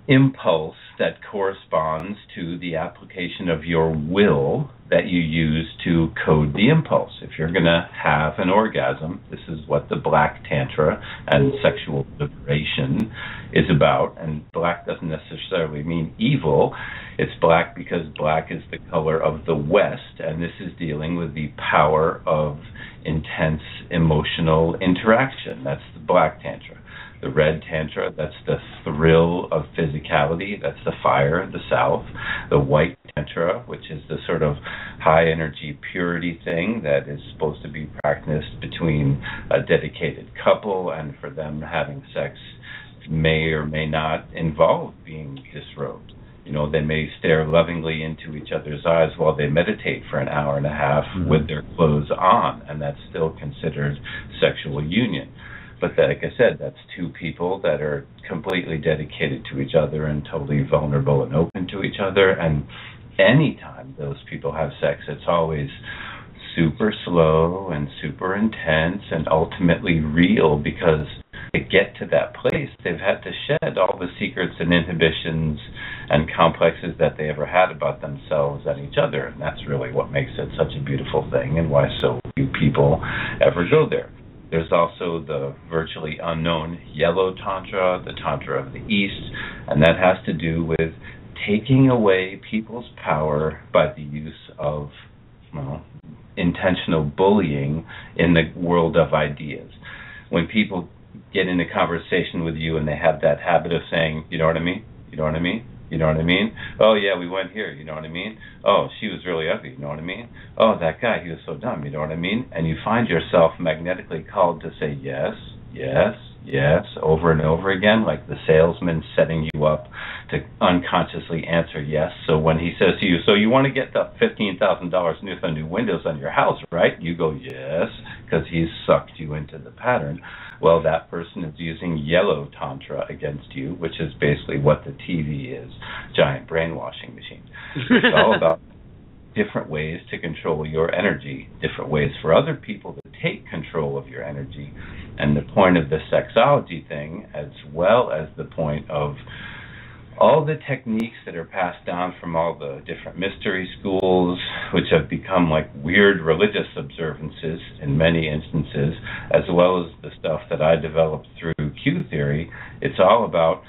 impulse that corresponds to the application of your will that you use to code the impulse. If you're going to have an orgasm, this is what the Black Tantra and sexual liberation is about. And black doesn't necessarily mean evil. It's black because black is the color of the West, and this is dealing with the power of intense emotional interaction. That's the Black Tantra. The Red Tantra, that's the thrill of physicality, that's the fire, the South. The White Tantra, which is the sort of high energy purity thing that is supposed to be practiced between a dedicated couple, and for them having sex may or may not involve being disrobed. They may stare lovingly into each other's eyes while they meditate for an hour and a half with their clothes on, and that's still considered sexual union. But like I said, that's two people that are completely dedicated to each other and totally vulnerable and open to each other. And anytime those people have sex, it's always super slow and super intense and ultimately real, because to get to that place, they've had to shed all the secrets and inhibitions and complexes that they ever had about themselves and each other. And that's really what makes it such a beautiful thing, and why so few people ever go there. There's also the virtually unknown yellow Tantra, the Tantra of the East, and that has to do with taking away people's power by the use of, well, intentional bullying in the world of ideas. When people get in a conversation with you and they have that habit of saying, you know what I mean? You know what I mean? You know what I mean? Oh, yeah, we went here. You know what I mean? Oh, she was really ugly. You know what I mean? Oh, that guy, he was so dumb. You know what I mean? And you find yourself magnetically called to say yes, yes, yes, over and over again, like the salesman setting you up to unconsciously answer yes. So when he says to you, so you want to get the $15,000 new windows on your house, right? You go, yes, because he's sucked you into the pattern. Well, that person is using yellow Tantra against you, which is basically what the TV is, giant brainwashing machine. It's all about different ways to control your energy, different ways for other people to take control of your energy. And the point of the sexology thing, as well as the point of all the techniques that are passed down from all the different mystery schools, which have become like weird religious observances in many instances, as well as the stuff that I developed through Q theory, it's all about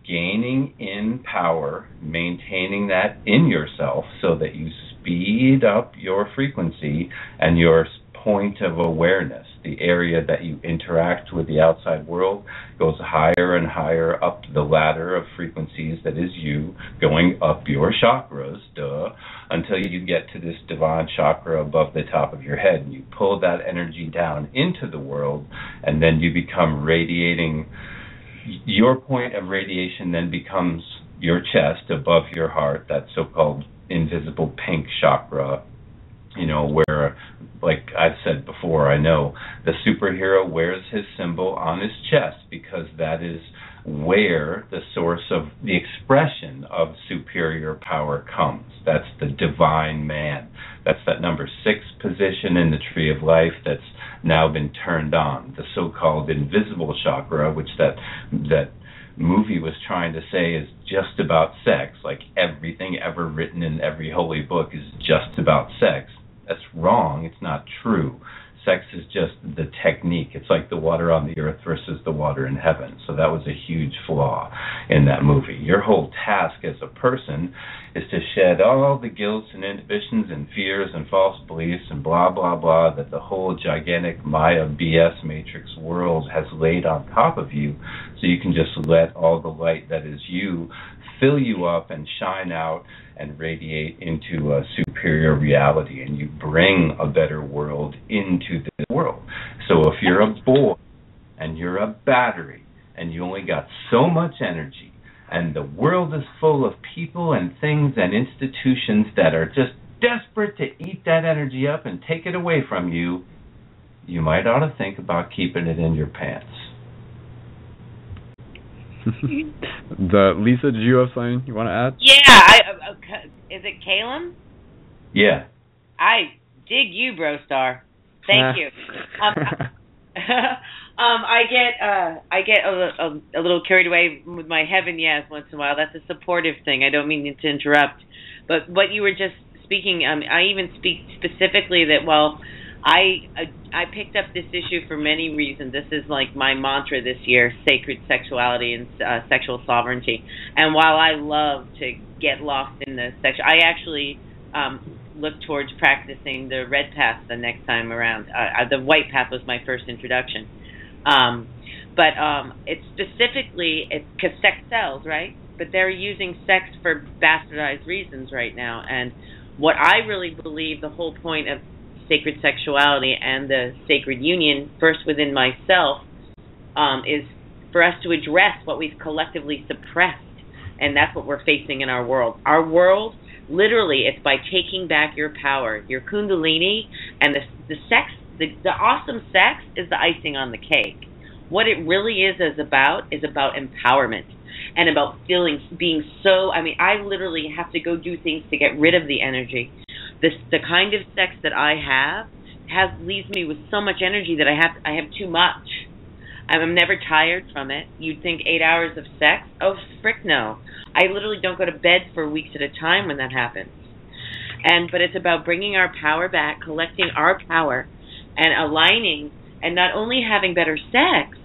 gaining in power, maintaining that in yourself so that you speed up your frequency and your point of awareness. The area that you interact with the outside world goes higher and higher up the ladder of frequencies that is you, going up your chakras, until you get to this divine chakra above the top of your head. And you pull that energy down into the world, and then you become radiating. Your point of radiation then becomes your chest above your heart, that so-called invisible pink chakra, you know, where, like I've said before, I know the superhero wears his symbol on his chest because that is where the source of the expression of superior power comes. That's the divine man. That's that number 6 position in the tree of life that's now been turned on. The so-called invisible chakra, which that movie was trying to say is just about sex, like everything ever written in every holy book is just about sex. That's wrong. It's not true. Sex is just the technique. It's like the water on the earth versus the water in heaven. So that was a huge flaw in that movie. Your whole task as a person is to shed all the guilts and inhibitions and fears and false beliefs and blah, blah, blah that the whole gigantic Maya BS matrix world has laid on top of you, so you can just let all the light that is you fill you up and shine out and radiate into a superior reality, and you bring a better world into this world. So if you're a boy and you're a battery and you only got so much energy, and the world is full of people and things and institutions that are just desperate to eat that energy up and take it away from you, you might ought to think about keeping it in your pants. Lisa, did you have something you want to add? Yeah, is it Cale? Yeah. I dig you, Bro Star. Thank you. I get a little carried away with my heaven yes once in a while. That's a supportive thing. I don't mean to interrupt, but what you were just speaking, I even speak specifically that while I picked up this issue for many reasons. This is like my mantra this year: sacred sexuality and sexual sovereignty. And while I love to get lost in the sexual, I actually look towards practicing the red path the next time around. The white path was my first introduction. But it's specifically, because sex sells, right? But they're using sex for bastardized reasons right now. And what I really believe the whole point of sacred sexuality and the sacred union, first within myself, is for us to address what we've collectively suppressed. And that's what we're facing in our world. Our world, literally, it's by taking back your power, your kundalini, and the sex, the awesome sex is the icing on the cake. what it really is about empowerment and about being so, I mean, I literally have to go do things to get rid of the energy. The kind of sex that I have leaves me with so much energy that I have too much. I'm never tired from it. You'd think 8 hours of sex? Oh, frick no. I literally don't go to bed for weeks at a time when that happens. But it's about bringing our power back, collecting our power, and aligning, and not only having better sex,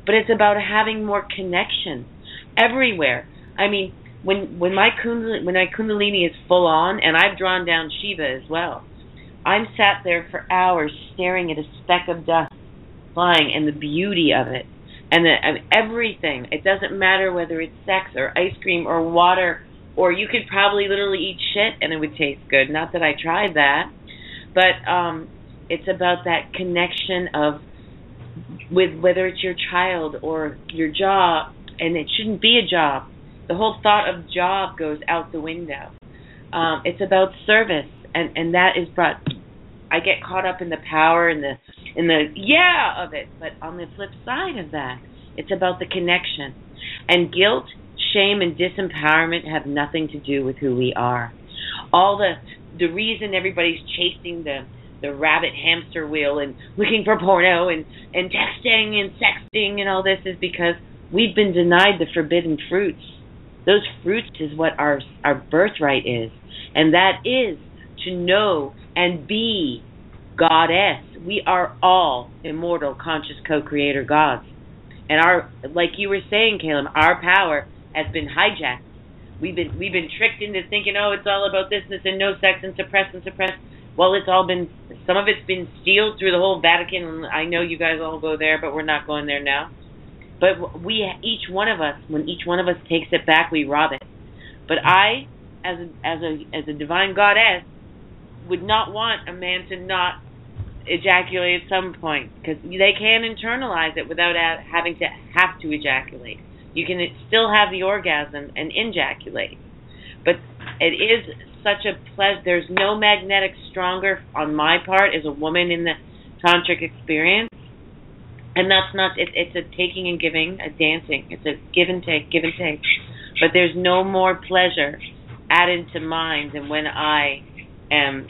but it's about having more connection everywhere. I mean, when my Kundalini is full on, and I've drawn down Shiva as well, I'm sat there for hours staring at a speck of dust flying and the beauty of it and everything. It doesn't matter whether it's sex or ice cream or water, or you could probably literally eat shit and it would taste good. Not that I tried that, but it's about that connection with whether it's your child or your job, and it shouldn't be a job. The whole thought of job goes out the window. It's about service, and that is brought. I get caught up in the power and the of it, but on the flip side of that, it's about the connection. And guilt, shame, and disempowerment have nothing to do with who we are. All the reason everybody's chasing the rabbit hamster wheel and looking for porno and texting and sexting and all this is because we've been denied the forbidden fruits. Those fruits is what our birthright is, and that is to know and be goddess. We are all immortal, conscious co-creator gods. And like you were saying, Caleb, our power has been hijacked. We've been tricked into thinking, oh, it's all about this and no sex and suppress. Well, some of it's been sealed through the whole Vatican, and I know you guys all go there, but we're not going there now. But when each one of us takes it back, we rob it. But I, as a divine goddess, would not want a man to not ejaculate at some point, because they can internalize it without having to ejaculate. You can still have the orgasm and ejaculate, but it is such a pleasure. There's no magnetic stronger on my part as a woman in the tantric experience, and that's not. It's a taking and giving, a dancing. It's a give and take. But there's no more pleasure added to mine than when I am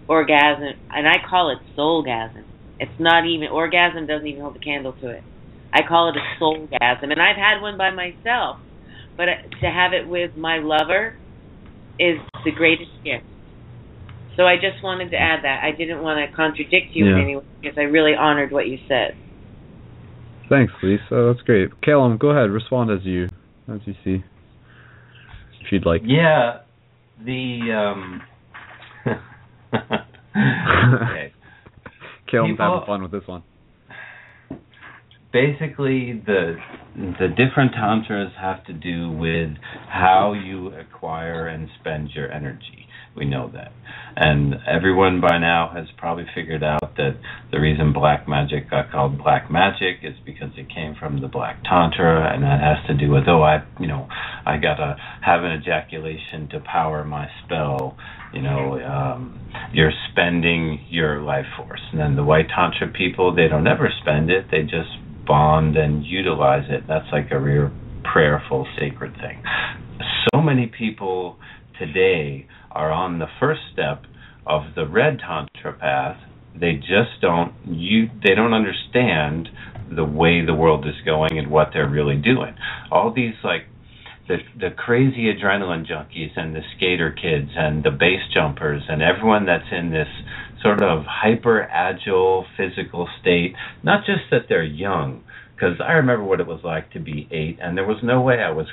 orgasm, and I call it soulgasm. It's not even, orgasm doesn't even hold a candle to it. I call it a soulgasm, and I've had one by myself, but to have it with my lover is the greatest gift. So I just wanted to add that. I didn't want to contradict you in any way, because I really honored what you said. Thanks, Lisa. That's great. Cale, go ahead. Respond as you see, if you'd like. Yeah. Okay. Cale's having fun with this one. Basically, the different tantras have to do with how you acquire and spend your energy. We know that. And everyone by now has probably figured out that the reason black magic got called black magic is because it came from the black tantra, and that has to do with, I gotta have an ejaculation to power my spell. You're spending your life force. And then the white tantra people, they don't ever spend it, they just bond and utilize it. That's like a real prayerful, sacred thing. So many people today are on the first step of the red tantra path. They just don't understand the way the world is going and what they're really doing. All these the crazy adrenaline junkies and the skater kids and the base jumpers and everyone that's in this sort of hyper agile physical state, not just that they're young, because I remember what it was like to be 8, and there was no way I was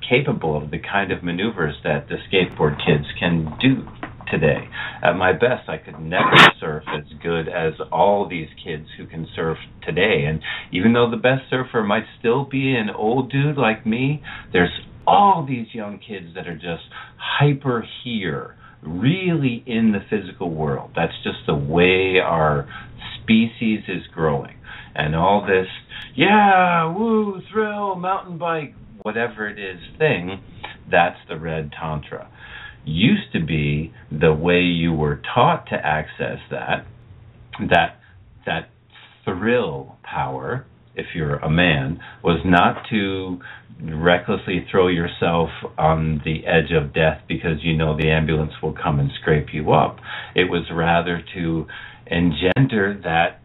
capable of the kind of maneuvers that the skateboard kids can do today. At my best, I could never surf as good as all these kids who can surf today. And even though the best surfer might still be an old dude like me, there's all these young kids that are just hyper here, really in the physical world. That's just the way our species is growing. And all this, woo, thrill, mountain bike, whatever it is thing, that's the red tantra. Used to be the way you were taught to access that thrill power if you're a man, was not to recklessly throw yourself on the edge of death because you know the ambulance will come and scrape you up. It was rather to engender that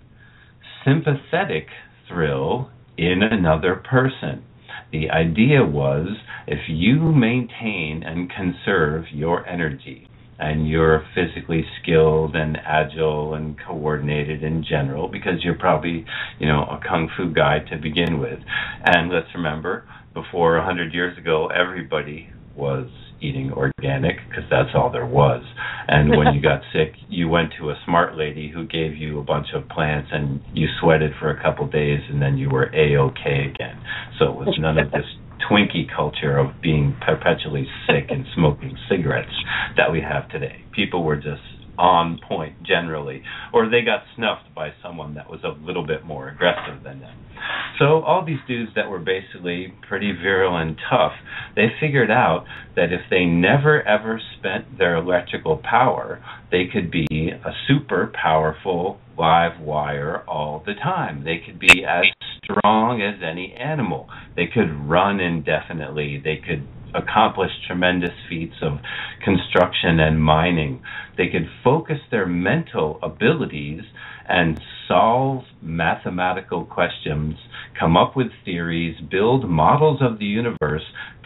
sympathetic thrill in another person. The idea was, if you maintain and conserve your energy, and you're physically skilled and agile and coordinated in general, because you're probably, a kung fu guy to begin with. And let's remember, before 100 years ago, everybody was eating organic because that's all there was. And when you got sick, you went to a smart lady who gave you a bunch of plants and you sweated for a couple days and then you were A-OK again. So it was none of this Twinkie culture of being perpetually sick and smoking cigarettes that we have today. People were just on point generally, or they got snuffed by someone that was a little bit more aggressive than them. So all these dudes that were basically pretty virile and tough, they figured out that if they never ever spent their electrical power, they could be a super powerful live wire all the time. They could be as strong as any animal. They could run indefinitely. They could accomplish tremendous feats of construction and mining. They could focus their mental abilities and solve mathematical questions, come up with theories, build models of the universe,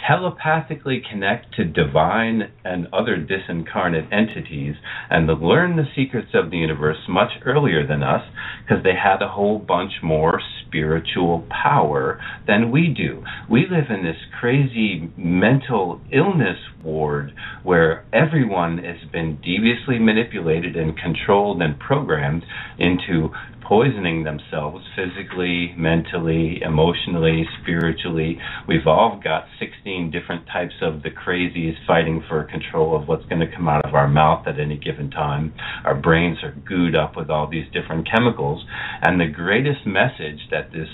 telepathically connect to divine and other disincarnate entities, and learn the secrets of the universe much earlier than us, because they had a whole bunch more spiritual power than we do. We live in this crazy mental illness ward where everyone has been deviously manipulated and controlled and programmed into poisoning themselves physically, mentally, emotionally, spiritually. We've all got 16 different types of the crazies fighting for control of what's going to come out of our mouth at any given time. Our brains are gooed up with all these different chemicals, and the greatest message that this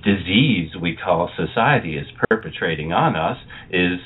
disease we call society is perpetrating on us is,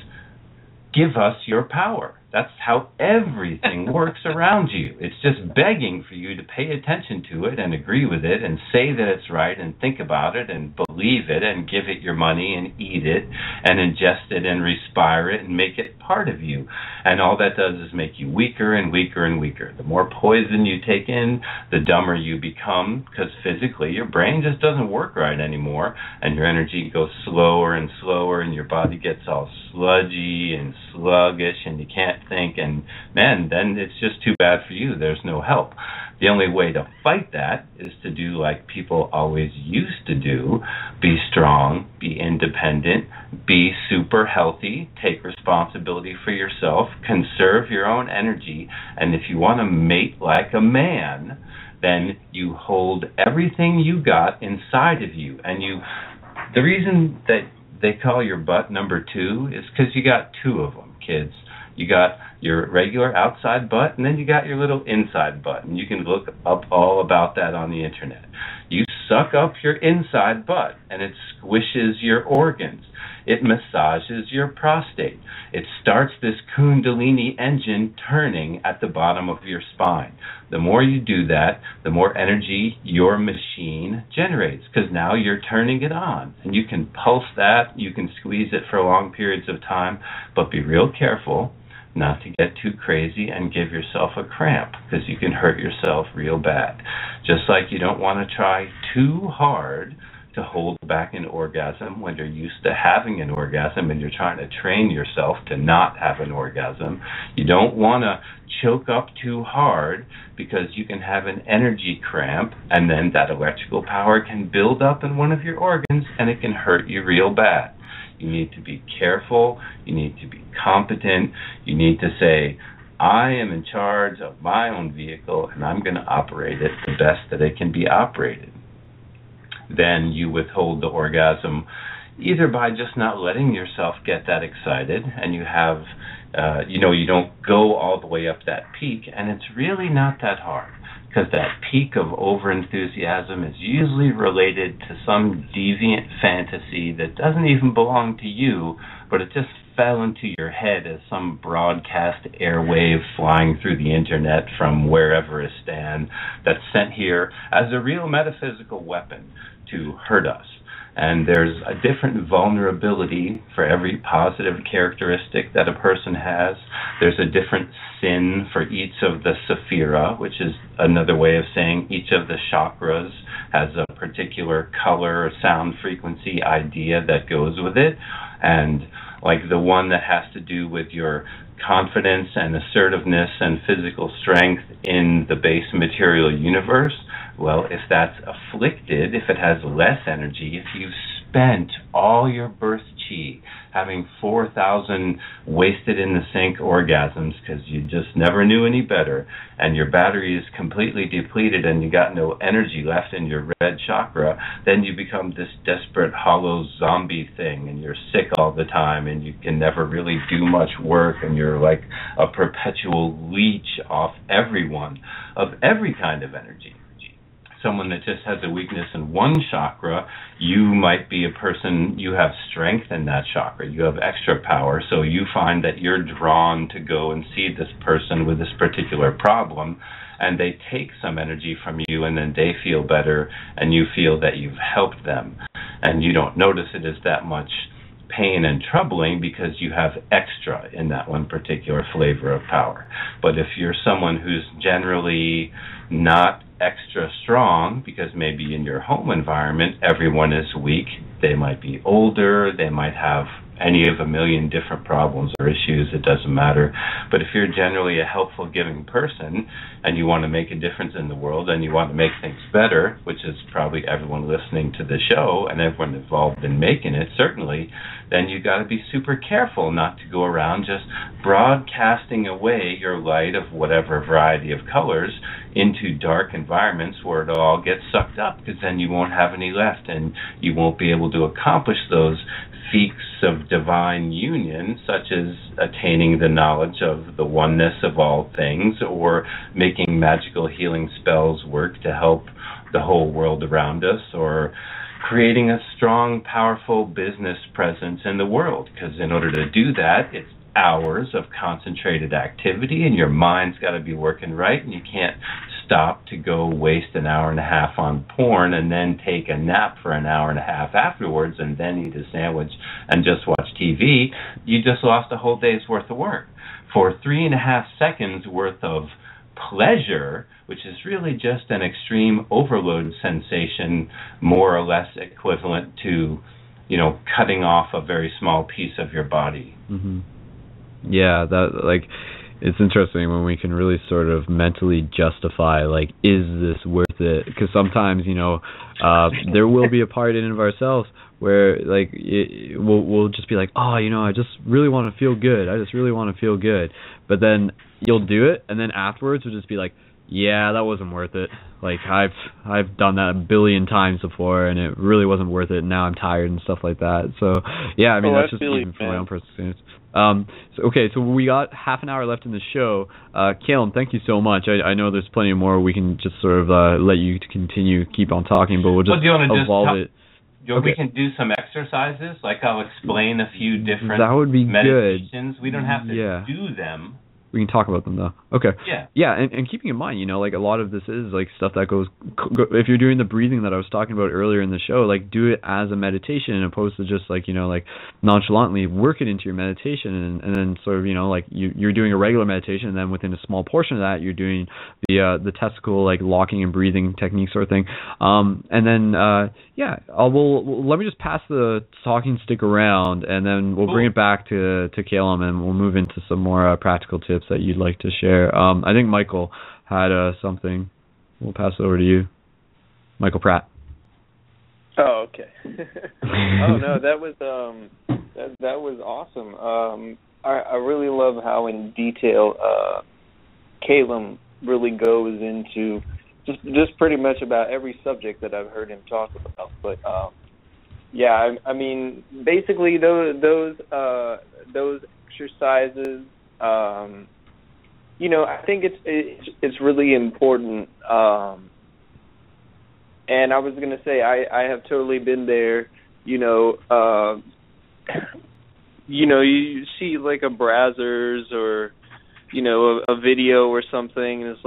give us your power. That's how everything works around you. It's just begging for you to pay attention to it and agree with it and say that it's right and think about it and believe it and give it your money and eat it and ingest it and respire it and make it part of you. And all that does is make you weaker and weaker and weaker. The more poison you take in, the dumber you become, because physically your brain just doesn't work right anymore and your energy goes slower and slower and your body gets all sludgy and sluggish and you can't think, and man, then it's just too bad for you. There's no help. The only way to fight that is to do like people always used to do: be strong, be independent, be super healthy, take responsibility for yourself, conserve your own energy, and if you want to mate like a man, then you hold everything you got inside of you. And the reason that they call your butt number 2 is because you got 2 of them, kids. You got your regular outside butt, and then you got your little inside butt. And you can look up all about that on the internet. You suck up your inside butt, and it squishes your organs. It massages your prostate. It starts this kundalini engine turning at the bottom of your spine. The more you do that, the more energy your machine generates, because now you're turning it on. And you can pulse that, you can squeeze it for long periods of time, but be real careful not to get too crazy and give yourself a cramp, because you can hurt yourself real bad. Just like you don't want to try too hard to hold back an orgasm when you're used to having an orgasm and you're trying to train yourself to not have an orgasm. You don't want to choke up too hard, because you can have an energy cramp, and then that electrical power can build up in one of your organs and it can hurt you real bad. You need to be careful. You need to be competent. You need to say, I am in charge of my own vehicle and I'm going to operate it the best that it can be operated. Then you withhold the orgasm either by just not letting yourself get that excited, and you have, you don't go all the way up that peak, and it's really not that hard, because that peak of overenthusiasm is usually related to some deviant fantasy that doesn't even belong to you, but it just fell into your head as some broadcast airwave flying through the internet from wherever it stands, that's sent here as a real metaphysical weapon to hurt us. And there's a different vulnerability for every positive characteristic that a person has. There's a different sin for each of the sephira, which is another way of saying each of the chakras has a particular color or sound frequency idea that goes with it. And like the one that has to do with your confidence and assertiveness and physical strength in the base material universe, well, if that's afflicted, if it has less energy, if you've spent all your birth chi having 4,000 wasted in the sink orgasms because you just never knew any better, and your battery is completely depleted and you got no energy left in your red chakra, then you become this desperate hollow zombie thing, and you're sick all the time and you can never really do much work, and you're like a perpetual leech off everyone of every kind of energy. Someone that just has a weakness in one chakra, you might be a person, you have strength in that chakra, you have extra power, so you find that you're drawn to go and see this person with this particular problem, and they take some energy from you, and then they feel better, and you feel that you've helped them, and you don't notice it as that much pain and troubling because you have extra in that one particular flavor of power. But if you're someone who's generally not extra strong, because maybe in your home environment everyone is weak, they might be older, they might have any of a million different problems or issues, it doesn't matter. But if you're generally a helpful, giving person, and you want to make a difference in the world, and you want to make things better, which is probably everyone listening to the show, and everyone involved in making it, certainly, then you got to be super careful not to go around just broadcasting away your light of whatever variety of colors into dark environments where it'll all get sucked up, because then you won't have any left, and you won't be able to accomplish those feats of divine union, such as attaining the knowledge of the oneness of all things, or making magical healing spells work to help the whole world around us, or creating a strong, powerful business presence in the world. Because in order to do that, it's hours of concentrated activity, and your mind's got to be working right, and you can't stop to go waste an hour and a half on porn and then take a nap for an hour and a half afterwards and then eat a sandwich and just watch TV. You just lost a whole day's worth of work for 3.5 seconds worth of pleasure, which is really just an extreme overload sensation, more or less equivalent to, cutting off a very small piece of your body. Mm-hmm. Yeah, it's interesting when we can really sort of mentally justify, is this worth it? Because sometimes, there will be a part in and of ourselves where, we'll just be like, I just really want to feel good. I just really want to feel good. But then you'll do it, and then afterwards we'll just be like, yeah, that wasn't worth it. I've done that a billion times before, and it really wasn't worth it, and now I'm tired and stuff like that. So, yeah, that's just even from my own personal experience. So we got half an hour left in the show. Cale, thank you so much. I know there's plenty more. We can just sort of let you keep on talking, but we'll just evolve it. We can do some exercises. I'll explain a few different that would be meditations. Good. We don't have to do them. We can talk about them, though. Okay. Yeah. Yeah, and keeping in mind, a lot of this is, stuff that goes... If you're doing the breathing that I was talking about earlier in the show, do it as a meditation, opposed to just, nonchalantly work it into your meditation, and then sort of, you're doing a regular meditation, and then within a small portion of that, you're doing the testicle, locking and breathing technique sort of thing. And then, let me just pass the talking stick around, and then we'll bring it back to Cale, and we'll move into some more practical tips that you'd like to share. I think Michael had something. We'll pass it over to you, Michael Pratt. Oh, okay. Oh no, that was awesome. I really love how in detail Caleb really goes into just pretty much about every subject that I've heard him talk about. But basically those exercises. I think it's really important. And I was going to say I have totally been there. You see a Brazzers or a video or something, and it's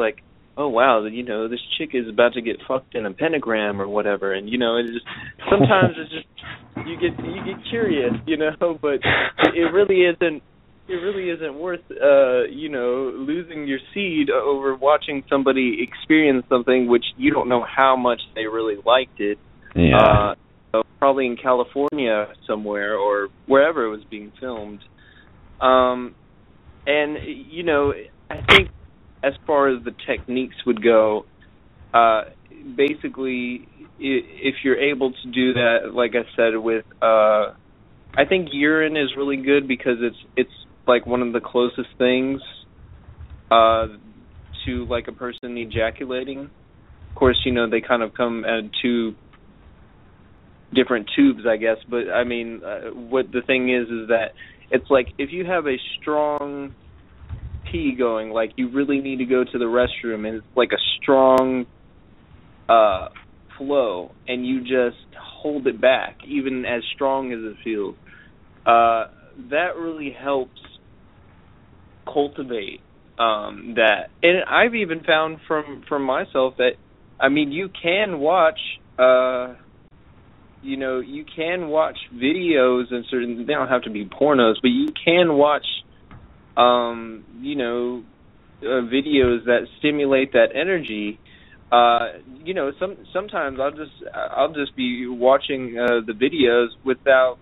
oh wow, this chick is about to get fucked in a pentagram or whatever, and it's just sometimes it's just you get curious, but it really isn't. It really isn't worth, losing your seed over watching somebody experience something which you don't know how much they really liked it. Yeah. Probably in California somewhere or wherever it was being filmed. And I think as far as the techniques would go, basically, if you're able to do that, like I said, with, I think urine is really good because it's like one of the closest things to like a person ejaculating. Of course, they kind of come at two different tubes, I guess. But I mean, what the thing is that it's like if you have a strong pee going, like you really need to go to the restroom, and it's like a strong flow, and you just hold it back, even as strong as it feels. That really helps cultivate that. And I've even found from myself that, I mean, you can watch videos and certain, they don't have to be pornos, but you can watch videos that stimulate that energy. Sometimes I'll just be watching the videos without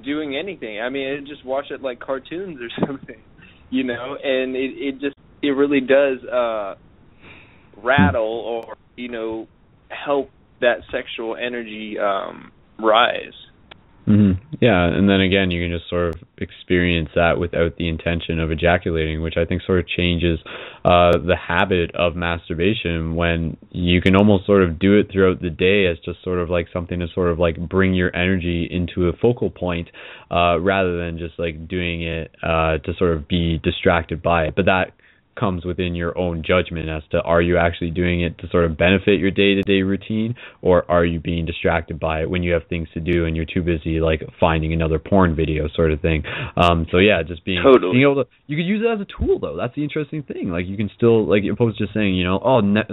doing anything. I mean, I just watch it like cartoons or something, and it really does rattle or help that sexual energy rise. Mm-hmm. Yeah, and then again, you can just sort of experience that without the intention of ejaculating, which I think sort of changes the habit of masturbation, when you can almost sort of do it throughout the day as just sort of like something to sort of like bring your energy into a focal point, rather than just like doing it to sort of be distracted by it. But that comes within your own judgment as to, are you actually doing it to sort of benefit your day-to-day routine, or are you being distracted by it when you have things to do and you're too busy like finding another porn video sort of thing. So yeah, just being able to, you could use it as a tool though. That's the interesting thing. Like you can still, like, opposed to just saying,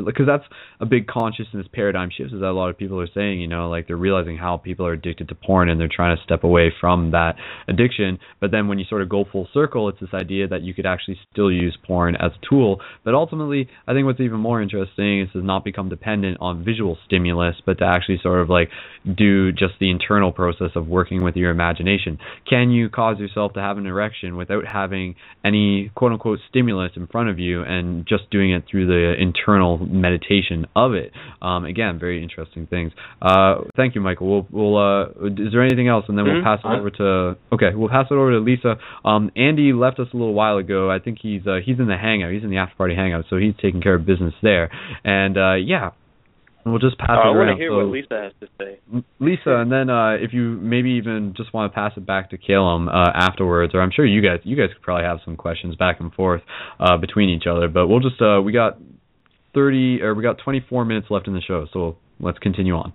because that's a big consciousness paradigm shift, is that a lot of people are saying, like they're realizing how people are addicted to porn and they're trying to step away from that addiction. But then when you sort of go full circle, it's this idea that you could actually still use porn as a tool. But ultimately, I think what's even more interesting is to not become dependent on visual stimulus, but to actually sort of like do just the internal process of working with your imagination. Can you cause yourself to have an erection without having any quote-unquote stimulus in front of you, and just doing it through the internal meditation of it? Again, very interesting things. Thank you, Michael. We'll is there anything else? And then we'll pass it over to Lisa. Andy left us a little while ago. I think he's in the hangout. He's in the after party hangout, so he's taking care of business there. And we'll just pass it around. I want to hear what Lisa has to say. Lisa, and then if you maybe even just want to pass it back to Cale afterwards, or I'm sure you guys could probably have some questions back and forth between each other. But we'll just we got 24 minutes left in the show, so let's continue on.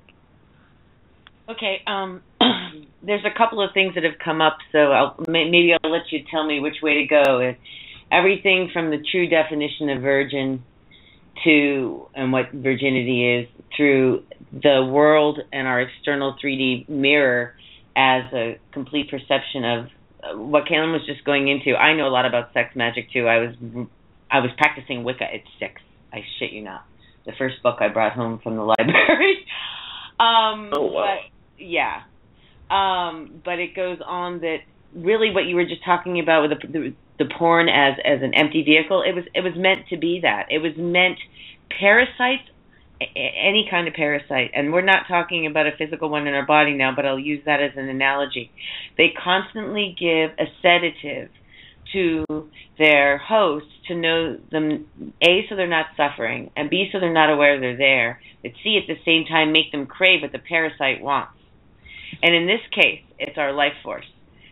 Okay. There's a couple of things that have come up, so maybe I'll let you tell me which way to go. Everything from the true definition of virgin to, and what virginity is, through the world and our external 3D mirror as a complete perception of what Cale was just going into. I know a lot about sex magic too. I was practicing Wicca at 6. I shit you not. The first book I brought home from the library. Oh wow. But, yeah. But it goes on that really what you were just talking about with the porn as an empty vehicle, it was meant to be that. It was meant, parasites, any kind of parasite, and we're not talking about a physical one in our body now, but I'll use that as an analogy. They constantly give a sedative to their host to know them, A, so they're not suffering, and B, so they're not aware they're there, but C, at the same time, make them crave what the parasite wants. And in this case, it's our life force.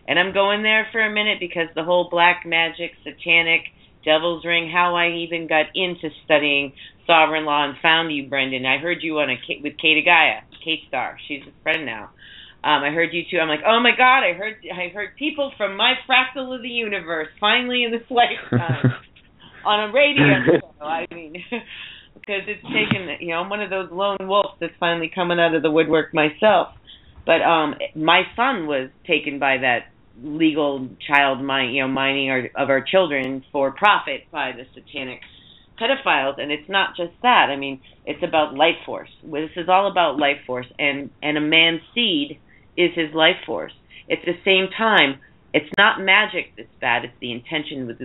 And I'm going there for a minute because the whole black magic, satanic, devil's ring, how I even got into studying sovereign law and found you, Brendon. I heard you with Kate Gaia, Kate Star. She's a friend now. I heard you too. I'm like, oh my God, I heard people from my fractal of the universe finally in this lifetime on a radio show. I mean, because it's taken, I'm one of those lone wolves that's finally coming out of the woodwork myself. But my son was taken by that legal child mining of our children for profit by the satanic pedophiles, and it's not just that. I mean, it's about life force. This is all about life force, and a man's seed is his life force. At the same time, it's not magic that's bad, it's the intention with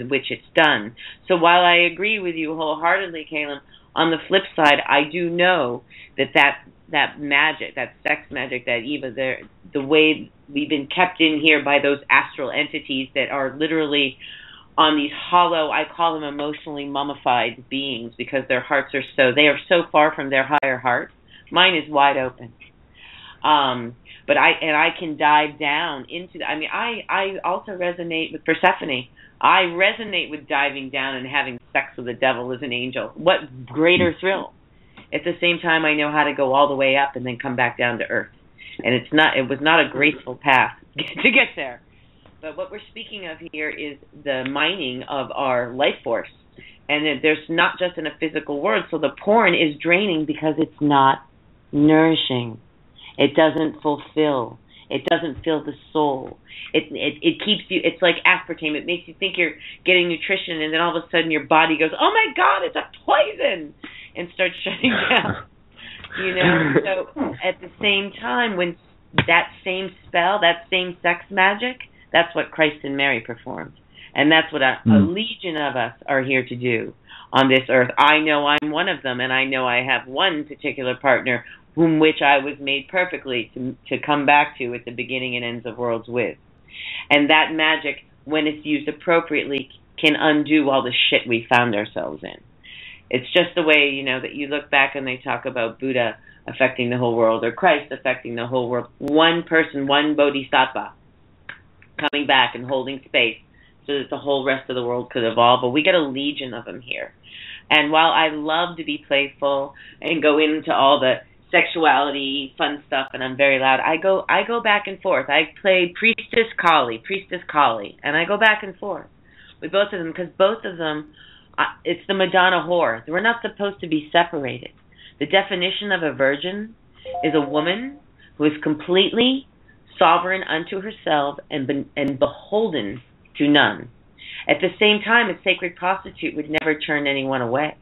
which it's done. So while I agree with you wholeheartedly, Caleb, on the flip side, I do know that magic, that sex magic, that Eva, the way we've been kept in here by those astral entities that are literally on these hollow, I call them emotionally mummified beings, because their hearts they are so far from their higher heart. Mine is wide open. But I can dive down into I mean, I also resonate with Persephone. I resonate with diving down and having sex with the devil as an angel. What greater thrill? At the same time, I know how to go all the way up and then come back down to earth. And it was not a graceful path to get there. But what we're speaking of here is the mining of our life force. And there's not just in a physical world. So the porn is draining because it's not nourishing. It doesn't fulfill. It doesn't fill the soul. It keeps you, it's like aspartame. It makes you think you're getting nutrition, and then all of a sudden your body goes, oh my God, it's a poison, and starts shutting down. So at the same time, when that same spell, that same sex magic, that's what Christ and Mary performed. And that's what a legion of us are here to do on this earth. I know I'm one of them, and I know I have one particular partner which I was made perfectly to come back to at the beginning and ends of worlds with. And that magic, when it's used appropriately, can undo all the shit we found ourselves in. It's just the way, that you look back and they talk about Buddha affecting the whole world, or Christ affecting the whole world. One person, one bodhisattva, coming back and holding space so that the whole rest of the world could evolve. But we got a legion of them here. And while I love to be playful and go into all the sexuality, fun stuff, and I'm very loud, I go back and forth. I play Priestess Kali, and I go back and forth with both of them, because both of them, it's the Madonna whore. We're not supposed to be separated. The definition of a virgin is a woman who is completely sovereign unto herself and beholden to none. At the same time, a sacred prostitute would never turn anyone away.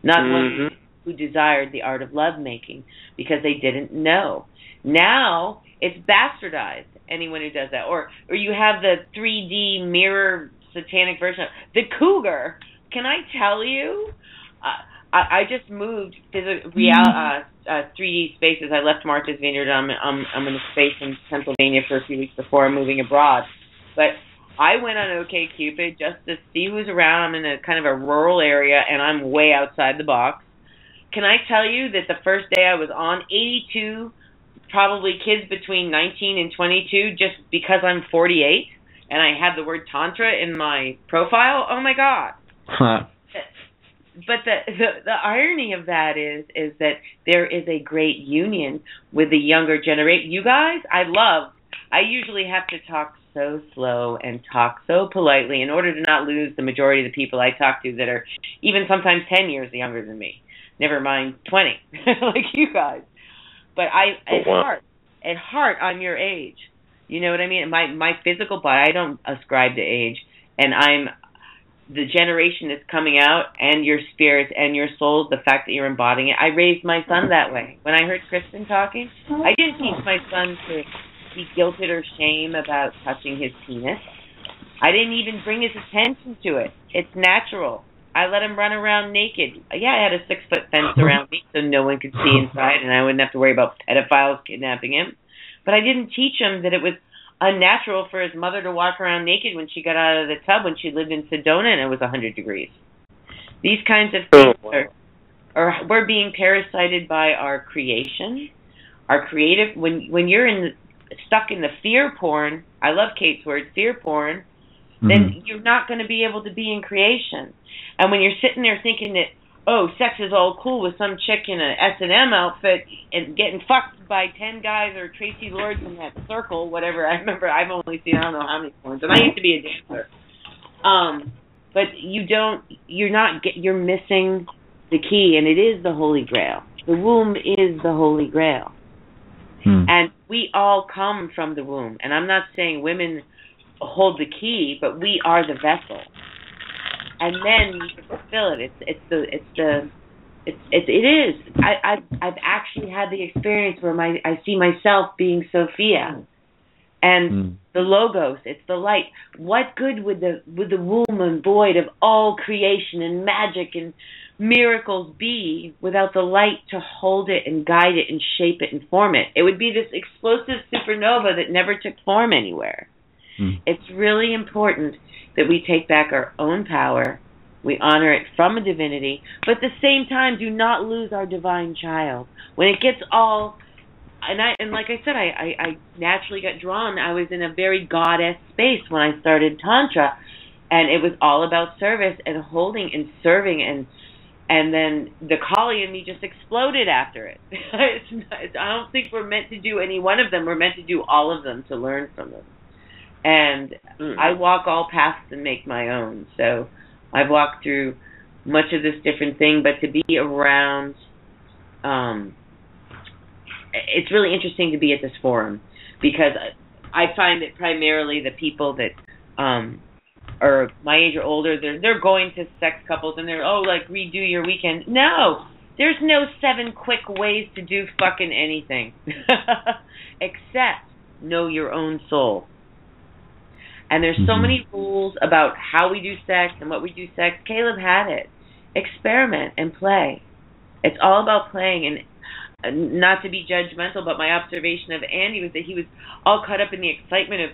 Not one who desired the art of lovemaking, because they didn't know. Now it's bastardized, anyone who does that. Or you have the 3D mirror satanic version of the cougar. Can I tell you? I just moved to the 3D spaces. I left Martha's Vineyard. I'm in a space in Pennsylvania for a few weeks before I'm moving abroad. But I went on OkCupid just to see who's around. I'm in a kind of a rural area, and I'm way outside the box. Can I tell you that the first day I was on, 82 probably kids between 19 and 22, just because I'm 48 and I had the word Tantra in my profile? Oh my God. But the irony of that is that there is a great union with the younger generation. You guys, I usually have to talk so slow and talk so politely in order to not lose the majority of the people I talk to that are even sometimes 10 years younger than me. Never mind 20, like you guys. But at heart, I'm your age. You know what I mean? My physical body, I don't ascribe to age, and I'm the generation that's coming out, and your spirit and your soul, the fact that you're embodying it. I raised my son that way. When I heard Kristen talking, I didn't teach my son to be guilted or shame about touching his penis. I didn't even bring his attention to it. It's natural. I let him run around naked. Yeah, I had a 6-foot fence around me so no one could see inside, and I wouldn't have to worry about pedophiles kidnapping him. But I didn't teach him that it was unnatural for his mother to walk around naked when she got out of the tub when she lived in Sedona and it was 100 degrees. These kinds of things we're being parasited by our creation, our creative. When you're stuck in the fear porn, I love Kate's word, fear porn, then you're not going to be able to be in creation. And when you're sitting there thinking that, oh, sex is all cool with some chick in an S&M outfit and getting fucked by 10 guys or Tracy Lords in that circle, whatever. I remember I've only seen I don't know how many porns, and I used to be a dancer. but you're missing the key, and it is the Holy Grail. The womb is the Holy Grail. And we all come from the womb. And I'm not saying women hold the key, but we are the vessel. And then you can fulfill it. It is. I've actually had the experience where I see myself being Sophia, and the Logos. It's the light. What good would the womb and void of all creation and magic and miracles be without the light to hold it and guide it and shape it and form it? It would be this explosive supernova that never took form anywhere. It's really important that we take back our own power. We honor it from a divinity, but at the same time, do not lose our divine child. When it gets all, and like I said, I naturally got drawn. I was in a very goddess space when I started Tantra, and it was all about service and holding and serving, and then the Kali in me just exploded after it. I don't think we're meant to do any one of them. We're meant to do all of them to learn from them. And I walk all paths and make my own. So I've walked through much of this different thing, but to be around, it's really interesting to be at this forum, because I find that primarily the people that are my age or older, they're going to sex couples and they're, like, redo your weekend. No, there's no 7 quick ways to do fucking anything except know your own soul. And there's so many rules about how we do sex and what we do sex. Caleb had it. Experiment and play. It's all about playing. And not to be judgmental, but my observation of Andy was that he was all caught up in the excitement of,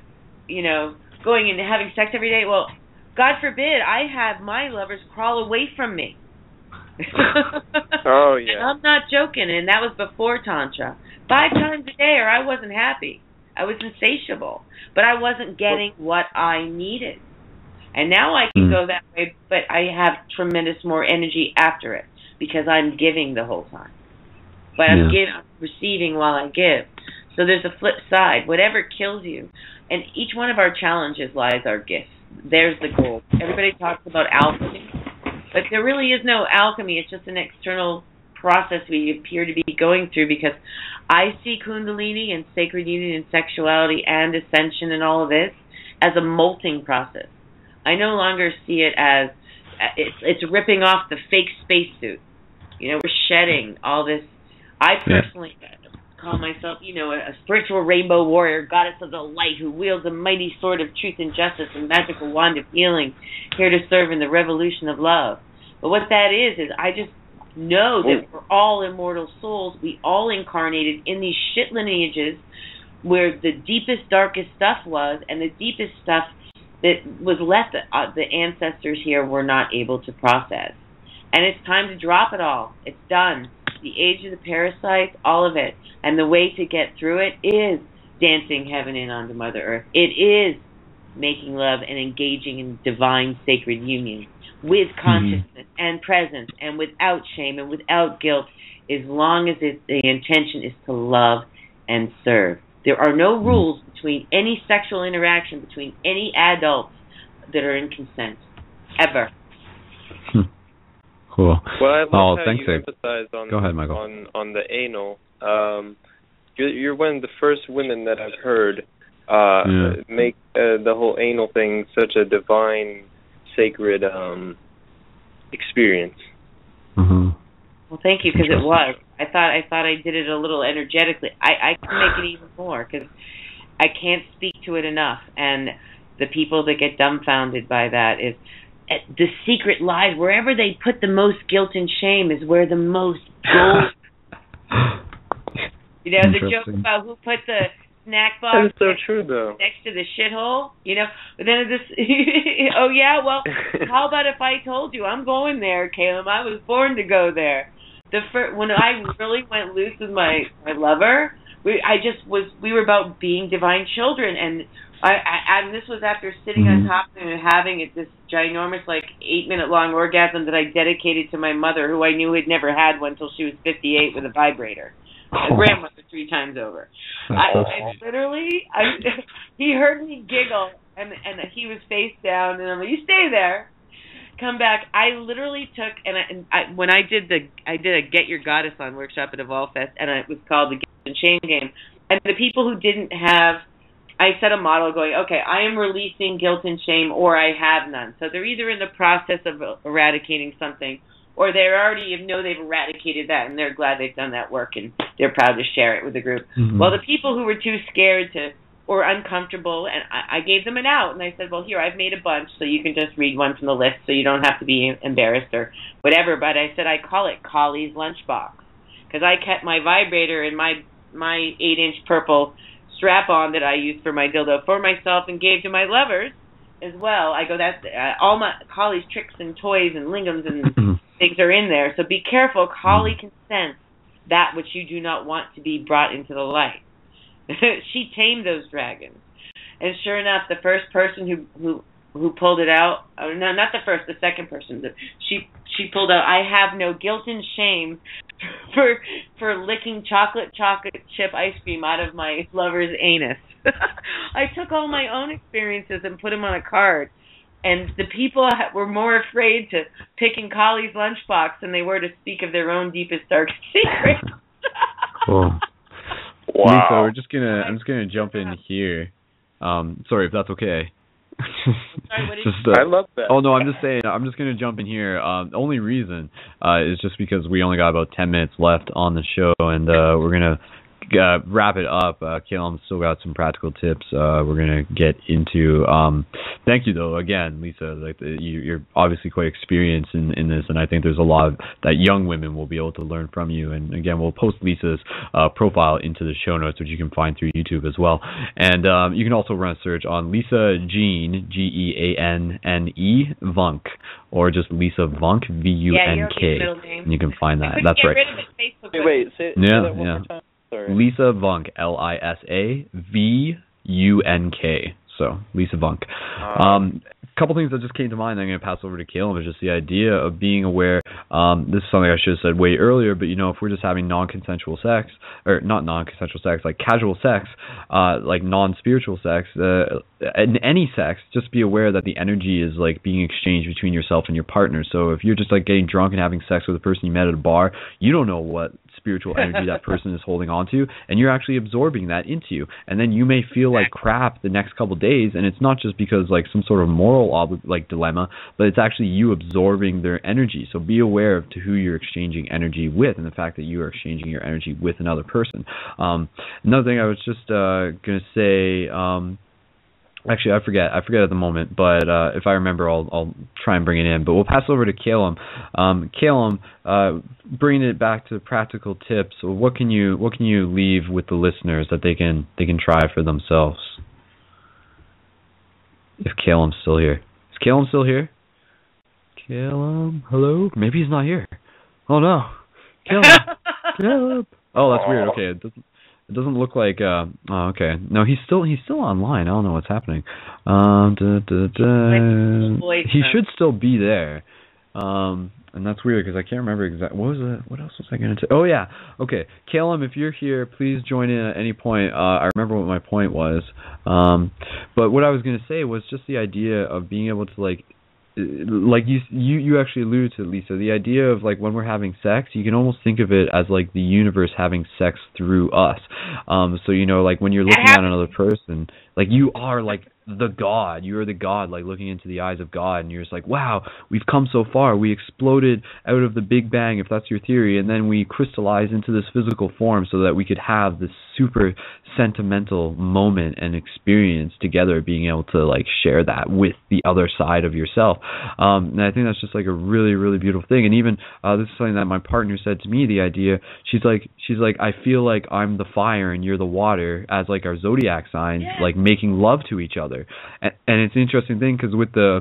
going and having sex every day. Well, God forbid I have my lovers crawl away from me. Oh, yeah. And I'm not joking, and that was before Tantra. 5 times a day or I wasn't happy. I was insatiable, but I wasn't getting what I needed. And now I can go that way, but I have tremendous more energy after it because I'm giving the whole time. But I'm receiving while I give. So there's a flip side. Whatever kills you, and each one of our challenges lies our gifts. There's the goal. Everybody talks about alchemy, but there really is no alchemy. It's just an external process we appear to be going through, because I see Kundalini and sacred union and sexuality and ascension and all of this as a molting process. I no longer see it as it's ripping off the fake spacesuit. We're shedding all this. I personally call myself, a spiritual rainbow warrior, goddess of the light, who wields a mighty sword of truth and justice and magical wand of healing, here to serve in the revolution of love. But what that is I just know that we're all immortal souls. We all incarnated in these shit lineages where the deepest, darkest stuff was, and the deepest stuff that was left, the ancestors here were not able to process. And it's time to drop it all. It's done. The age of the parasites, all of it. And the way to get through it is dancing heaven in onto Mother Earth. It is making love and engaging in divine sacred union with consciousness and presence and without shame and without guilt, as long as the intention is to love and serve. There are no rules between any sexual interaction between any adults that are in consent, ever. Cool. Well, I love how thanks, you emphasize on, go ahead, Michael. on the anal. You're one of the first women that I've heard make the whole anal thing such a divine, sacred experience. Well, thank you, because it was. I thought I did it a little energetically. I can make it even more, because I can't speak to it enough. And the people that get dumbfounded by that is the secret lies. Wherever they put the most guilt and shame is where the most gold. The joke about who put the snack box next to the shithole, But then oh yeah, well, how about if I told you I'm going there, Caleb? I was born to go there. When I really went loose with my lover, we were about being divine children, and I this was after sitting on top of him and having this ginormous 8-minute long orgasm that I dedicated to my mother, who I knew had never had one until she was 58 with a vibrator. My grandmother 3 times over. He heard me giggle, and he was face down, and I'm like, "You stay there." come back. I literally took when I did a Get Your Goddess On workshop at Evolve Fest, and it was called the Guilt and Shame Game. And the people who didn't have, I set a model going, okay, I am releasing guilt and shame, or I have none. So they're either in the process of eradicating something, or they already know they've eradicated that, and they're glad they've done that work, and they're proud to share it with the group. Mm-hmm. Well, the people who were too scared to or uncomfortable, and I gave them an out, and I said, well, here, I've made a bunch, so you can just read one from the list, so you don't have to be embarrassed or whatever. But I said I call it Collie's Lunchbox, because I kept my vibrator and my 8-inch purple strap-on that I used for my dildo for myself and gave to my lovers as well. I go, that's all my Collie's tricks and toys and lingams and things are in there. So be careful. Collie can sense that which you do not want to be brought into the light. She tamed those dragons. And sure enough, the first person who pulled it out, oh, no, not the first, the second person, she pulled out, I have no guilt and shame for licking chocolate chip ice cream out of my lover's anus. I took all my own experiences and put them on a card. And the people were more afraid to pick in Collie's Lunchbox than they were to speak of their own deepest, darkest secrets. Cool. Wow. Lisa, I'm just gonna jump in here. Sorry if that's okay. I love that. Oh no, I'm just saying. I'm just gonna jump in here. The only reason is just because we only got about 10 minutes left on the show, and we're gonna wrap it up. Cale still got some practical tips we're gonna get into. Thank you though again, Lisa. Like you're obviously quite experienced in this, and I think there's a lot that young women will be able to learn from you. And again, we'll post Lisa's profile into the show notes, which you can find through YouTube as well. And you can also run a search on Lisa Jeanne, Geanne Vunk, or just Lisa Vunk, VUNK, and you can find that. That's right. Rid of it, Facebook. Wait, say that one more time. Sorry. Lisa Vunk, LISAVUNK. So Lisa Vunk. A couple things that just came to mind. I'm going to pass over to Cale. Is just the idea of being aware. This is something I should have said way earlier, but if we're just having non-consensual sex, or not non-consensual sex, like casual sex, like non-spiritual sex, in any sex, just be aware that the energy is like being exchanged between yourself and your partner. So if you're just like getting drunk and having sex with a person you met at a bar, you don't know what spiritual energy that person is holding on to, and you're actually absorbing that into you, and then you may feel like crap the next couple of days, and it's not just because like some sort of moral dilemma, but it's actually you absorbing their energy. So be aware of to who you're exchanging energy with, and the fact that you are exchanging your energy with another person. Another thing I was just gonna say, actually I forget at the moment, but if I remember I'll try and bring it in. But we'll pass over to Cale. Cale, bringing it back to practical tips, what can you leave with the listeners that they can try for themselves? If Cale's still here. Is Cale still here? Cale, hello? Maybe he's not here. Oh no. Cale. Cale. Oh, that's weird. Okay, it doesn't look like okay. No, he's still online. I don't know what's happening. He should still be there. And that's weird because I can't remember exactly what else was I going to say? Oh yeah. Okay. Cale, if you're here, please join in at any point. I remember what my point was. But what I was going to say was just the idea of being able to like you actually alluded to, Lisa, the idea of like when we're having sex, you can almost think of it as like the universe having sex through us. So like when you're looking at another person, like you are like the God. You are the God, like looking into the eyes of God, and you're just like, wow, we've come so far. We exploded out of the Big Bang, if that's your theory, and then we crystallized into this physical form so that we could have this super sentimental moment and experience together, being able to like share that with the other side of yourself. And I think that's just like a really, really beautiful thing. And even this is something that my partner said to me, the idea, she's like, I feel like I'm the fire and you're the water, as like our zodiac signs, like making love to each other. And it's an interesting thing because with the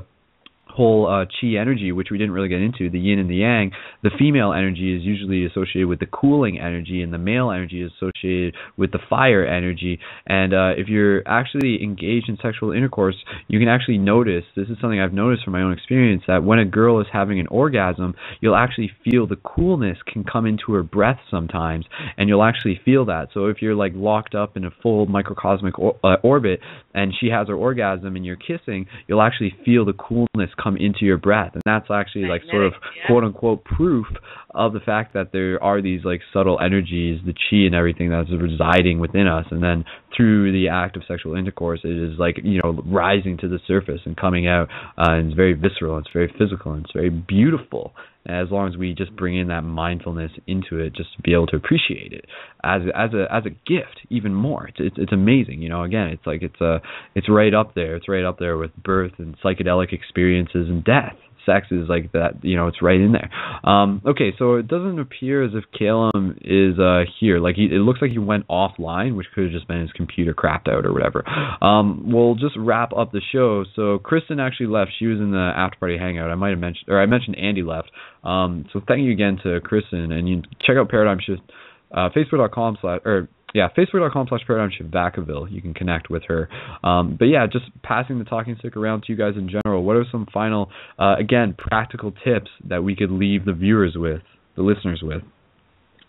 whole chi energy, which we didn't really get into, the yin and the yang, the female energy is usually associated with the cooling energy, and the male energy is associated with the fire energy. And if you're actually engaged in sexual intercourse, you can actually notice, this is something I've noticed from my own experience, that when a girl is having an orgasm, you'll actually feel the coolness can come into her breath sometimes, and you'll actually feel that. So if you're like locked up in a full microcosmic orbit, and she has her orgasm and you're kissing, you'll actually feel the coolness come come into your breath, and that's actually like sort of quote unquote proof of the fact that there are these like subtle energies, the chi and everything that's residing within us, and then through the act of sexual intercourse, it is like, you know, rising to the surface and coming out, and it's very visceral, it's very physical, and it's very beautiful. As long as we just bring in that mindfulness into it, just to be able to appreciate it as a gift even more. It's amazing, you know. Again, it's like it's right up there. It's right up there with birth and psychedelic experiences and death. Sex is like that, you know. It's right in there. Okay, so it doesn't appear as if Calum is here. Like it looks like he went offline, which could have just been his computer crapped out or whatever. We'll just wrap up the show. So Kristen actually left. She was in the after party hangout. I mentioned Andy left. So thank you again to Kristen, and you can check out Paradigm Shift, Facebook.com/Paradigm Shift Vacaville. You can connect with her. But yeah, just passing the talking stick around to you guys in general. What are some final, again, practical tips that we could leave the viewers with, the listeners with,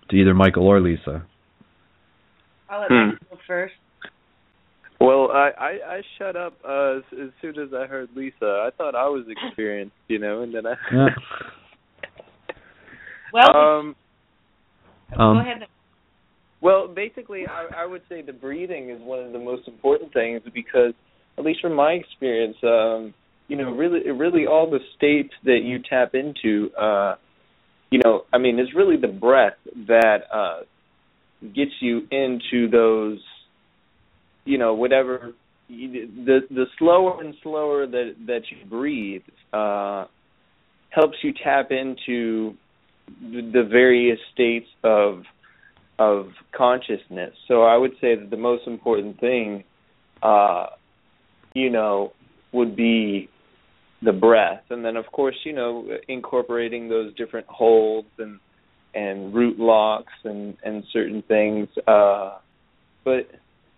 to either Michael or Lisa? I'll let Michael go first. Well, I shut up as soon as I heard Lisa. I thought I was experienced, you know, and then I... Yeah. Well, go ahead. Well, basically, I would say the breathing is one of the most important things because, at least from my experience, you know, really all the states that you tap into, you know, I mean, it's really the breath that gets you into those, you know, whatever, the slower and slower that you breathe helps you tap into the various states of consciousness. So I would say that the most important thing, you know, would be the breath. And then, of course, you know, incorporating those different holds and root locks and certain things. But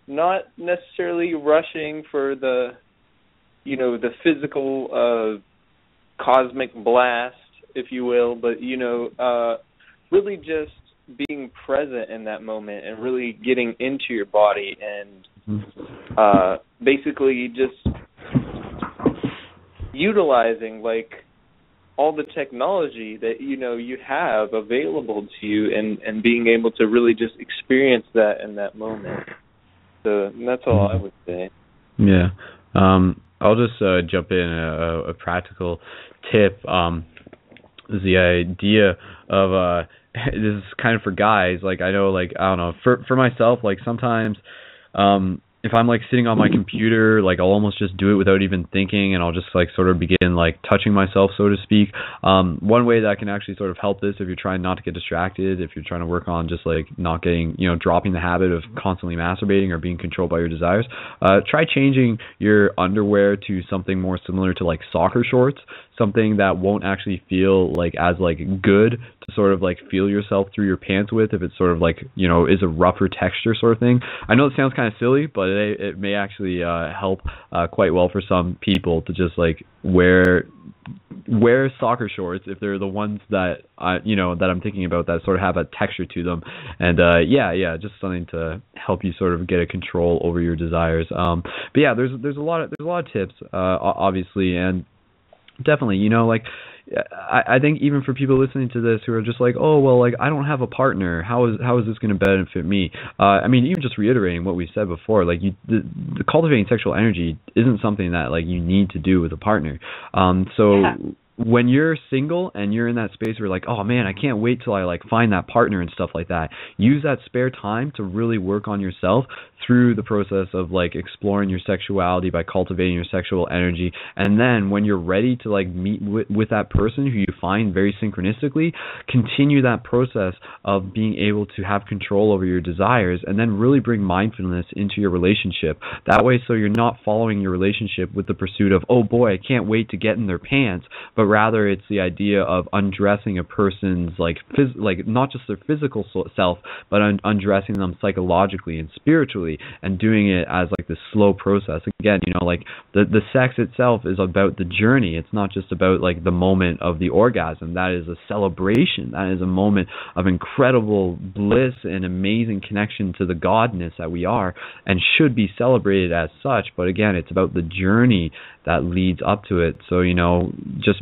not necessarily rushing for the, you know, the physical cosmic blast, if you will, but, you know, really just being present in that moment and really getting into your body and basically just utilizing, like, all the technology that, you know, you have available to you and being able to really just experience that in that moment. So that's all I would say. Yeah. I'll just jump in a practical tip. Is the idea of this is kind of for guys. Like, I know, like, I don't know, for myself, like, sometimes if I'm like sitting on my computer, like, I'll almost just do it without even thinking, and I'll just like sort of begin like touching myself, so to speak. One way that can actually sort of help this, if you're trying not to get distracted, if you're trying to work on just like not getting, you know, dropping the habit of constantly masturbating or being controlled by your desires, try changing your underwear to something more similar to like soccer shorts, something that won't actually feel like as like good to sort of like feel yourself through your pants with, if it's sort of like, you know, is a rougher texture sort of thing. I know it sounds kind of silly, but it may actually help quite well for some people to just like wear soccer shorts if they're the ones that you know, that I'm thinking about, that sort of have a texture to them, and just something to help you sort of get a control over your desires. But yeah, there's a lot of tips, obviously, and definitely, you know, like, I think even for people listening to this who are just like, oh, well, like, I don't have a partner, how is this going to benefit me? I mean, even just reiterating what we said before, like, the cultivating sexual energy isn't something that, like, you need to do with a partner. When you're single and you're in that space where you're like, oh man, I can't wait till I like find that partner and stuff like that, use that spare time to really work on yourself through the process of like exploring your sexuality by cultivating your sexual energy. And then when you're ready to like meet with that person who you find very synchronistically, continue that process of being able to have control over your desires, and then really bring mindfulness into your relationship. That way, so you're not following your relationship with the pursuit of, oh boy, I can't wait to get in their pants, but rather it's the idea of undressing a person's like not just their physical self, but undressing them psychologically and spiritually, and doing it as like this slow process. Again, you know, like the sex itself is about the journey. It's not just about like the moment of the orgasm. That is a celebration. That is a moment of incredible bliss and amazing connection to the godness that we are, and should be celebrated as such. But again, it's about the journey that leads up to it. So, you know, just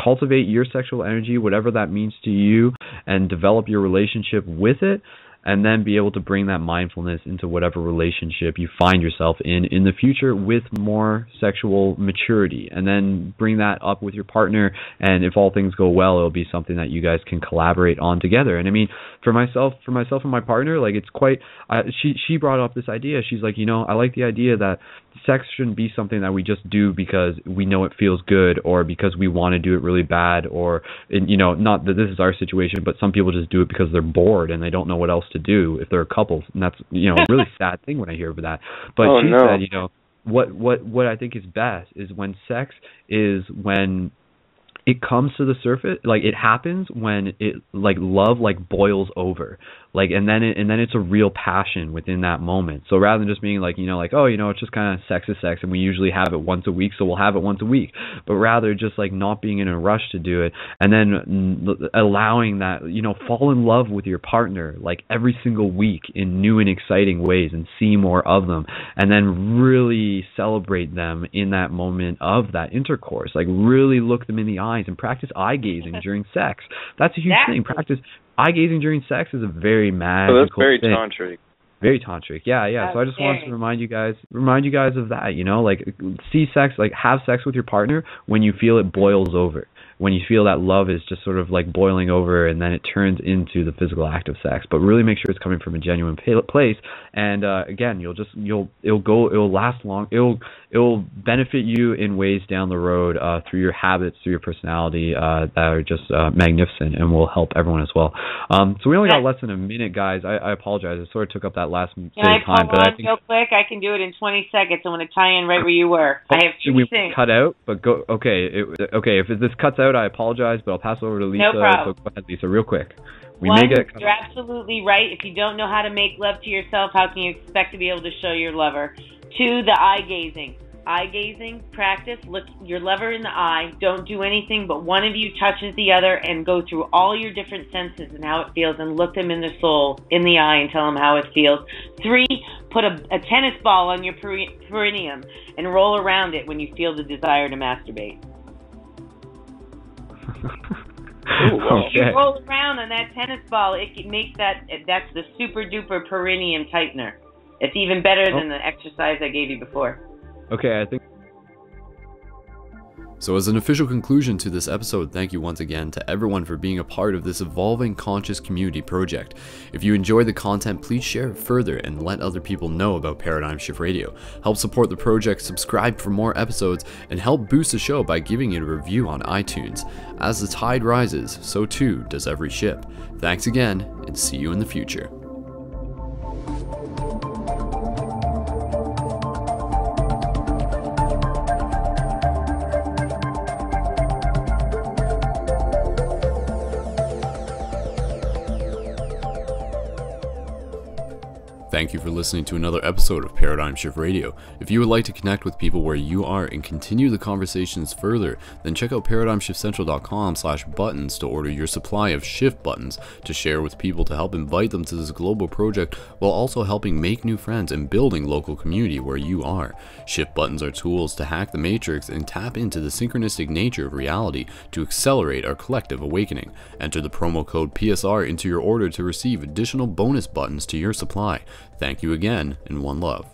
cultivate your sexual energy, whatever that means to you, and develop your relationship with it, and then be able to bring that mindfulness into whatever relationship you find yourself in the future with more sexual maturity, and then bring that up with your partner, and if all things go well, it'll be something that you guys can collaborate on together. And I mean, for myself and my partner, like, it's quite, she brought up this idea. She's like, you know, I like the idea that sex shouldn't be something that we just do because we know it feels good, or because we want to do it really bad, or, you know, not that this is our situation, but some people just do it because they're bored and they don't know what else to do if they're couples, and that's, you know, a really sad thing when I hear about that. But she said, you know, what I think is best is when sex is when it comes to the surface, like, it happens when it, like, love, like, boils over, like, and then it's a real passion within that moment. So rather than just being like, you know, like, oh, you know, it's just kind of sex is sex, and we usually have it once a week, so we'll have it once a week, but rather just, like, not being in a rush to do it, and then allowing that, you know, fall in love with your partner, like, every single week in new and exciting ways, and see more of them, and then really celebrate them in that moment of that intercourse. Like, really look them in the eyes and practice eye gazing during sex. That's a huge thing. Practice eye gazing during sex is a very magical that's very thing. tantric. Very tantric. Yeah. So I just wanted to remind you guys of that, you know, like, see sex, like, have sex with your partner when you feel it boils over, when you feel that love is just sort of like boiling over, and then it turns into the physical act of sex. But really make sure it's coming from a genuine place. And again, it'll last long. It'll benefit you in ways down the road through your habits, through your personality that are just magnificent, and will help everyone as well. So we only got less than a minute, guys. I apologize. I sort of took up that last bit of time. But I think real quick, I can do it in 20 seconds. I want to tie in right where you were. I have two things. Cut out, but go. Okay, if this cuts out, I apologize, but I'll pass it over to Lisa. No problem. So go ahead, Lisa, real quick. One, you're absolutely right. If you don't know how to make love to yourself, how can you expect to be able to show your lover? Two, the eye gazing. Eye gazing, practice, look your lover in the eye. Don't do anything but one of you touches the other, and go through all your different senses and how it feels, and look them in the soul, in the eye, and tell them how it feels. Three, put a tennis ball on your perineum and roll around it when you feel the desire to masturbate. Ooh, wow. If you roll around on that tennis ball, it makes that's the super duper perineum tightener. It's even better than the exercise I gave you before. Okay, I think. So as an official conclusion to this episode, thank you once again to everyone for being a part of this evolving conscious community project. If you enjoy the content, please share it further and let other people know about Paradigm Shift Radio. Help support the project, subscribe for more episodes, and help boost the show by giving it a review on iTunes. As the tide rises, so too does every ship. Thanks again, and see you in the future. Thank you for listening to another episode of Paradigm Shift Radio. If you would like to connect with people where you are and continue the conversations further, then check out ParadigmShiftCentral.com/buttons to order your supply of shift buttons to share with people to help invite them to this global project, while also helping make new friends and building local community where you are. Shift buttons are tools to hack the matrix and tap into the synchronistic nature of reality to accelerate our collective awakening. Enter the promo code PSR into your order to receive additional bonus buttons to your supply. Thank you again, and one love.